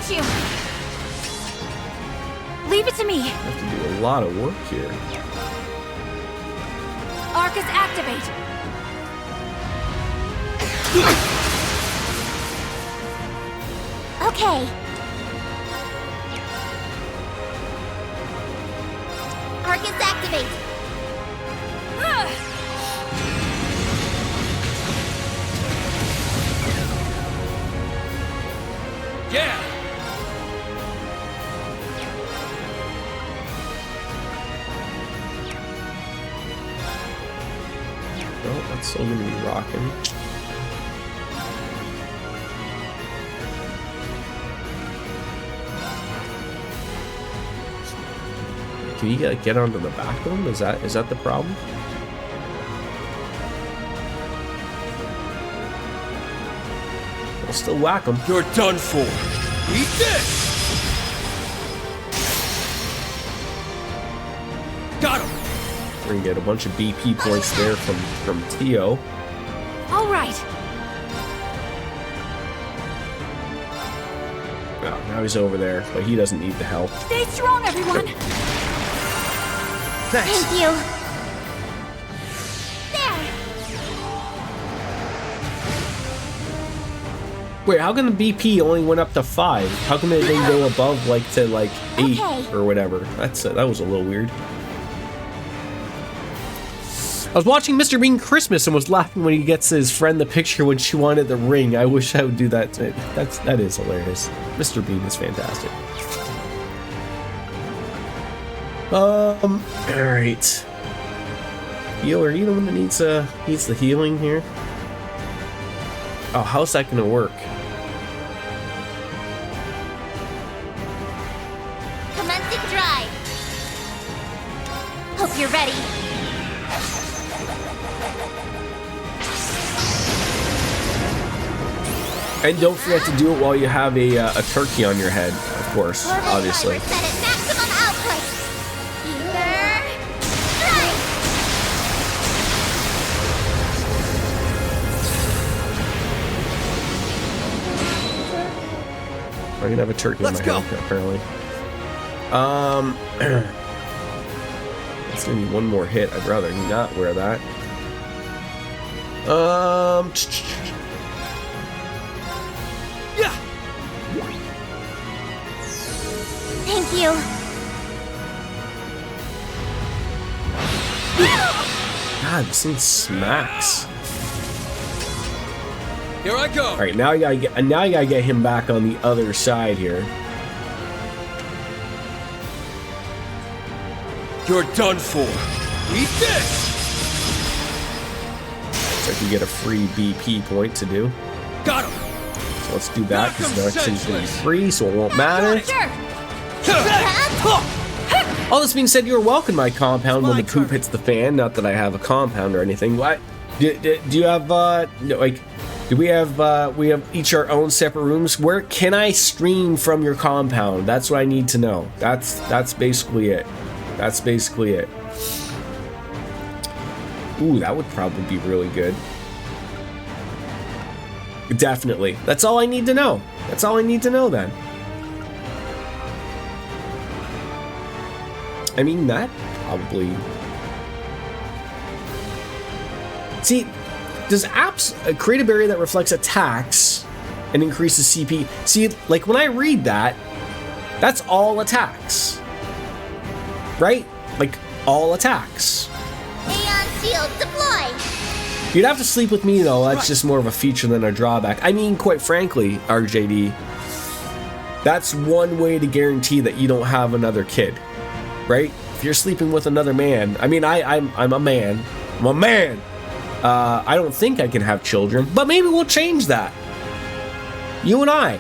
you. Leave it to me. I have to do a lot of work here. Arcus, activate. Okay. Arcus, activate. Yeah! Well, that's still gonna be rocking. Can you get onto the back of them? Is that the problem? I'll still whack them. You're done for. Eat this! Got him! We're gonna get a bunch of BP points there from Tio. All right. Oh, now he's over there, but he doesn't need the help. Stay strong, everyone. Thanks. Thank you. Wait, how come the BP only went up to 5? How come it didn't go above to 8 or whatever? That was a little weird. I was watching Mr. Bean Christmas and was laughing when he gets his friend the picture when she wanted the ring. I wish I would do that. That is hilarious. Mr. Bean is fantastic. Alright. Yo, are you the one that needs the healing here? Oh, how's that gonna work? Commencing drive. Hope you're ready. And don't forget to do it while you have a turkey on your head, of course, obviously. Set at maximum output. I'm gonna have a turkey on my head, apparently. It's gonna be one more hit. I'd rather not wear that. Yeah. Thank you. God, this thing smacks. Here I go. All right, now you gotta get him back on the other side here. You're done for. Eat this. So I can get a free BP point to do. Got him. So let's do that because the next thing's gonna be free, so it won't matter. All this being said, you're welcome my compound when the poop hits the fan. Not that I have a compound or anything. What? Do you have do we have each our own separate rooms? Where can I stream from your compound? That's what I need to know. That's basically it. That's basically it. Ooh, that would probably be really good. Definitely. That's all I need to know. That's all I need to know then. I mean, that probably... See, does apps create a barrier that reflects attacks and increases CP? See, like when I read that, that's all attacks. Right? Like, all attacks. Aeon shield deploy. You'd have to sleep with me, though. That's just more of a feature than a drawback. I mean, quite frankly, RJD, that's one way to guarantee that you don't have another kid. Right? If you're sleeping with another man, I mean, I'm a man. I'm a man. I don't think I can have children, but maybe we'll change that. You and I.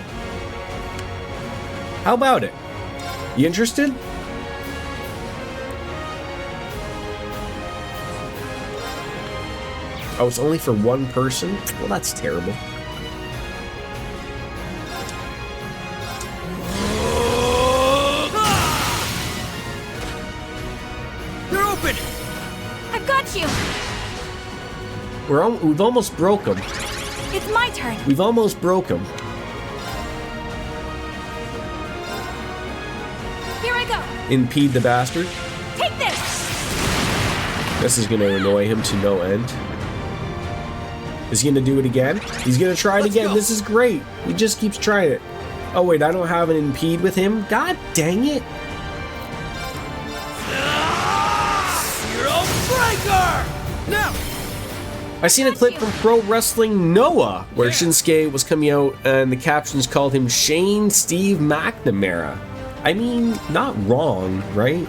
How about it? You interested? Oh, it's only for one person? Well, that's terrible. You're open! I've got you! We've almost broke him. It's my turn. We've almost broke him. Impede the bastard. Take this! This is gonna annoy him to no end. Is he gonna do it again? He's gonna try it again. This is great. He just keeps trying it. Oh wait, I don't have an impede with him? God dang it. Hero Breaker! Now! I seen a clip from Pro Wrestling Noah where Shinsuke was coming out and the captions called him Shane Steve McNamara. I mean, not wrong, right?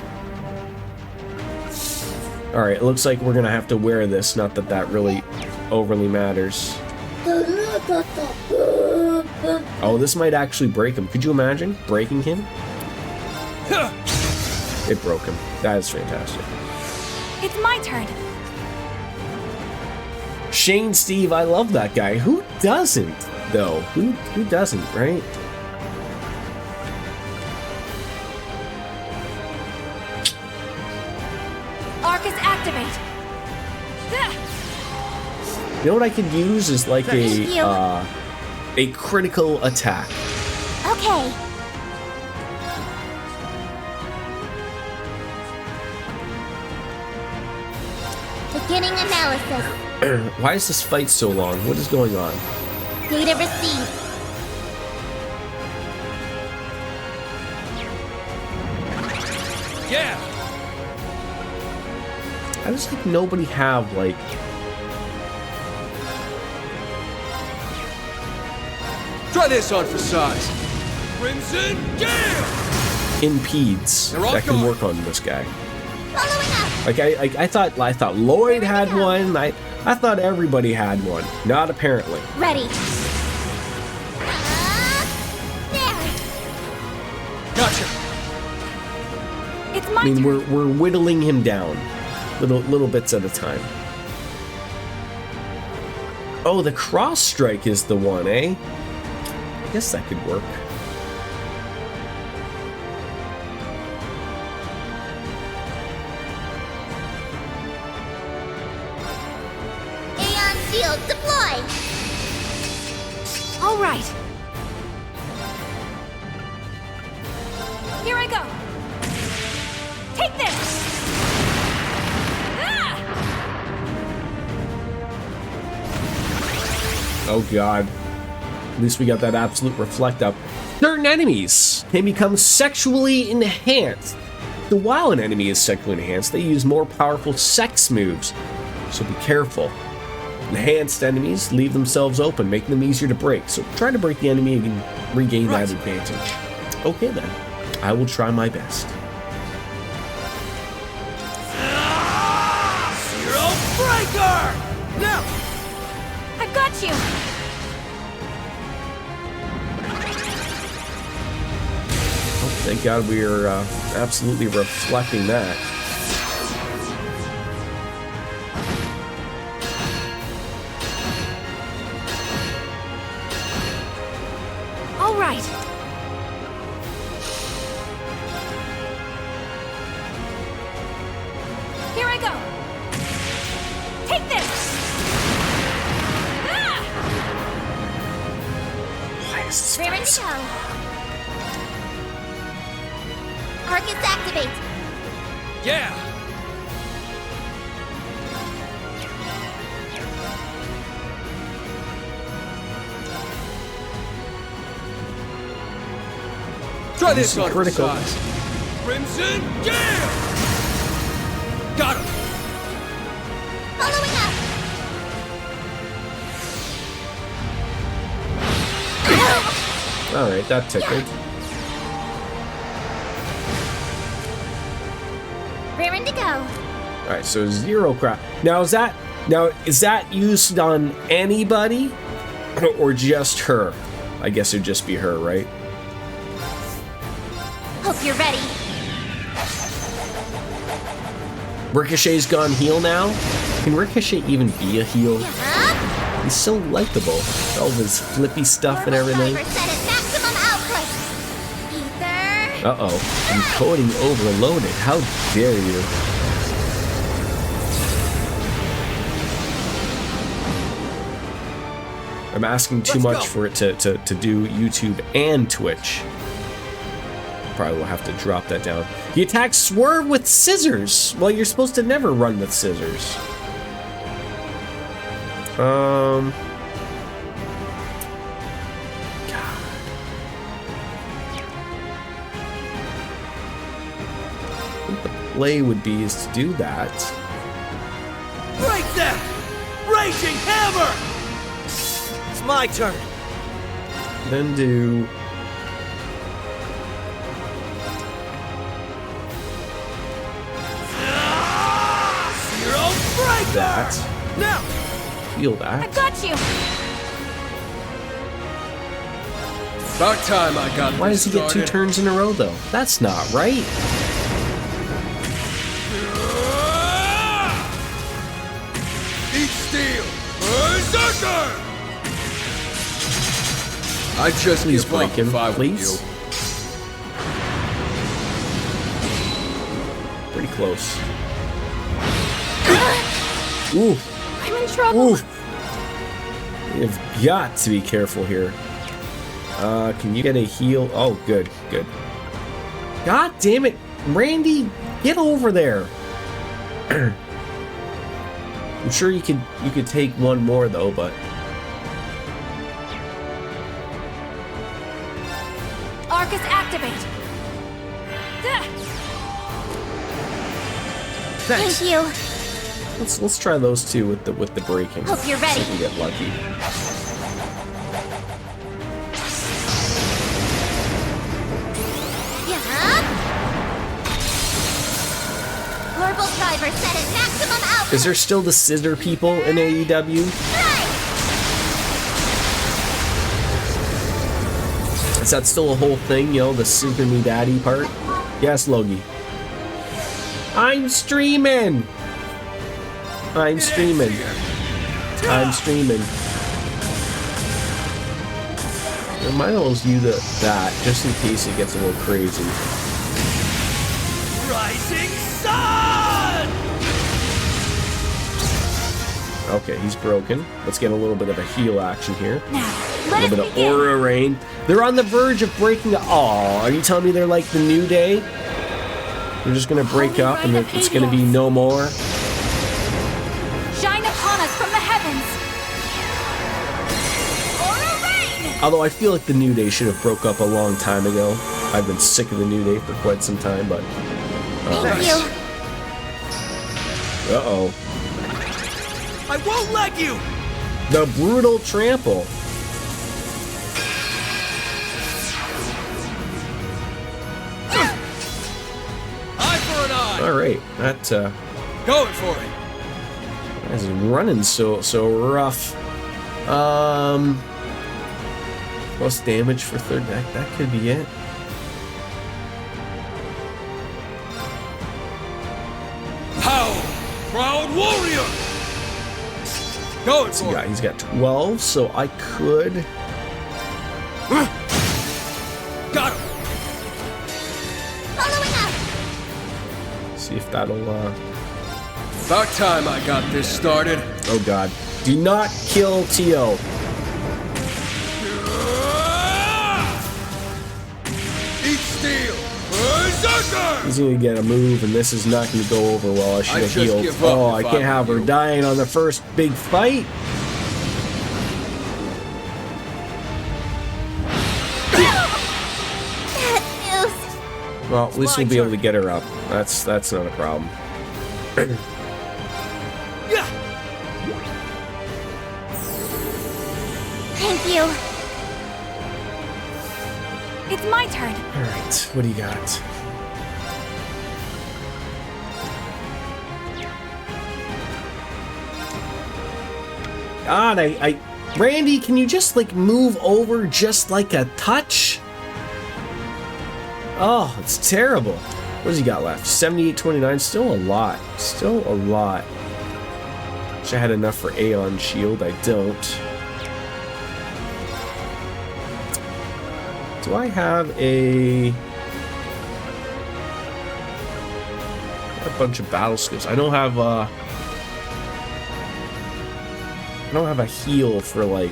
Alright, it looks like we're gonna have to wear this, not that that really overly matters. Oh, this might actually break him. Could you imagine breaking him? It broke him. That is fantastic. It's my turn. Shane Steve, I love that guy. Who doesn't, though? Who doesn't, right? Arcus activate. You know what I could use is like a critical attack. Okay. Beginning analysis. Why is this fight so long? What is going on? Data received. Yeah! How does like nobody have like Try this on for size. Crimson Gale! impedes They're all that can gone. work on this guy? Like I thought Lloyd had one. I thought everybody had one. Not apparently. Ready. Gotcha. It's I my mean, turn. we're whittling him down, little bits at a time. Oh, the cross strike is the one, eh? I guess that could work. Aeon shield deploy. All right. Here I go. Take this. Ah! Oh god. At least we got that absolute reflect up. Certain enemies can become sexually enhanced. So while an enemy is sexually enhanced, they use more powerful sex moves. So be careful. Enhanced enemies leave themselves open, making them easier to break. So try to break the enemy and regain that advantage. Okay then. I will try my best. Hero Breaker! Now! I've got you. Thank God we are absolutely reflecting that. All right. Here I go. Take this. Ah! Why is this Raring to go. Arcus activate. Yeah! Try this on for critical. size. Crimson Gale! Got him! Following up. Alright, that tickled. Raring to go. Alright, so zero crap. Now is that used on anybody? Or just her? I guess it'd just be her, right? Hope you're ready. Ricochet's gone heel now? Can Ricochet even be a heel? He's so likable. All of his flippy stuff and everything. Set at maximum output. Ether. Uh-oh. Encoding overloaded. How dare you? I'm asking too much for it to do YouTube and Twitch. probably will have to drop that down. He attacks Swerve with scissors. Well, you're supposed to never run with scissors. God. What the play would be is to do that. Break that! Raging Hammer! It's my turn. Then do... that. Now! Feel that. I got you! About time I got Why does he get 2 turns in a row, though? That's not right. Eat steel! Berserker! I just please give up break him, if I were please. Pretty close. Ooh. I'm in trouble. Ooh. You've got to be careful here. Can you get a heal? Oh, good, good. God damn it, Randy, get over there. I'm sure you could take one more though, but Arcus activate. thanks. Thank you. Let's try those two with the breaking. Hope you're ready. See if we get lucky. Purple driver set at maximum output. Is there still the scissor people in AEW? Is that still a whole thing, you know, the Super Me Daddy part? Yes, Logie. I'm streaming! I'm streaming. I'm streaming. I might as well use that, just in case it gets a little crazy. Rising Sun! Okay, he's broken. Let's get a little bit of a heal action here. Now, A little bit of aura rain. They're on the verge of breaking. Aw, are you telling me they're like the New Day? They're just gonna break up and it's gonna be no more? Shine upon us from the heavens. Aura rain! Although I feel like the New Day should have broke up a long time ago. I've been sick of the New Day for quite some time, but... Thank you. Uh-oh. I won't let you! The brutal trample. Eye for an eye! Alright, that Going for it! is running so rough. Plus damage for third deck, that could be it. How? Proud warrior! Going for it! He's got 12, so I could... Got him! Following up. See if that'll, About time I got this started. Oh god. Do not kill Tio. Eat steel! Berserker! He's gonna get a move, and this is not gonna go over well. I should have just healed. give up Oh, I if can't I have were her you. dying on the first big fight. Well, at least we'll be able to get her up. That's not a problem. Thank you. It's my turn. All right, what do you got? God, Randy, can you just like move over just like a touch? Oh, it's terrible. What does he got left? 78-29, still a lot. Still a lot. Wish I had enough for Aeon Shield, I don't. Do I have a bunch of battle skills? I don't have a heal for like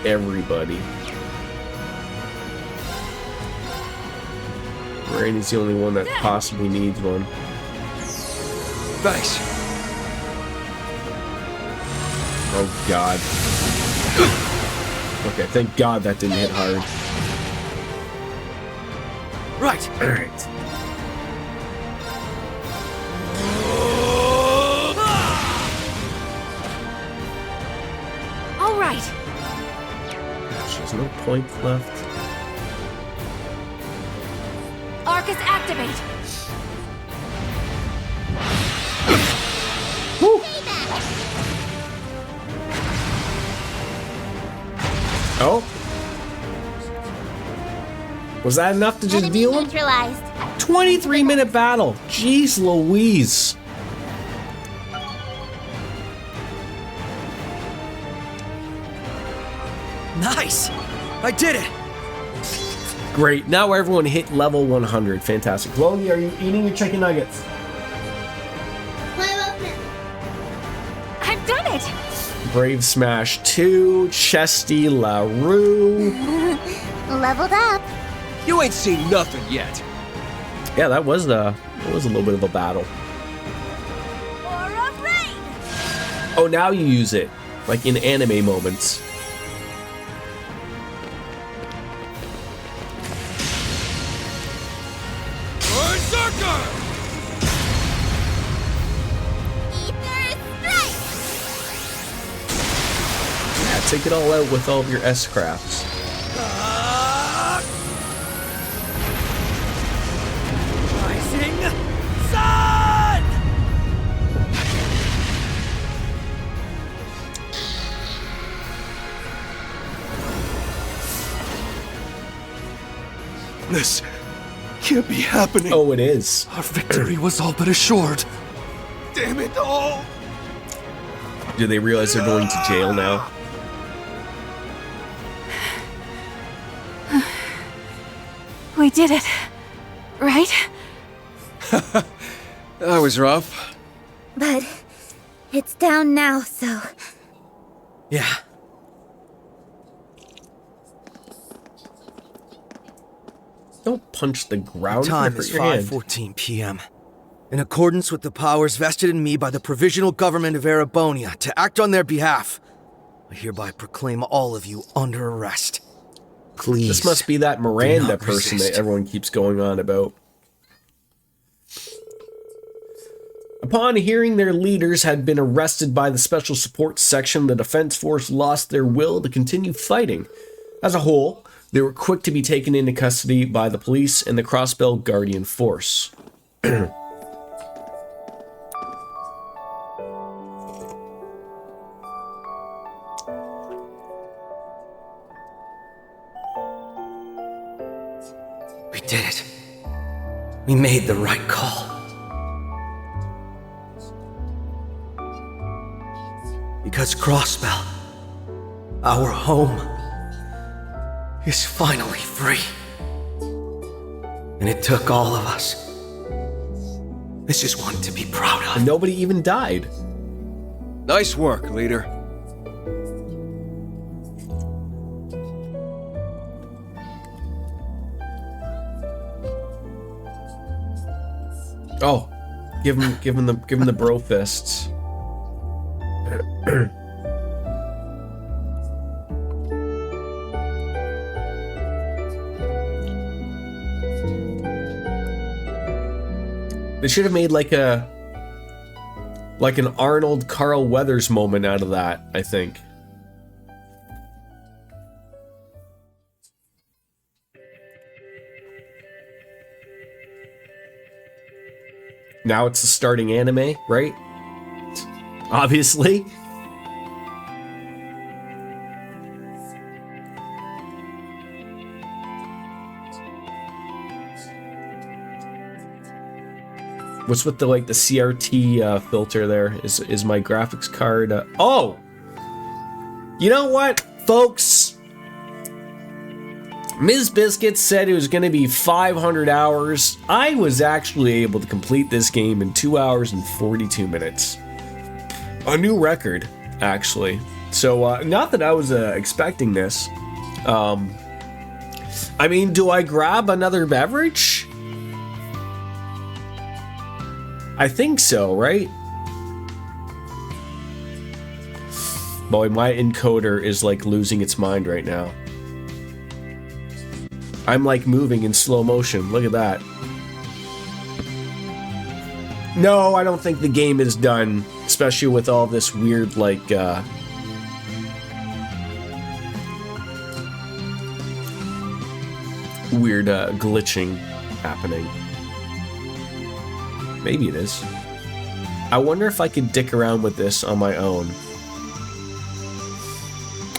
everybody. Randy's the only one that possibly needs one. Thanks. Oh God. Okay, thank God that didn't hit hard. Right. Alright. All right. There's no points left. Arcus activate. Woo. Oh. Was that enough to just deal him? Neutralized. 23-minute battle. Jeez Louise. Nice! I did it! Great. Now everyone hit level 100. Fantastic. Logie, are you eating your chicken nuggets? I've done it! Brave Smash 2, Chesty LaRue. Leveled up. You ain't seen nothing yet. Yeah, that was a little bit of a battle. Oh, now you use it, like in anime moments. Yeah, take it all out with all of your S-crafts. Rising sun! This can't be happening. Oh, it is. Our victory was all but assured. Damn it all! Do they realize they're going to jail now? We did it. Right? That was rough. But it's down now, so... Yeah. Don't punch the ground. The time is 5:14 p.m. In accordance with the powers vested in me by the Provisional Government of Erebonia to act on their behalf, I hereby proclaim all of you under arrest. Please. This must be that Miranda not person resist. that everyone keeps going on about. Upon hearing their leaders had been arrested by the Special Support Section, the Defense Force lost their will to continue fighting. As a whole, they were quick to be taken into custody by the police and the Crossbell Guardian Force. We did it. We made the right call. Because Crossbell, our home, is finally free. And it took all of us. This is one to be proud of. And nobody even died. Nice work, leader. Oh, give him the bro fists. They should have made like an Arnold Carl Weathers moment out of that, I think. Now it's the starting anime, right? Obviously. What's with the the CRT filter there? Is my graphics card? Oh, you know what, folks? Ms. Biscuit said it was going to be 500 hours. I was actually able to complete this game in 2 hours and 42 minutes. A new record, actually. So, not that I was expecting this. I mean, do I grab another beverage? I think so, right? Boy, my encoder is like losing its mind right now. I'm like moving in slow motion. Look at that. No, I don't think the game is done, especially with all this weird, like, weird glitching happening. Maybe it is. I wonder if I could dick around with this on my own.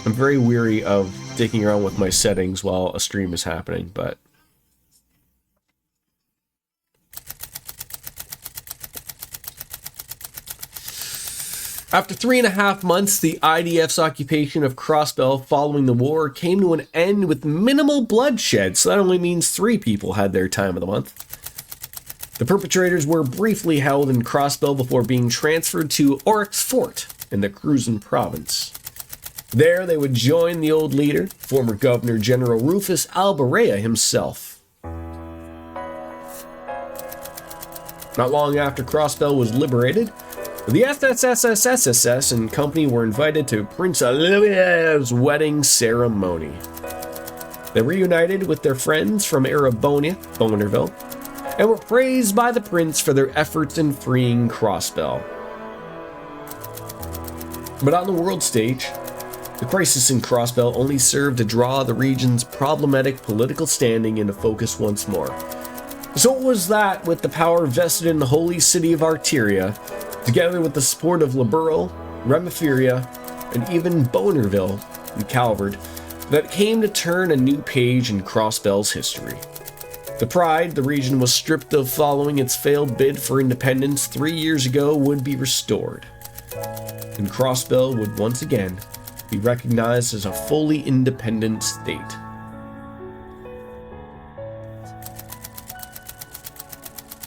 I'm very weary of dicking around with my settings while a stream is happening, but... After 3.5 months, the IDF's occupation of Crossbell following the war came to an end with minimal bloodshed, so that only means 3 people had their time of the month. The perpetrators were briefly held in Crossbell before being transferred to Oryx Fort in the Cruzan province. There they would join the old leader, former Governor General Rufus Alberea himself. Not long after Crossbell was liberated, the FSSSSS and company were invited to Prince Olivia's wedding ceremony. They reunited with their friends from Erebonia, Bonerville, and were praised by the prince for their efforts in freeing Crossbell. But on the world stage, the crisis in Crossbell only served to draw the region's problematic political standing into focus once more. So it was that, with the power vested in the holy city of Arteria, together with the support of Liberl, Reverie, and even Bonerville and Calvard, that came to turn a new page in Crossbell's history. The pride the region was stripped of following its failed bid for independence 3 years ago would be restored, and Crossbell would once again be recognized as a fully independent state.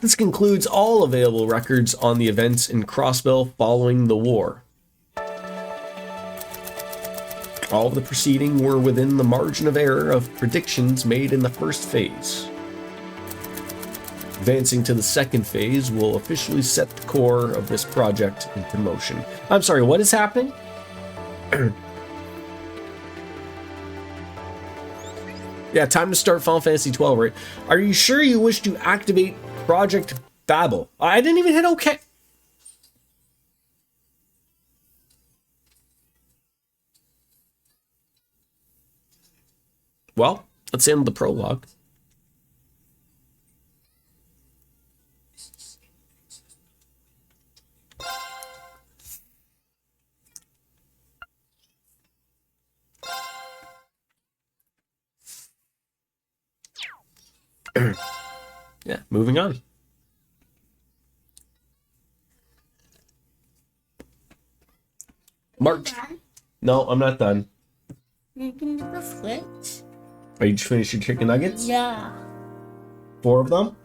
This concludes all available records on the events in Crossbell following the war. All of the preceding were within the margin of error of predictions made in the first phase. Advancing to the second phase will officially set the core of this project into motion. I'm sorry, what is happening? Yeah, time to start Final Fantasy XII, right? Are you sure you wish to activate Project Babel? I didn't even hit OK. Well, let's end the prologue. Yeah, moving on. March. No, I'm not done. You can do the flips. Are you just finished your chicken nuggets? Yeah. 4 of them?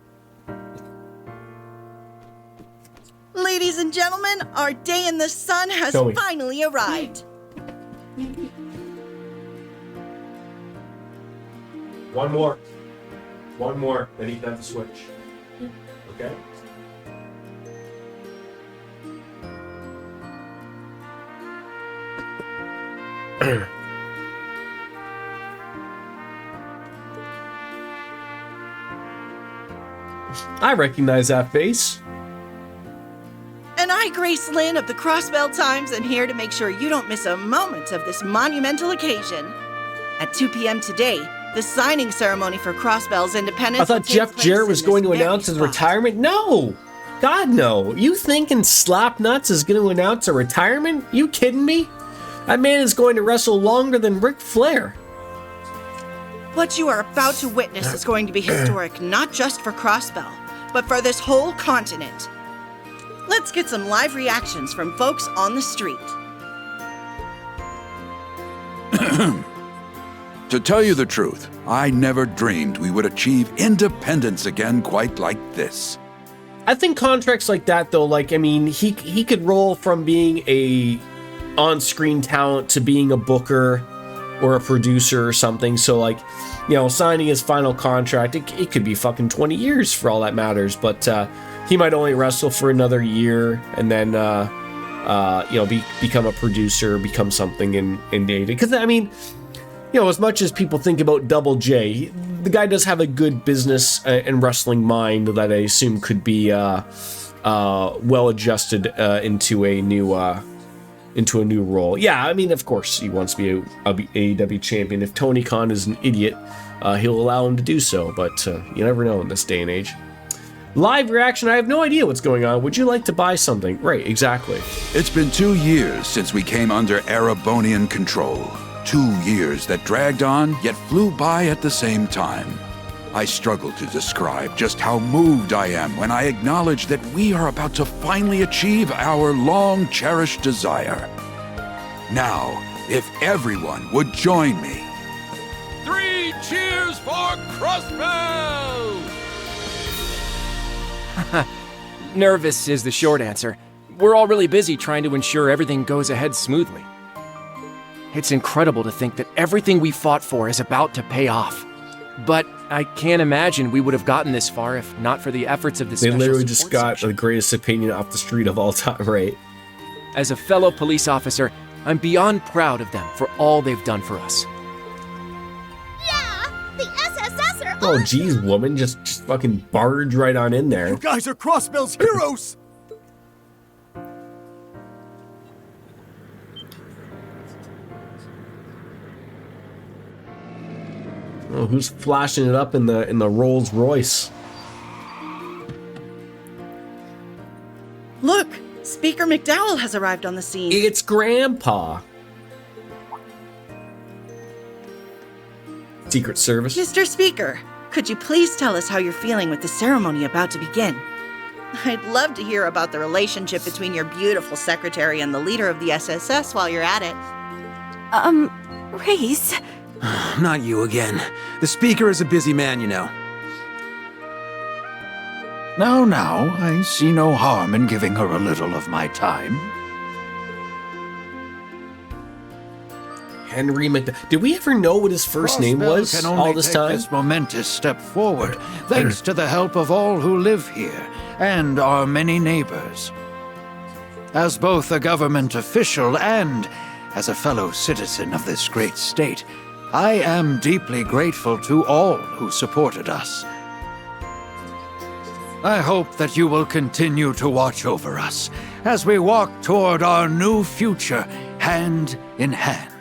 Ladies and gentlemen, our day in the sun has finally arrived. One more. One more, then you can have the switch. Okay? I recognize that face. And I, Grace Lynn of the Crossbell Times, am here to make sure you don't miss a moment of this monumental occasion. At 2 p.m. today, the signing ceremony for Crossbell's independence. I thought Jeff Jarrett was going to announce his retirement. No! God, no. You thinking Slapnuts is going to announce a retirement? You kidding me? That man is going to wrestle longer than Ric Flair. What you are about to witness is going to be historic, not just for Crossbell, but for this whole continent. Let's get some live reactions from folks on the street. To tell you the truth, I never dreamed we would achieve independence again quite like this. I think contracts like that, though, like, I mean, he could roll from being a on-screen talent to being a booker or a producer or something. So like, you know, signing his final contract, it could be fucking 20 years for all that matters. But he might only wrestle for another year and then, you know, become a producer, become something in data. Because I mean, you know, as much as people think about Double J, the guy does have a good business and wrestling mind that I assume could be well adjusted into a new role. Yeah, I mean, of course, he wants to be a AEW champion. If Tony Khan is an idiot, he'll allow him to do so. But you never know in this day and age. Live reaction, I have no idea what's going on. Would you like to buy something? Right, exactly. It's been 2 years since we came under Erebonian control. 2 years that dragged on, yet flew by at the same time. I struggle to describe just how moved I am when I acknowledge that we are about to finally achieve our long-cherished desire. Now, if everyone would join me. 3 cheers for Crossbell! Nervous is the short answer. We're all really busy trying to ensure everything goes ahead smoothly. It's incredible to think that everything we fought for is about to pay off. But I can't imagine we would have gotten this far if not for the efforts of the They special literally just support got section. the greatest opinion off the street of all time, right? As a fellow police officer, I'm beyond proud of them for all they've done for us. The SSS are Oh, geez, woman, just fucking barge right on in there. You guys are Crossbell's heroes! Oh, who's flashing it up in the Rolls Royce? Look, Speaker McDowell has arrived on the scene. It's Grandpa. Secret Service. Mr. Speaker, could you please tell us how you're feeling with the ceremony about to begin? I'd love to hear about the relationship between your beautiful secretary and the leader of the SSS while you're at it. Race? Not you again. The Speaker is a busy man, you know. Now, I see no harm in giving her a little of my time. Henry McDowell. Did we ever know what his first name was Crossbell can only all this take time? this momentous step forward, thanks to the help of all who live here and our many neighbors. As both a government official and as a fellow citizen of this great state, I am deeply grateful to all who supported us. I hope that you will continue to watch over us as we walk toward our new future hand in hand.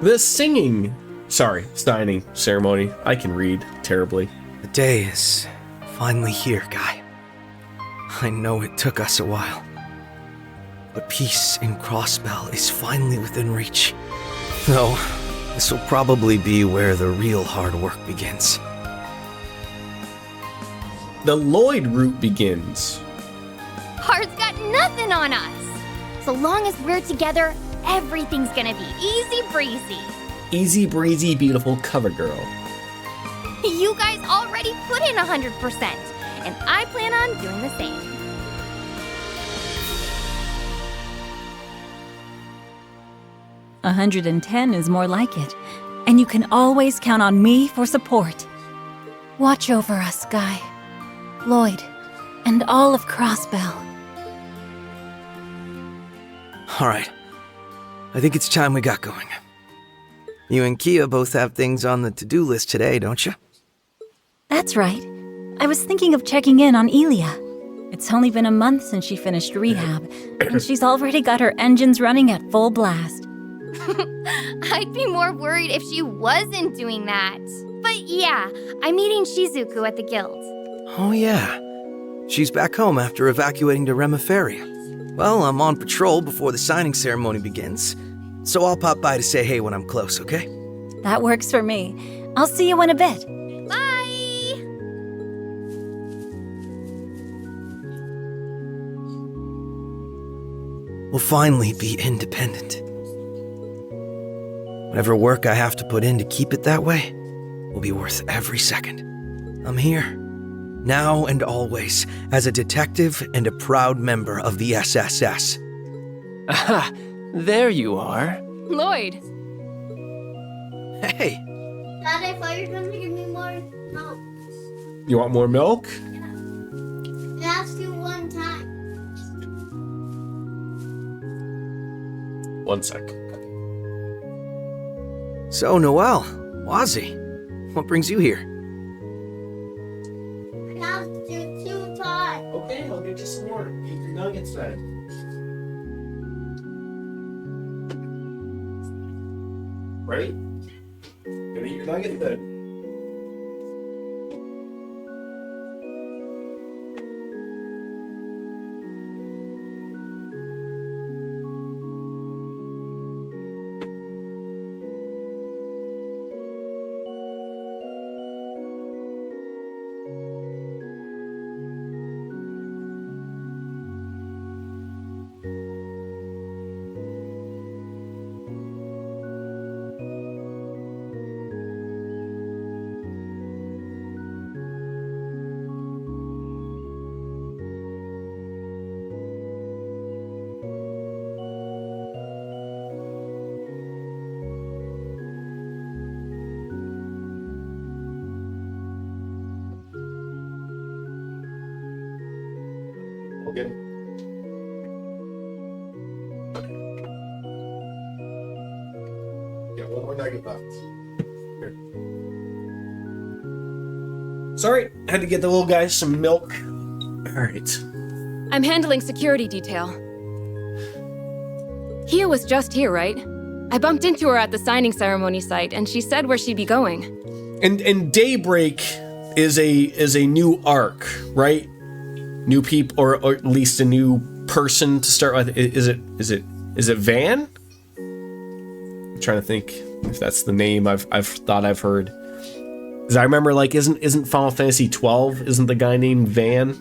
The signing ceremony. I can read terribly. The day is finally here, Guy. I know it took us a while. But peace in Crossbell is finally within reach. Though, this will probably be where the real hard work begins. The Lloyd route begins. Hard's got nothing on us. So long as we're together, everything's gonna be easy breezy. Easy breezy, beautiful cover girl. You guys already put in 100%, and I plan on doing the same. $110 is more like it, and you can always count on me for support. Watch over us, Guy, Lloyd, and all of Crossbell. All right. I think it's time we got going. You and Kia both have things on the to-do list today, don't you? That's right. I was thinking of checking in on Elia. It's only been a month since she finished rehab, and she's already got her engines running at full blast. I'd be more worried if she wasn't doing that. But yeah, I'm meeting Shizuku at the guild. Oh yeah. She's back home after evacuating to Reverie. Well, I'm on patrol before the signing ceremony begins, so I'll pop by to say hey when I'm close, okay? That works for me. I'll see you in a bit. Bye! We'll finally be independent. Whatever work I have to put in to keep it that way will be worth every second. I'm here, now and always, as a detective and a proud member of the SSS. Aha, there you are. Lloyd. Hey. Dad, I thought you were going to give me more milk. You want more milk? I asked you one time. One sec. So, Noelle, Wazzy, what brings you here? I asked you 2 times. Okay, I'll get you some more. Eat your nuggets then. Ready? Gonna eat your nuggets then. Again. Yeah, one more nugget left. Here. Sorry, had to get the little guy some milk. All right. I'm handling security detail. Kia was just here, right? I bumped into her at the signing ceremony site, and she said where she'd be going. And Daybreak is a new arc, right? New people, or at least a new person to start with. Is it Van? I'm trying to think if that's the name I've thought I've heard. Because I remember, like, isn't Final Fantasy 12? Isn't the guy named Van?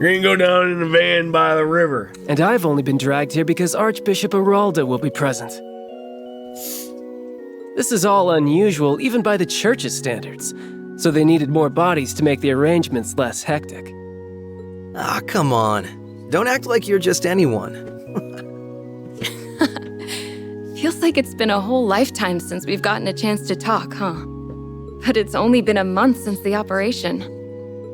You're gonna go down in a van by the river. And I've only been dragged here because Archbishop Aralda will be present. This is all unusual, even by the church's standards. So they needed more bodies to make the arrangements less hectic. Ah, come on. Don't act like you're just anyone. Feels like it's been a whole lifetime since we've gotten a chance to talk, huh? But it's only been a month since the operation.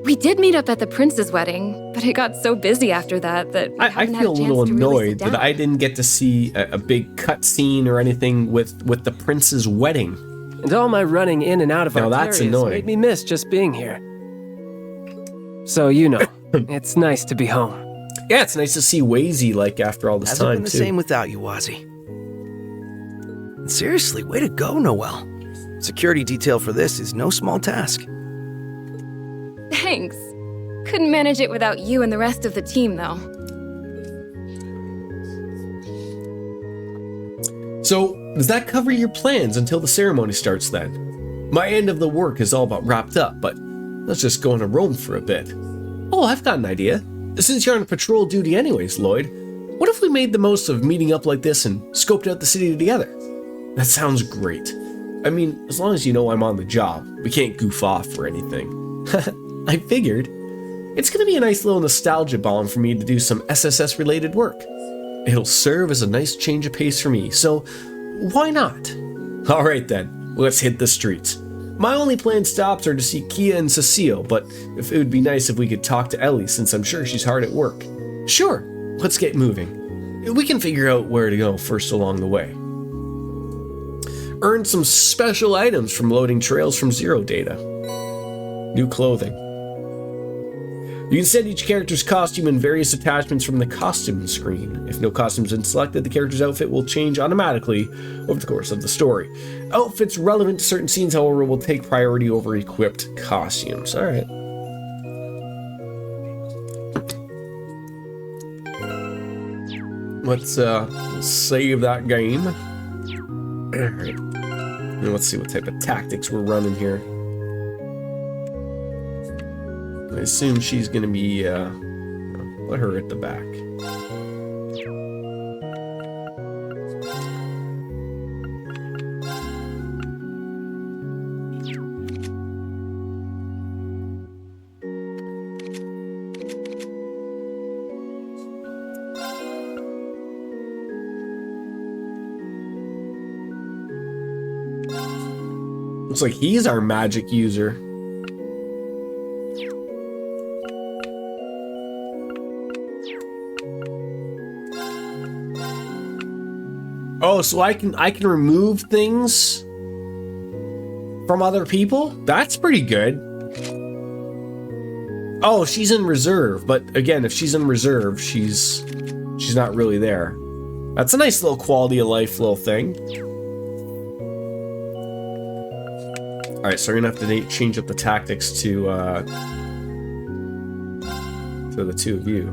We did meet up at the prince's wedding, but it got so busy after that I feel a little annoyed that I didn't get to see a big cut scene or anything with the prince's wedding. And all my running in and out of now that's annoying. Made me miss just being here. So, you know, it's nice to be home. Yeah, it's nice to see Wazy, like, after all this Hasn't time, been the too. same without you, Wazzy. And seriously, way to go, Noelle. Security detail for this is no small task. Thanks. Couldn't manage it without you and the rest of the team, though. So, does that cover your plans until the ceremony starts then? My end of the work is all but wrapped up, but let's just go on a roam for a bit. Oh, I've got an idea. Since you're on patrol duty anyways, Lloyd, what if we made the most of meeting up like this and scoped out the city together? That sounds great. I mean, as long as you know I'm on the job, we can't goof off or anything. I figured. It's gonna be a nice little nostalgia bomb for me to do some SSS-related work. It'll serve as a nice change of pace for me, so why not? Alright then, let's hit the streets. My only planned stops are to see Kia and Cecile, but if it would be nice if we could talk to Ellie since I'm sure she's hard at work. Sure, let's get moving. We can figure out where to go first along the way. Earn some special items from loading trails from Zero Data. New clothing. You can set each character's costume and various attachments from the costume screen. If no costume's been selected, the character's outfit will change automatically over the course of the story. Outfits relevant to certain scenes, however, will take priority over equipped costumes. Alright. let's save that game. Alright. And let's see what type of tactics we're running here. I assume she's gonna be, let her at the back. Looks like he's our magic user. Oh, so I can remove things from other people? That's pretty good. Oh, she's in reserve, but again, if she's in reserve, she's not really there. That's a nice little quality of life little thing. Alright, so we're gonna have to change up the tactics to the two of you.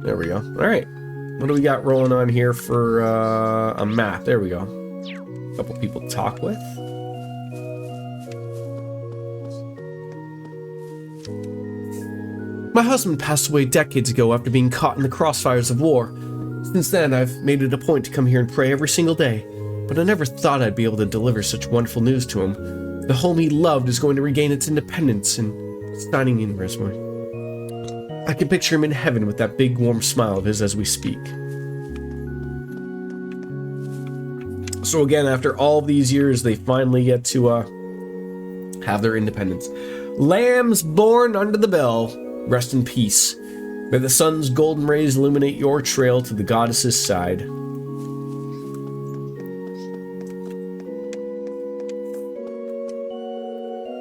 There we go. Alright. What do we got rolling on here for a map? There we go. A couple people to talk with. My husband passed away decades ago after being caught in the crossfires of war. Since then, I've made it a point to come here and pray every single day. But I never thought I'd be able to deliver such wonderful news to him. The home he loved is going to regain its independence and signing in resume. I can picture him in heaven with that big warm smile of his as we speak. So again, after all these years, they finally get to have their independence. Lambs born under the bell, rest in peace. May the sun's golden rays illuminate your trail to the goddess's side.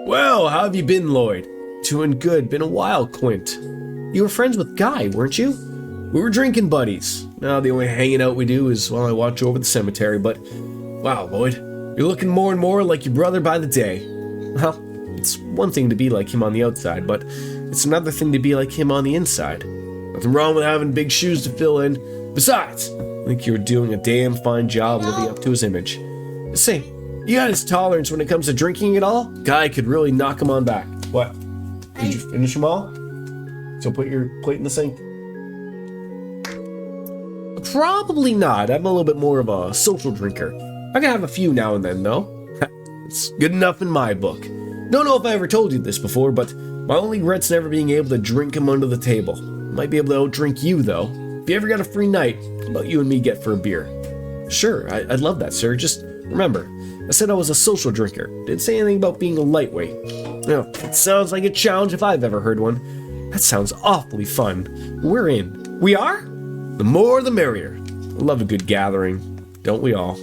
Well, how have you been, Lloyd? Doing good. Been a while, Quint. You were friends with Guy, weren't you? We were drinking buddies. Now the only hanging out we do is while I watch over the cemetery, but wow, Lloyd, you're looking more and more like your brother by the day. Well, it's one thing to be like him on the outside, but it's another thing to be like him on the inside. Nothing wrong with having big shoes to fill in. Besides, I think you're doing a damn fine job living up to his image. Say, you got his tolerance when it comes to drinking at all? Guy could really knock him on back. What? Did you finish them all? So put your plate in the sink? Probably not. I'm a little bit more of a social drinker. I can have a few now and then, though. It's good enough in my book. Don't know if I ever told you this before, but my only regret's never being able to drink him under the table. Might be able to outdrink you, though. If you ever got a free night, how about you and me get for a beer? Sure, I'd love that, sir. Just remember, I said I was a social drinker. Didn't say anything about being a lightweight. No, it sounds like a challenge if I've ever heard one. That sounds awfully fun. We're in. We are? The more the merrier. I love a good gathering. Don't we all?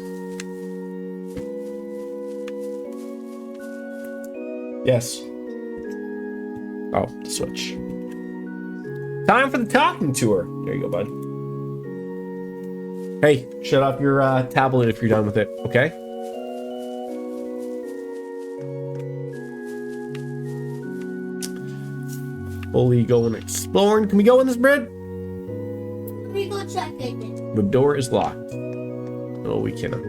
Yes. Oh, switch. Time for the talking tour. There you go, bud. Hey, shut off your tablet if you're done with it, okay? Fully going exploring. Can we go in this bread? Let me go check it. The door is locked. No, we cannot.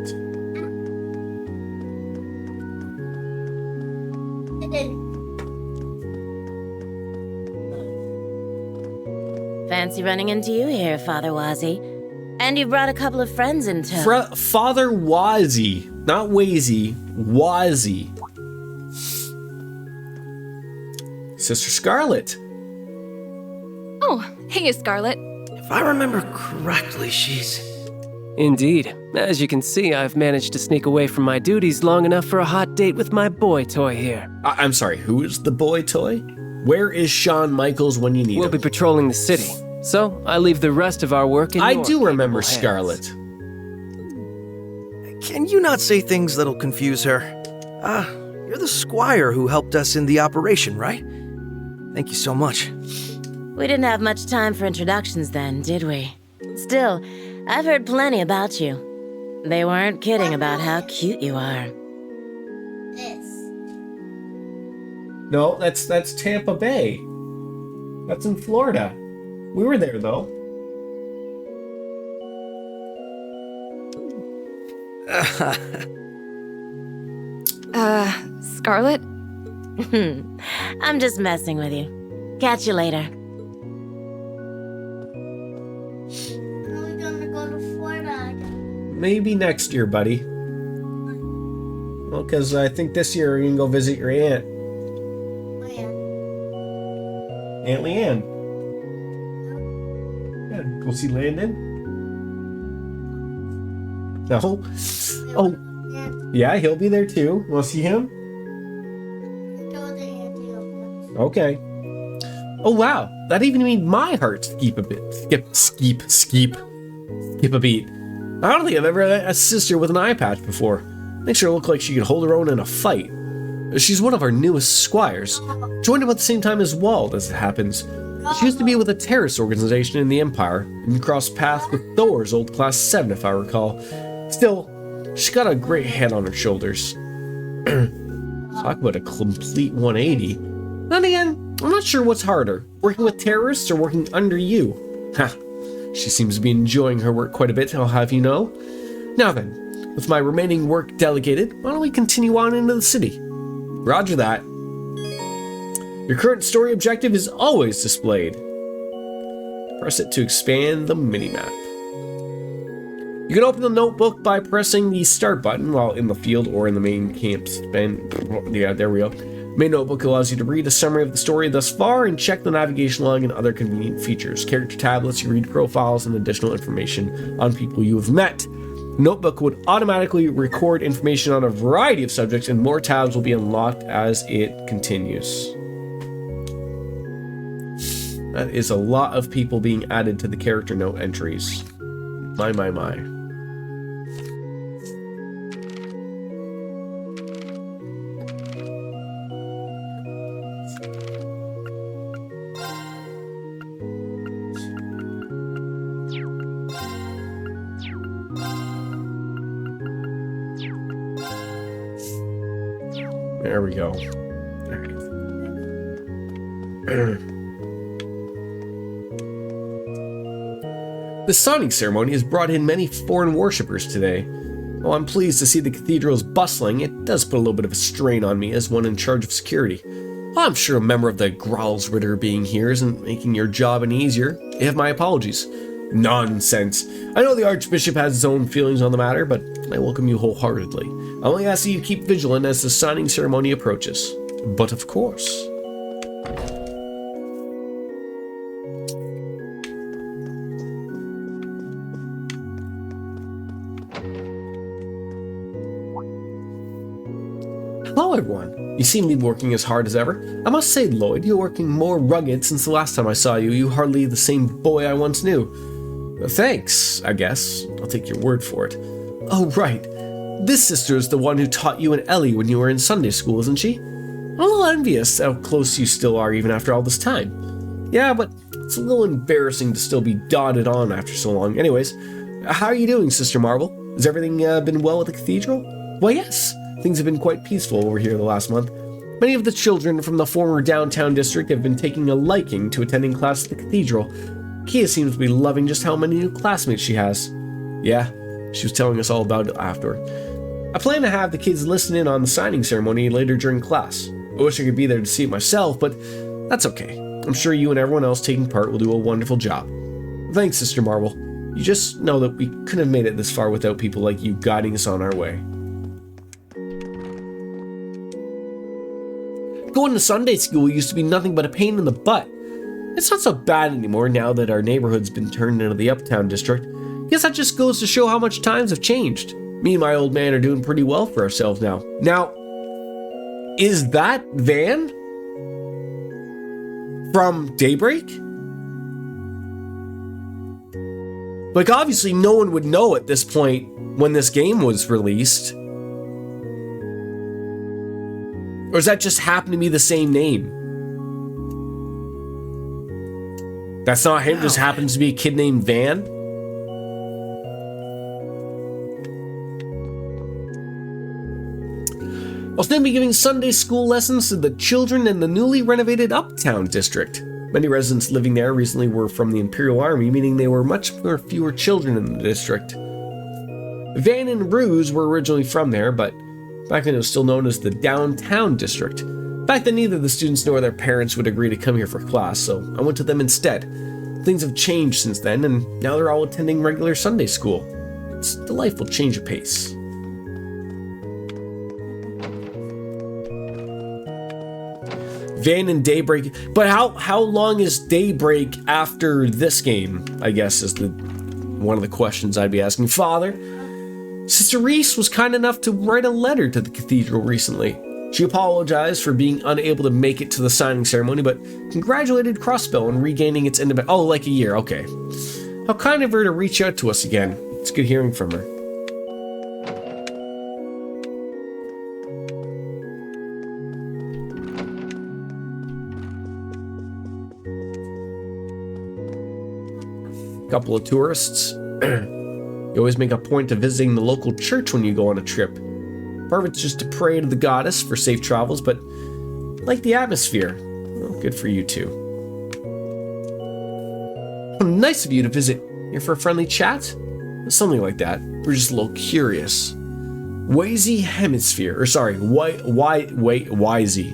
Fancy running into you here, Father Wazi. And you brought a couple of friends in tow. Father Wazi, not Wazy, Wazi. Sister Scarlet. Oh, hey, Scarlet. If I remember correctly, she's... Indeed. As you can see, I've managed to sneak away from my duties long enough for a hot date with my boy toy here. I'm sorry, who is the boy toy? Where is Shawn Michaels when you need him? We'll be patrolling the city, so I leave the rest of our work in your do remember hands. Scarlet. Can you not say things that'll confuse her? You're the squire who helped us in the operation, right? Thank you so much. We didn't have much time for introductions then, did we? Still, I've heard plenty about you. They weren't kidding about how cute you are. No, that's Tampa Bay. That's in Florida. We were there, though. Scarlet? I'm just messing with you. Catch you later. We're gonna go to Florida again. Maybe next year, buddy. Well, because I think this year you can go visit your aunt. Aunt Leanne. Yeah, go see Landon. No. Oh. Yeah, he'll be there too. Want to see him? Okay. Oh wow, that even made my heart skip a bit. Skip a beat. I don't think I've ever had a sister with an eye patch before. Makes her look like she could hold her own in a fight. She's one of our newest squires. Joined about the same time as Wald, as it happens. She used to be with a terrorist organization in the Empire, and crossed paths with Thor's old Class 7, if I recall. Still, she got a great head on her shoulders. Talk about a complete 180. Then again, I'm not sure what's harder, working with terrorists or working under you. Ha! She seems to be enjoying her work quite a bit, I'll have you know. Now then, with my remaining work delegated, why don't we continue on into the city? Roger that. Your current story objective is always displayed. Press it to expand the minimap. You can open the notebook by pressing the start button while in the field or in the main camp. Yeah, there we go. Main notebook allows you to read a summary of the story thus far and check the navigation log and other convenient features. Character tab lets you read profiles and additional information on people you have met. The notebook would automatically record information on a variety of subjects, and more tabs will be unlocked as it continues. That is a lot of people being added to the character note entries. My. There we go. The signing ceremony has brought in many foreign worshippers today. While I'm pleased to see the cathedral is bustling, it does put a little bit of a strain on me as one in charge of security. While I'm sure a member of the Growlsritter being here isn't making your job any easier, you have my apologies. Nonsense. I know the Archbishop has his own feelings on the matter, but I welcome you wholeheartedly. I only ask that you keep vigilant as the signing ceremony approaches. But of course. Hello everyone. You seem to be working as hard as ever. I must say, Lloyd, you're working more rugged since the last time I saw you. You hardly the same boy I once knew. Thanks, I guess. I'll take your word for it. Oh, right. This sister is the one who taught you and Ellie when you were in Sunday school, isn't she? I'm a little envious how close you still are even after all this time. Yeah, but it's a little embarrassing to still be dotted on after so long. Anyways, how are you doing, Sister Marble? Has everything been well at the cathedral? Why, yes. Things have been quite peaceful over here the last month. Many of the children from the former downtown district have been taking a liking to attending class at the cathedral. Kia seems to be loving just how many new classmates she has. Yeah, she was telling us all about it after. I plan to have the kids listen in on the signing ceremony later during class. I wish I could be there to see it myself, but that's okay. I'm sure you and everyone else taking part will do a wonderful job. Thanks, Sister Marble. You just know that we couldn't have made it this far without people like you guiding us on our way. Going to Sunday school used to be nothing but a pain in the butt. It's not so bad anymore now that our neighborhood's been turned into the Uptown District. Guess that just goes to show how much times have changed. Me and my old man are doing pretty well for ourselves now. Now, is that Van from Daybreak? Like, obviously no one would know at this point when this game was released. Or does that just happen to be the same name? That's not him, just happens to be a kid named Van? I'll soon be giving Sunday school lessons to the children in the newly renovated Uptown District. Many residents living there recently were from the Imperial Army, meaning there were much fewer children in the district. Van and Ruse were originally from there, but back then it was still known as the Downtown District. Back then neither the students nor their parents would agree to come here for class, so I went to them instead. Things have changed since then, and now they're all attending regular Sunday school. It's a delightful change of pace. Van and Daybreak, but how long is Daybreak after this game, I guess, is one of the questions I'd be asking. Father, Sister Reese was kind enough to write a letter to the cathedral recently. She apologized for being unable to make it to the signing ceremony, but congratulated Crossbell on regaining its independence. Oh, like a year, okay. How kind of her to reach out to us again. It's good hearing from her. Couple of tourists. You always make a point of visiting the local church when you go on a trip. Part of it's just to pray to the goddess for safe travels, but I like the atmosphere. Well, good for you too. Well, nice of you to visit. Here for a friendly chat? Something like that. We're just a little curious. Wazy Hemisphere, or sorry, Wisey.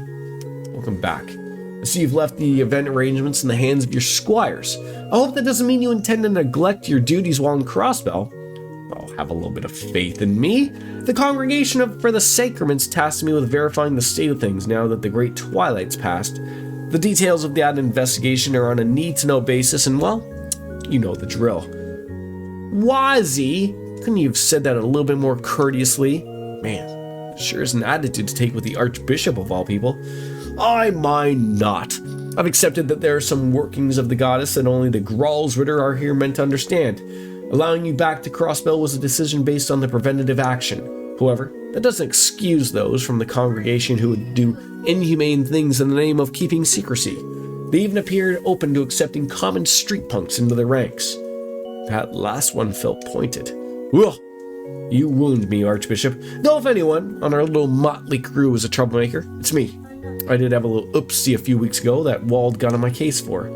Welcome back. I see you've left the event arrangements in the hands of your squires. I hope that doesn't mean you intend to neglect your duties while in Crossbell. Oh, have a little bit of faith in me. The Congregation for the Sacraments tasked me with verifying the state of things now that the Great Twilight's passed. The details of that investigation are on a need-to-know basis, and well, you know the drill. Wazi, couldn't you have said that a little bit more courteously? Man, sure is an attitude to take with the Archbishop of all people. I mind not. I've accepted that there are some workings of the goddess that only the Gralsritter are here meant to understand. Allowing you back to Crossbell was a decision based on the preventative action. However, that doesn't excuse those from the congregation who would do inhumane things in the name of keeping secrecy. They even appeared open to accepting common street punks into their ranks. That last one felt pointed. Ugh! You wound me, Archbishop. Though if anyone on our little motley crew is a troublemaker, it's me. I did have a little oopsie a few weeks ago that Wald got on my case for.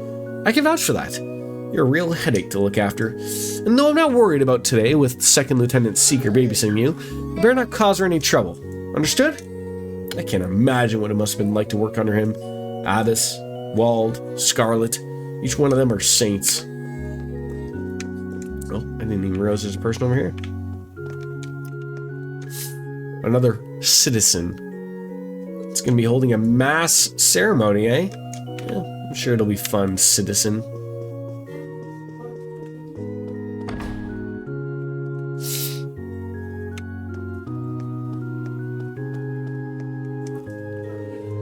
I can vouch for that. You're a real headache to look after. And though I'm not worried about today with Second Lieutenant Seeker babysitting you better not cause her any trouble. Understood? I can't imagine what it must have been like to work under him. Abbess, Wald, Scarlet, each one of them are saints. Oh, I didn't even realize there's a person over here. Another citizen. It's gonna be holding a mass ceremony, eh? Yeah, I'm sure it'll be fun, citizen.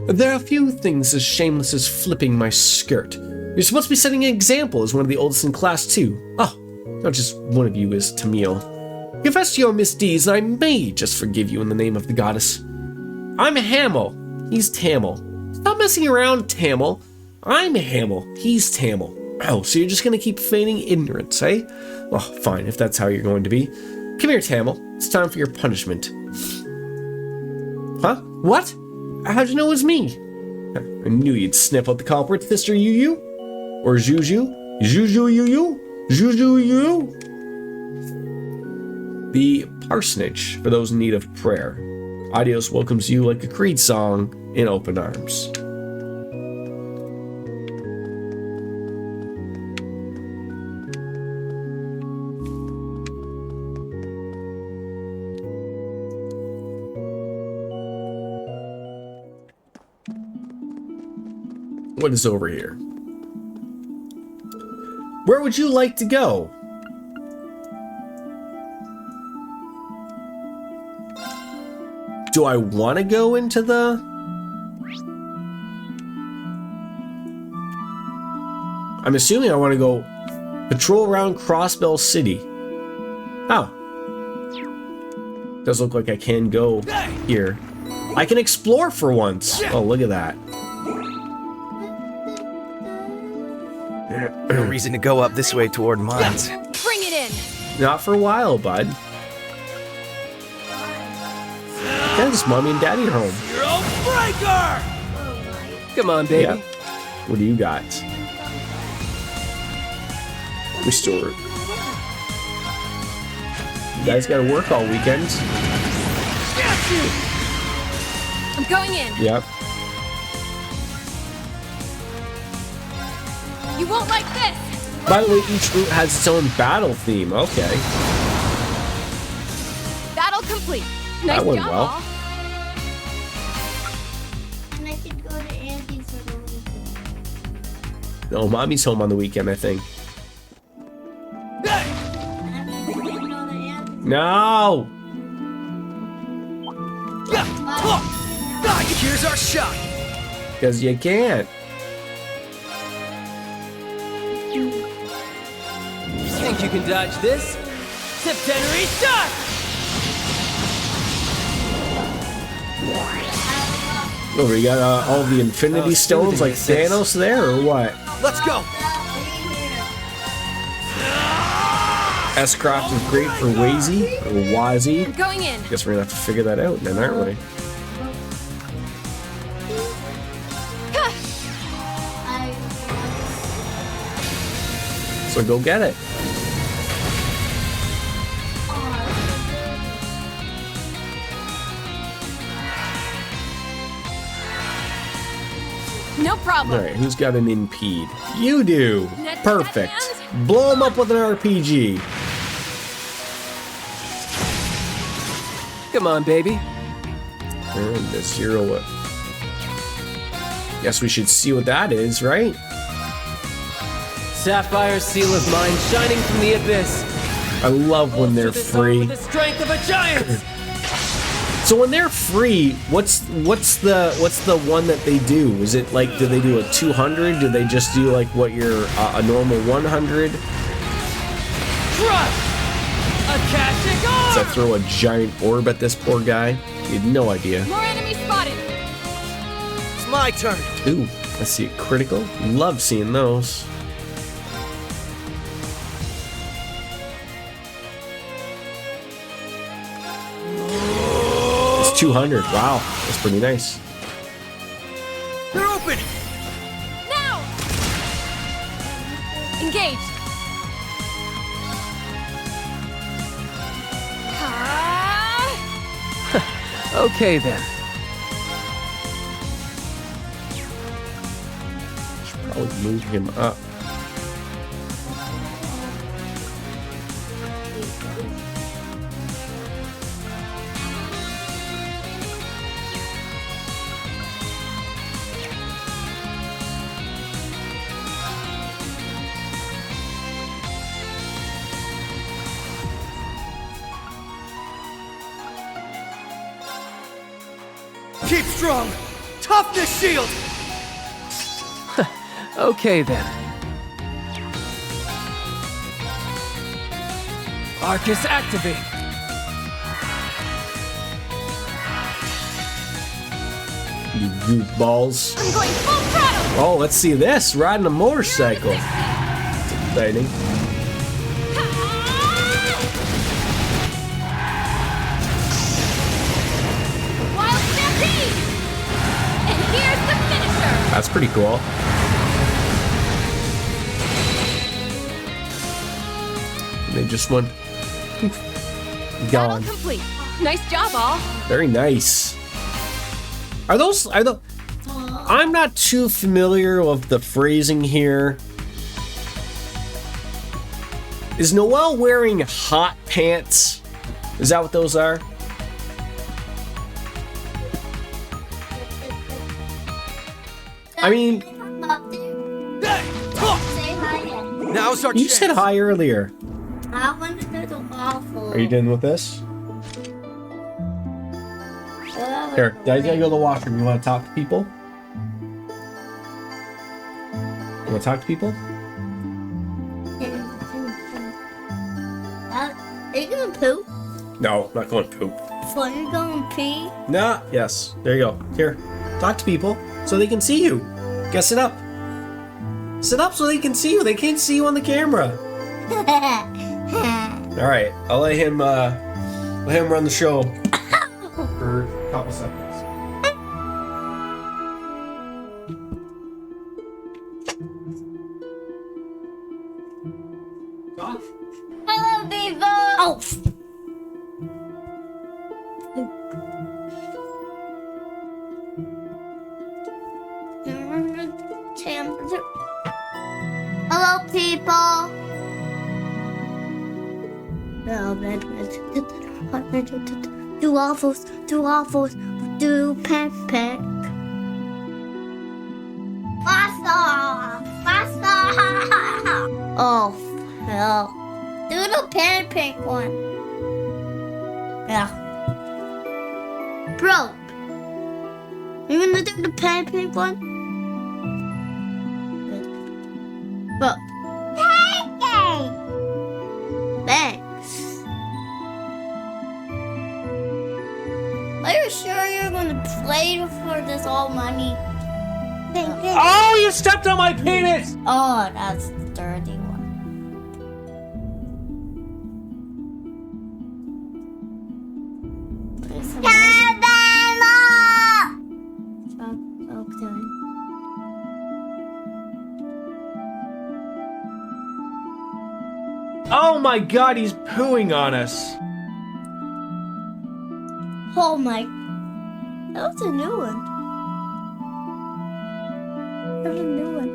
There are a few things as shameless as flipping my skirt. You're supposed to be setting an example as one of the oldest in class, too. Oh, not just one of you is Tamil. Confess to your misdeeds, and I may just forgive you in the name of the goddess. I'm Hamel. He's Tamil. Stop messing around, Tamil. I'm Hamel. He's Tamil. Oh, so you're just gonna keep feigning ignorance, eh? Well, fine, if that's how you're going to be. Come here, Tamil. It's time for your punishment. Huh? What? How'd you know it was me? I knew you'd sniff out the culprit, Sister Yu-Yu. Or Juju. Juju Yu-Yu. Juju Yu-Yu. The parsonage for those in need of prayer. Adios welcomes you like a creed song in open arms. What is over here? Where would you like to go? Do I want to go into the... I'm assuming I want to go patrol around Crossbell City. Oh. Does look like I can go here. I can explore for once. Oh, look at that. No reason to go up this way toward mines. Bring it in! Not for a while, bud. Yeah, just mommy and daddy are home. Hero Breaker! Come on, baby. Yeah. What do you got? Restore. You guys gotta work all weekend. I'm going in. Yep. You won't like this. By the way, each route has its own battle theme. Okay. Battle complete. Nice That went job, well. all. And I could go to Auntie's for the weekend. No, Mommy's home on the weekend, I think. No! Here's our shot. Because you can't. Think you can dodge this? Septenary shot! Oh, we got all the Infinity Stones like Thanos there, or what? Let's go. S-Croft is great for Wazy, or Wazy. Going in. Guess we're gonna have to figure that out then, aren't we? So go get it. No problem. Alright, who's got an impede? You do! Net Perfect. Blow him up with an RPG. Come on, baby. And the zero. Guess we should see what that is, right? Sapphire seal of mine shining from the abyss. I love when they're free. With the strength of a giant. So when they're free, what's the one that they do? Is it like, do they do a 200? Do they just do like what your a normal 100? Crush! Akashic orb! Does I throw a giant orb at this poor guy? You had no idea. More enemies spotted. It's my turn. Ooh, let's see a critical. Love seeing those. It's 200. Wow, that's pretty nice. They're open. Now. Engaged. Okay then. Should probably move him up. Keep strong. Toughness shield. Okay then. Arcus activate. You goofballs. I'm going full throttle. Oh, let's see this. Riding a motorcycle. It's exciting. Wild stampede. And here's the finisher. That's pretty cool. And they just went poof, gone. Complete. Nice job, all. Very nice. Are the I'm not too familiar with the phrasing here. Is Noelle wearing hot pants? Is that what those are? I mean, Now's our you chance. said hi earlier. I want to do the waffle. Are you done with this? Here, guys, gotta go to the washroom. You want to talk to people? You want to talk to people? Are you gonna poop? No, not going to poop. So you're gonna pee? Nah, yes. There you go. Here, talk to people so they can see you. Get sit up. Sit up so they can see you. They can't see you on the camera. All right, I'll let him run the show for a couple seconds. Hello, people! Oh! Hello, people. Do waffles, do pancake. Pasta. Oh, hell. Do the pancake one. Yeah. Bro, you gonna do the pancake one? Bro. Pancake! Thanks. Are you sure you're gonna play for this all money? Oh, you stepped on my penis! Oh, that's the dirty one. Okay. Oh my god, he's pooing on us. Oh my. That was a new one. That's a new one.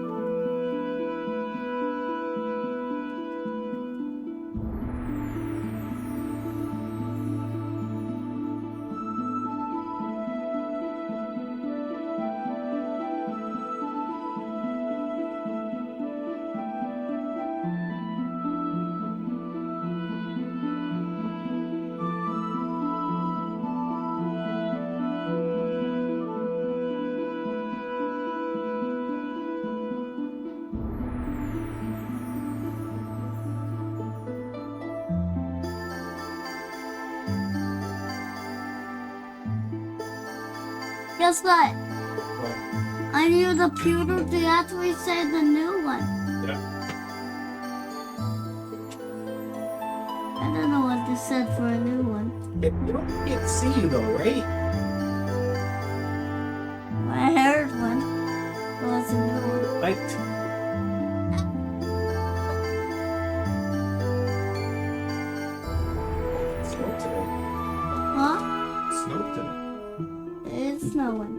Guess what? I knew the pewter to actually say the new one. Yeah. I don't know what this said for a new one. You can't see you though, right? I heard one. It was a new one. Right. Huh? Snowed today. It's snowing.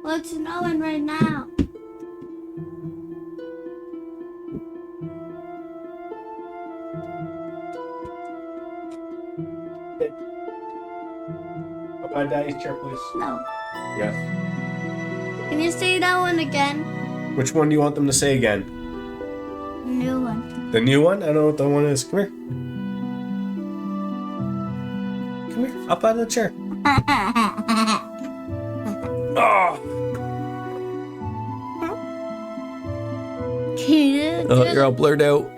Well, it's snowing right now. Up on Daddy's chair, please. No. Yes. Can you say that one again? Which one do you want them to say again? New one. The new one? I don't know what the one is. Come here. Come here. Up out of the chair. Oh. You're all blurred out.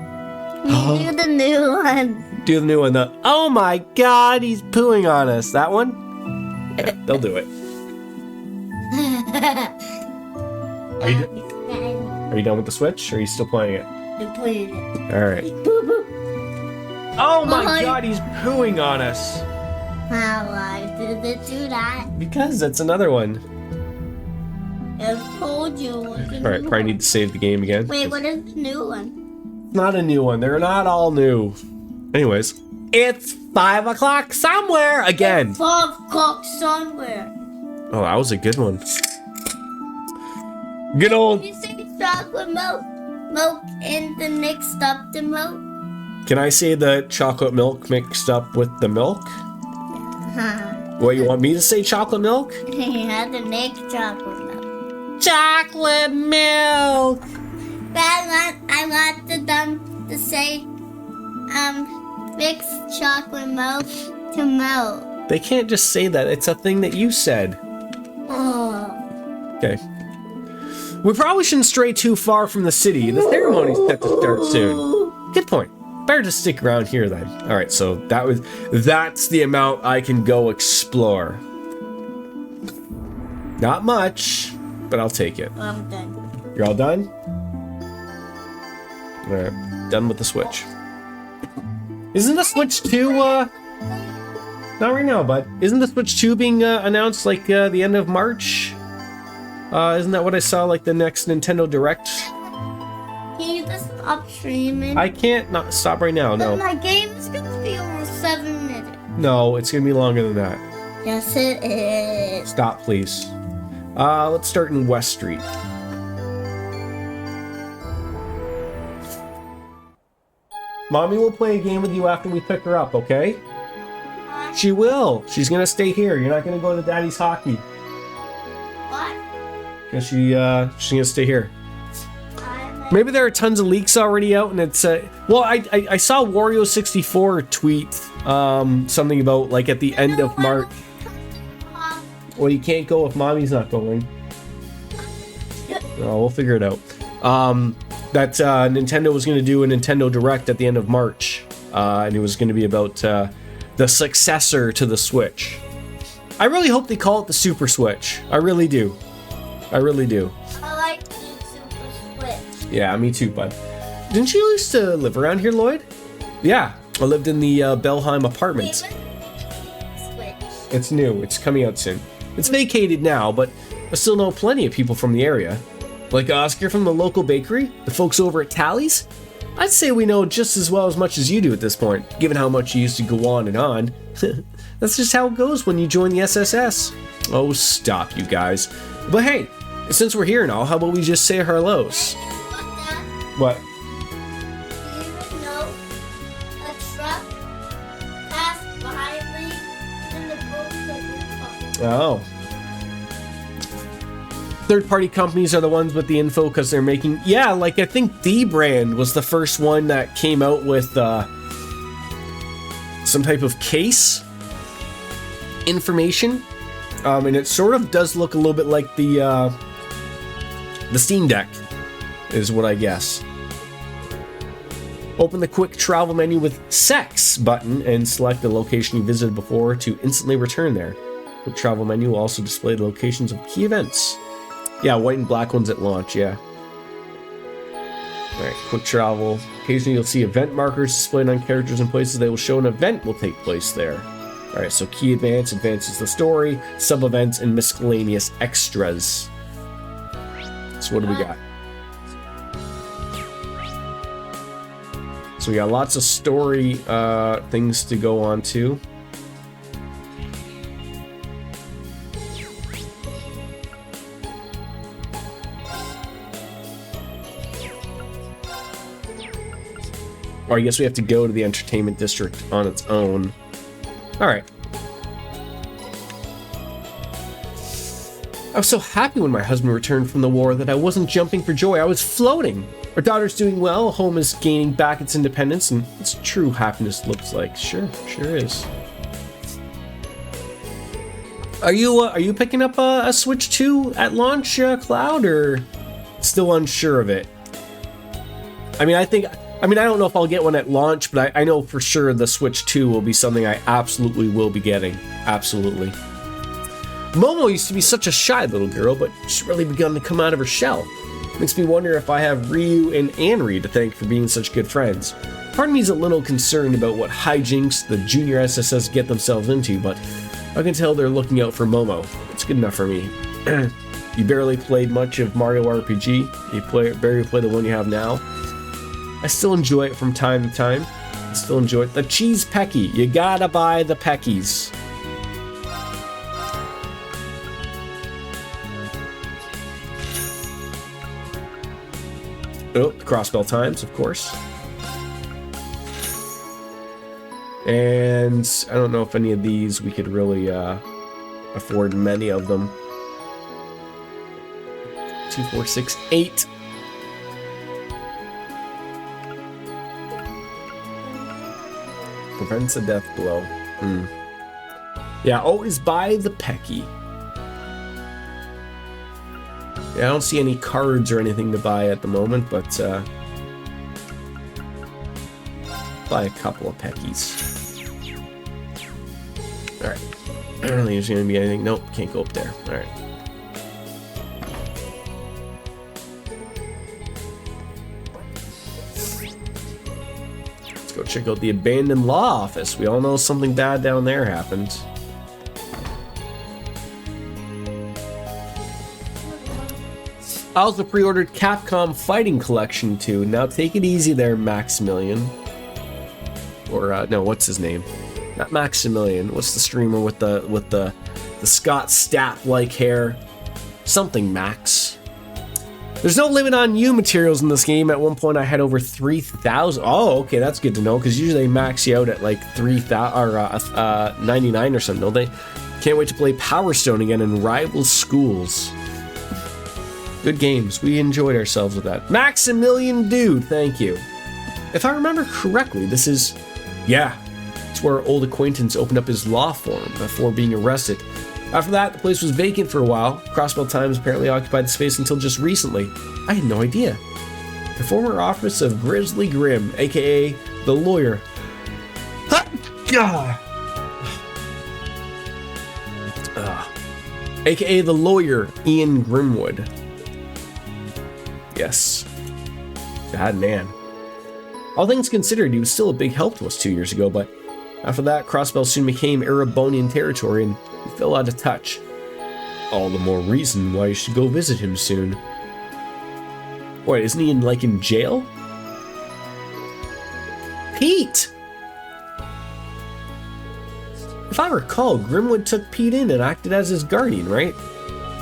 Do the new one. Do the new one. Oh my god, he's pooing on us. That one? Yeah, they'll do it. Are you done with the Switch? Or are you still playing it? I'm playing it. Alright. Oh my god, he's pooing on us. Why did it do that? Because that's another one. I told you. Alright, probably need to save the game again. Wait, what is the new one? Not a new one. They're not all new. Anyways, it's 5 o'clock somewhere again. 5 o'clock somewhere. Oh, that was a good one. Good old. Can you say chocolate milk? Milk in the mixed up the milk? Can I say the chocolate milk mixed up with the milk? What, you want me to say chocolate milk? You had to make chocolate milk. Chocolate milk! I want them to say, mix chocolate milk to milk. They can't just say that. It's a thing that you said. Oh. Okay. We probably shouldn't stray too far from the city. The ceremony's set to start soon. Good point. Better to stick around here then. Alright, so that's the amount I can go explore. Not much, but I'll take it. I'm done. You're all done? Alright, done with the Switch. Isn't the Switch 2, not right now, bud. Isn't the Switch 2 being announced like the end of March? Isn't that what I saw, like the next Nintendo Direct? Can you just stop streaming? I can't not stop right now, no. My game is gonna be over 7 minutes. No, it's gonna be longer than that. Yes, it is. Stop, please. Let's start in West Street. Mommy will play a game with you after we pick her up, okay? She will. She's gonna stay here. You're not gonna go to Daddy's hockey. What? Because she's gonna stay here. Maybe there are tons of leaks already out, and it's well, I saw Wario64 tweet something about like at the end of March. Well, you can't go if Mommy's not going. Oh, we'll figure it out. That Nintendo was going to do a Nintendo Direct at the end of March, and it was going to be about the successor to the Switch. I really hope they call it the Super Switch. I really do. I really do. I like the Super Switch. Yeah, me too, bud. Didn't you used to live around here, Lloyd? Yeah, I lived in the Belheim apartments. Switch. It's new. It's coming out soon. It's vacated now, but I still know plenty of people from the area. Like Oscar from the local bakery, the folks over at Tally's. I'd say we know just as much as you do at this point, given how much you used to go on and on. That's just how it goes when you join the SSS. Oh, stop, you guys. But hey, since we're here and all, how about we just say our hellos? What? Do you even know a truck passed by me in the boat? Oh. Third-party companies are the ones with the info because they're making... Yeah, like I think D-Brand was the first one that came out with some type of case information. And it sort of does look a little bit like the Steam Deck, is what I guess. Open the quick travel menu with Sex button and select the location you visited before to instantly return there. The travel menu will also display the locations of key events. Yeah, white and black ones at launch, yeah. Alright, quick travel. Occasionally you'll see event markers displayed on characters and places they will show an event will take place there. Alright, so key advance advances the story, sub-events, and miscellaneous extras. So what do we got? So we got lots of story things to go on to. Or I guess we have to go to the entertainment district on its own. Alright. I was so happy when my husband returned from the war that I wasn't jumping for joy, I was floating. Our daughter's doing well, home is gaining back its independence, and it's true happiness looks like. Sure is. Are you picking up a Switch 2 at launch, Cloud, or still unsure of it? I don't know if I'll get one at launch, but I know for sure the Switch 2 will be something I absolutely will be getting. Absolutely. Momo used to be such a shy little girl, but she's really begun to come out of her shell. Makes me wonder if I have Ryu and Anri to thank for being such good friends. Part of me is a little concerned about what hijinks the junior SSS get themselves into, but I can tell they're looking out for Momo. It's good enough for me. You barely played much of Mario RPG. You barely play the one you have now. I still enjoy it from time to time. I still enjoy it. The cheese pecky. You gotta buy the peckies. Oh, the crossbell times, of course. And I don't know if any of these we could really afford many of them. 2, 4, 6, 8. Prevents a death blow. Yeah, always buy the pecky. Yeah, I don't see any cards or anything to buy at the moment, but buy a couple of peckies. Alright. I don't think there's going to be anything. Nope, can't go up there. Alright. Let's go check out the abandoned law office. We all know something bad down there happened. I also pre-ordered Capcom Fighting Collection 2. Now take it easy there, Maximilian. Or no, what's his name? Not Maximilian. What's the streamer with the Scott Stapp like hair? Something Max. There's no limit on you materials in this game. At one point I had over 3,000. Oh, okay, that's good to know, because usually they max you out at like 3,000 or 99 or something, don't they? Can't wait to play Power Stone again in Rival Schools. Good games. We enjoyed ourselves with that. Maximilian Dude, thank you. If I remember correctly, this is... Yeah, it's where our old acquaintance opened up his law firm before being arrested. After that, the place was vacant for a while. Crossbell Times apparently occupied the space until just recently. I had no idea. The former office of Grizzly Grim, aka the lawyer. AKA the lawyer, Ian Grimwood. Yes. Bad man. All things considered, he was still a big help to us 2 years ago, but after that, Crossbell soon became Erebonian territory and he fell out of touch. All the more reason why you should go visit him soon. Wait, isn't he in jail? Pete! If I recall, Grimwood took Pete in and acted as his guardian, right?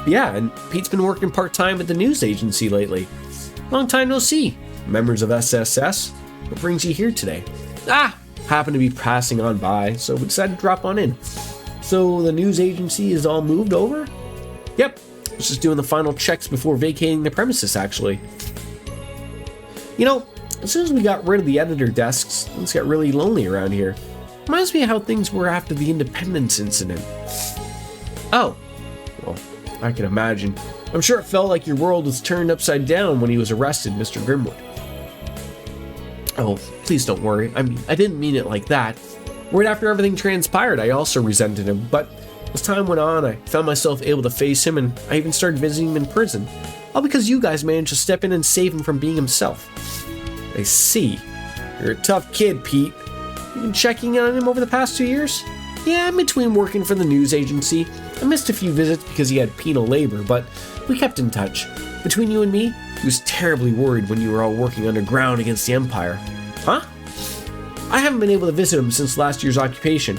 Yeah, and Pete's been working part-time at the news agency lately. Long time no see. Members of SSS, what brings you here today? Happened to be passing on by, so we decided to drop on in. So the news agency is all moved over? Yep, I was just doing the final checks before vacating the premises, actually. You know, as soon as we got rid of the editor desks, things got really lonely around here. Reminds me of how things were after the Independence incident. Oh, well, I can imagine. I'm sure it felt like your world was turned upside down when he was arrested, Mr. Grimwood. Oh, please don't worry. I mean, I didn't mean it like that. Right after everything transpired, I also resented him, but as time went on, I found myself able to face him, and I even started visiting him in prison. All because you guys managed to step in and save him from being himself. I see. You're a tough kid, Pete. You've been checking in on him over the past 2 years? Yeah, in between working for the news agency. I missed a few visits because he had penal labor, but we kept in touch. Between you and me, he was terribly worried when you were all working underground against the Empire. Huh? I haven't been able to visit him since last year's occupation.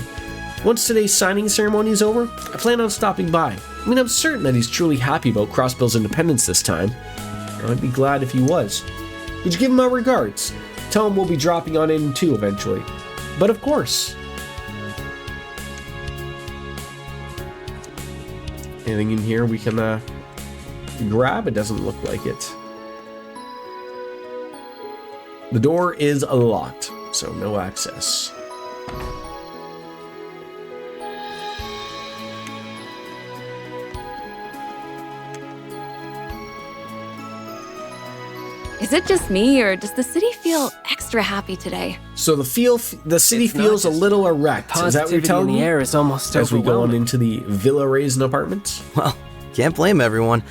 Once today's signing ceremony is over, I plan on stopping by. I mean, I'm certain that he's truly happy about Crossbell's independence this time. I'd be glad if he was. Would you give him my regards? Tell him we'll be dropping on in too eventually. But of course. Anything in here we can grab? It doesn't look like it. The door is locked, so no access. Is it just me, or does the city feel extra happy today? So the city feels a little erect. Is that what you're telling me? The air is almost as we go on into the Villa Raisin apartments? Well, can't blame everyone.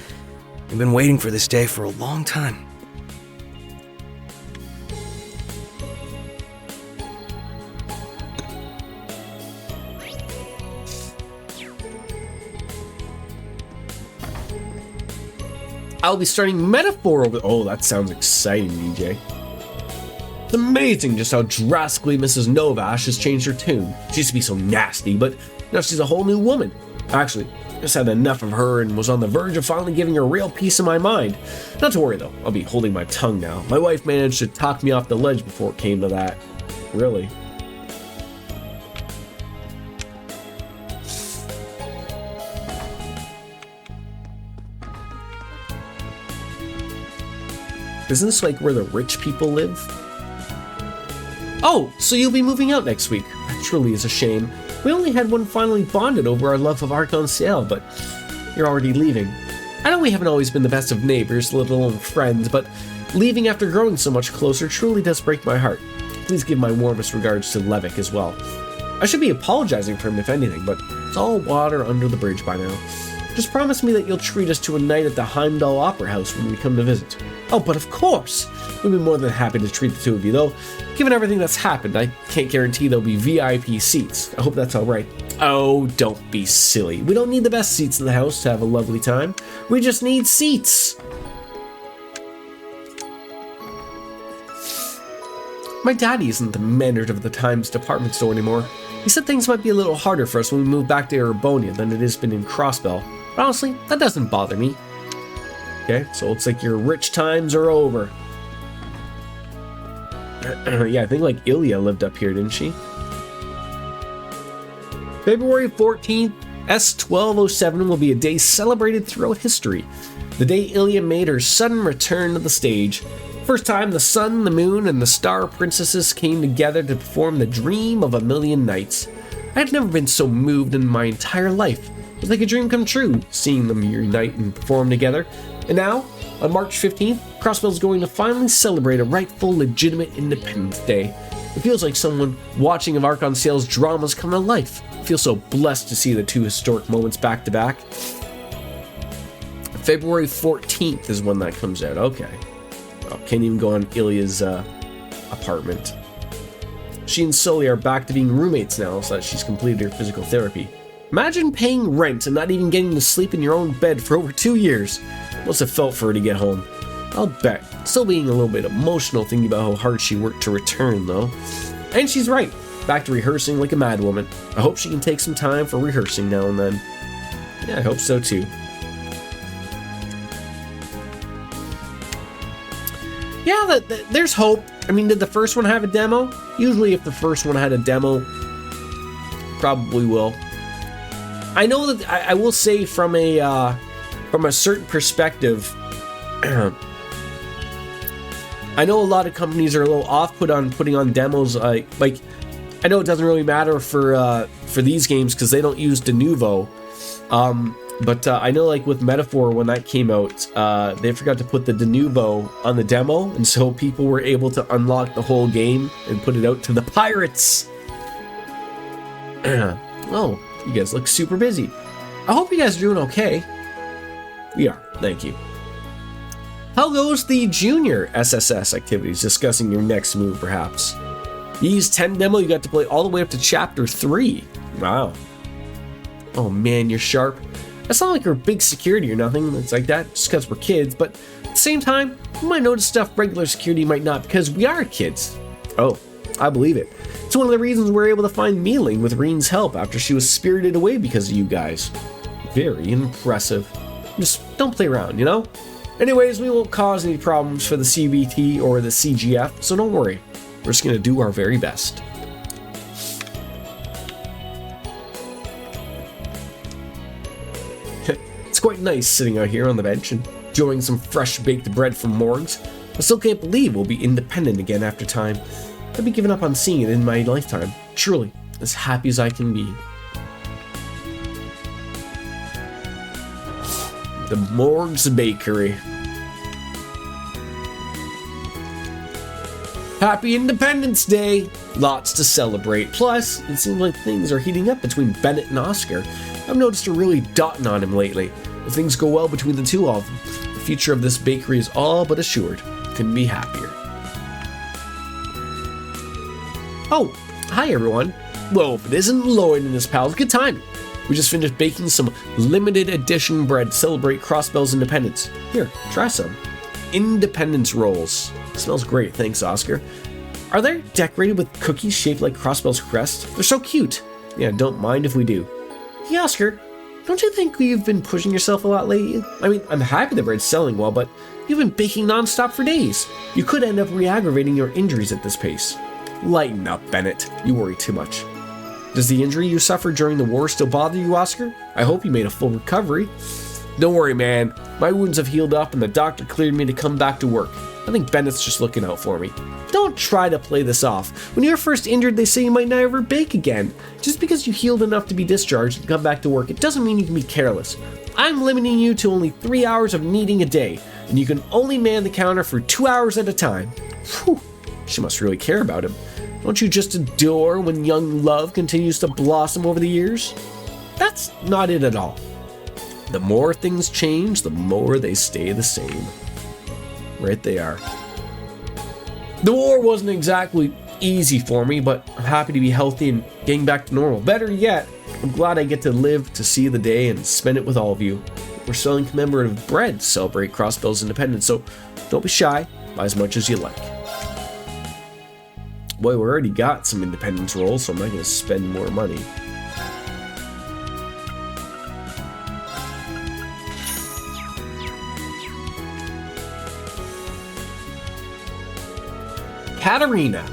We've been waiting for this day for a long time. I'll be starting Metaphor over... Oh, that sounds exciting, DJ. It's amazing just how drastically Mrs. Novash has changed her tune. She used to be so nasty, but now she's a whole new woman. Actually, I just had enough of her and was on the verge of finally giving her a real piece of my mind. Not to worry, though. I'll be holding my tongue now. My wife managed to talk me off the ledge before it came to that. Really. Isn't this like where the rich people live? Oh, so you'll be moving out next week. That truly is a shame. We only had one finally bonded over our love of Arc-en-Ciel, but you're already leaving. I know we haven't always been the best of neighbors, let alone friends, but leaving after growing so much closer truly does break my heart. Please give my warmest regards to Levick as well. I should be apologizing for him if anything, but it's all water under the bridge by now. Just promise me that you'll treat us to a night at the Heimdall Opera House when we come to visit. Oh, but of course! We'd be more than happy to treat the two of you, though. Given everything that's happened, I can't guarantee there'll be VIP seats. I hope that's alright. Oh, don't be silly. We don't need the best seats in the house to have a lovely time. We just need seats! My daddy isn't the manager of the Times department store anymore. He said things might be a little harder for us when we move back to Erebonia than it has been in Crossbell. But honestly, that doesn't bother me. Okay, so it looks like your rich times are over. Yeah, I think like Ilya lived up here, didn't she? February 14th, S1207 will be a day celebrated throughout history. The day Ilya made her sudden return to the stage. First time the sun, the moon, and the star princesses came together to perform the dream of a million nights. I had never been so moved in my entire life. It was like a dream come true, seeing them unite and perform together. And now, on March 15th, Crossbell's going to finally celebrate a rightful, legitimate Independence Day. It feels like someone watching of Arc-on-Sale's dramas come to life. I feel so blessed to see the two historic moments back to back. February 14th is when that comes out. Okay. Oh, can't even go on Ilya's apartment. She and Sully are back to being roommates now, so that she's completed her physical therapy. Imagine paying rent and not even getting to sleep in your own bed for over 2 years. Must have felt for her to get home. I'll bet. Still being a little bit emotional thinking about how hard she worked to return, though. And she's right. Back to rehearsing like a madwoman. I hope she can take some time for rehearsing now and then. Yeah, I hope so too. Yeah, there's hope. I mean, did the first one have a demo? Usually if the first one had a demo, probably will. I know that I will say from a certain perspective, I know a lot of companies are a little off-put on putting on demos. Like I know it doesn't really matter for these games because they don't use de novo. But I know, like with Metaphor, when that came out, they forgot to put the de novo on the demo, and so people were able to unlock the whole game and put it out to the pirates. Oh, you guys look super busy. I hope you guys are doing okay. We are, thank you. How goes the junior SSS activities? Discussing your next move, perhaps. Ys 10 demo, you got to play all the way up to chapter 3. Wow. Oh man, you're sharp. That's not like we're big security or nothing. It's like that just because we're kids, but at the same time, we might notice stuff regular security might not because we are kids. Oh, I believe it. It's one of the reasons we're able to find Mealing with Reen's help after she was spirited away because of you guys. Very impressive. Just don't play around, you know? Anyways, we won't cause any problems for the CBT or the CGF, so don't worry. We're just gonna do our very best. It's quite nice sitting out here on the bench and enjoying some fresh baked bread from Morgs. I still can't believe we'll be independent again after time. I've been giving up on seeing it in my lifetime. Truly, as happy as I can be. The Morgs Bakery. Happy Independence Day! Lots to celebrate. Plus, it seems like things are heating up between Bennett and Oscar. I've noticed her really dotting on him lately. If things go well between the two of them, the future of this bakery is all but assured. Couldn't be happier. Oh, hi everyone. Well, if it isn't Lloyd and his pals, good timing. We just finished baking some limited edition bread to celebrate Crossbell's independence. Here, try some. Independence rolls. Smells great, thanks Oscar. Are they decorated with cookies shaped like Crossbell's crest? They're so cute. Yeah, don't mind if we do. Hey Oscar, don't you think you've been pushing yourself a lot lately? I mean, I'm happy the bread's selling well, but you've been baking non-stop for days. You could end up re-aggravating your injuries at this pace. Lighten up, Bennett. You worry too much. Does the injury you suffered during the war still bother you, Oscar? I hope you made a full recovery. Don't worry, man. My wounds have healed up and the doctor cleared me to come back to work. I think Bennett's just looking out for me. Don't try to play this off. When you're first injured, they say you might never bake again. Just because you healed enough to be discharged and come back to work, it doesn't mean you can be careless. I'm limiting you to only 3 hours of kneading a day, and you can only man the counter for 2 hours at a time. Whew, she must really care about him. Don't you just adore when young love continues to blossom over the years? That's not it at all. The more things change, the more they stay the same. Right they are. The war wasn't exactly easy for me, but I'm happy to be healthy and getting back to normal. Better yet, I'm glad I get to live to see the day and spend it with all of you. We're selling commemorative bread to celebrate Crossbell's independence, so don't be shy, buy as much as you like. Boy, we already got some independence rolls, so I'm not going to spend more money. Katarina.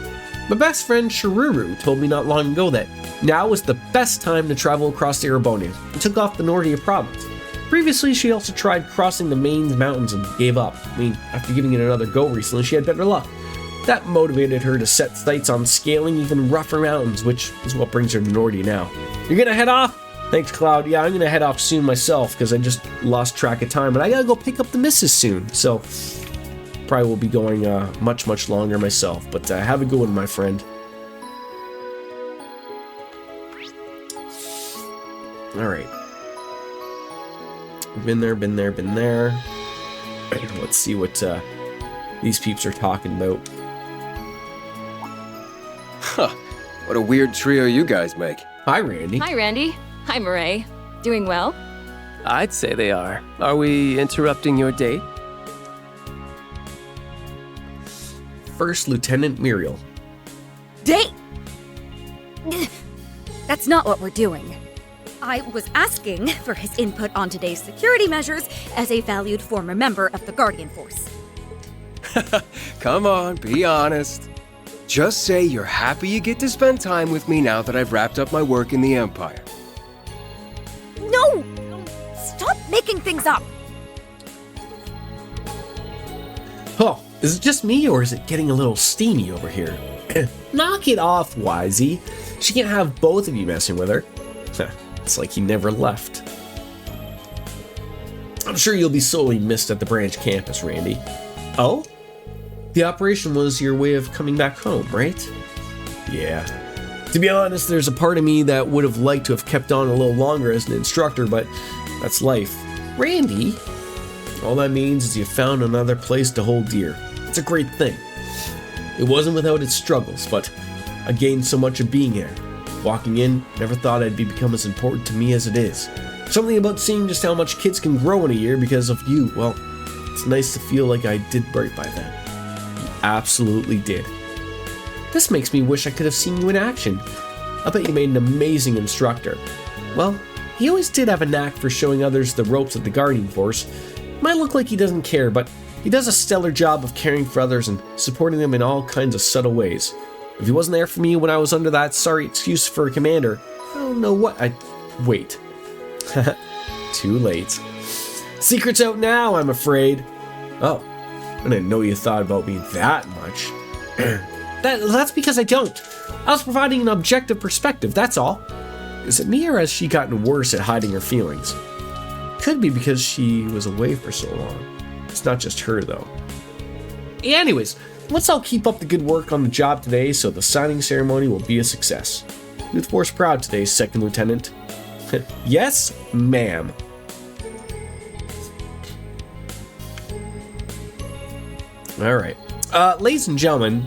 My best friend Shiruru told me not long ago that now was the best time to travel across Erebonia and took off the Nordia province. Previously, she also tried crossing the Mains Mountains and gave up. I mean, after giving it another go recently, she had better luck. That motivated her to set sights on scaling even rougher mountains, which is what brings her to Nordia now. You're gonna head off? Thanks, Cloud. Yeah, I'm gonna head off soon myself because I just lost track of time, and I gotta go pick up the missus soon. So, probably will be going much longer myself. But have a good one, my friend. All right. Been there. Let's see what these peeps are talking about. Huh. What a weird trio you guys make. Hi, Randy. Hi, Randy. Hi, Murray. Doing well? I'd say they are. Are we interrupting your date? First Lieutenant Muriel. Date! That's not what we're doing. I was asking for his input on today's security measures as a valued former member of the Guardian Force. Come on, be honest. Just say you're happy you get to spend time with me now that I've wrapped up my work in the Empire. No! Stop making things up! Oh, is it just me, or is it getting a little steamy over here? Knock it off, Wisey. She can't have both of you messing with her. It's like he never left. I'm sure you'll be sorely missed at the branch campus, Randy. Oh? The operation was your way of coming back home, right? Yeah. To be honest, there's a part of me that would have liked to have kept on a little longer as an instructor, but that's life. Randy? All that means is you found another place to hold dear. It's a great thing. It wasn't without its struggles, but I gained so much of being here. Walking in, never thought I'd become as important to me as it is. Something about seeing just how much kids can grow in a year because of you, well, it's nice to feel like I did right by them. You absolutely did. This makes me wish I could have seen you in action. I bet you made an amazing instructor. Well, he always did have a knack for showing others the ropes of the Guardian Force. Might look like he doesn't care, but he does a stellar job of caring for others and supporting them in all kinds of subtle ways. If he wasn't there for me when I was under that sorry excuse for a commander, I don't know what I'd... Wait. Too late. Secret's out now, I'm afraid. Oh, I didn't know you thought about me that much. That's because I don't. I was providing an objective perspective, that's all. Is it me, or has she gotten worse at hiding her feelings? Could be because she was away for so long. It's not just her, though. Anyways, let's all keep up the good work on the job today so the signing ceremony will be a success. Youth Force proud today, Second Lieutenant. Yes, ma'am. Alright. Ladies and gentlemen,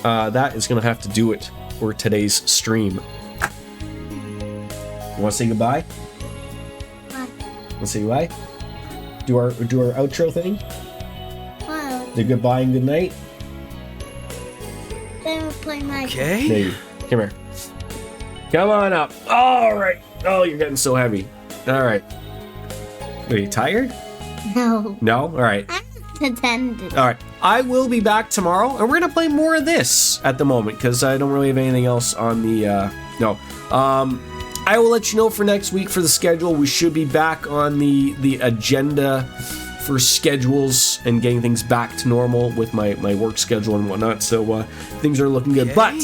that is going to have to do it for today's stream. You want to say goodbye? Bye. Want to say goodbye? Do our outro thing? Bye. The goodbye and good night? Then we'll play my Okay. Maybe. Come here. Come on up. All right. Oh, you're getting so heavy. All right. Are you tired? No. No? All right. I'm pretending. All right. I will be back tomorrow, and we're going to play more of this at the moment, because I don't really have anything else on the... No. I will let you know for next week for the schedule. We should be back on the agenda for schedules and getting things back to normal with my work schedule and whatnot. So things are looking good. Okay. But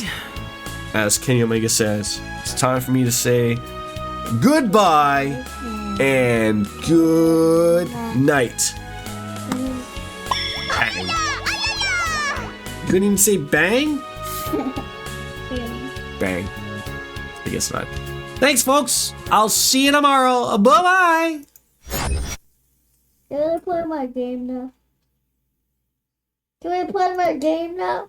as Kenny Omega says, it's time for me to say goodbye and good night. Bang. You couldn't even say bang? Bang. I guess not. Thanks, folks. I'll see you tomorrow. Bye-bye. Can I play my game now? Can I play my game now?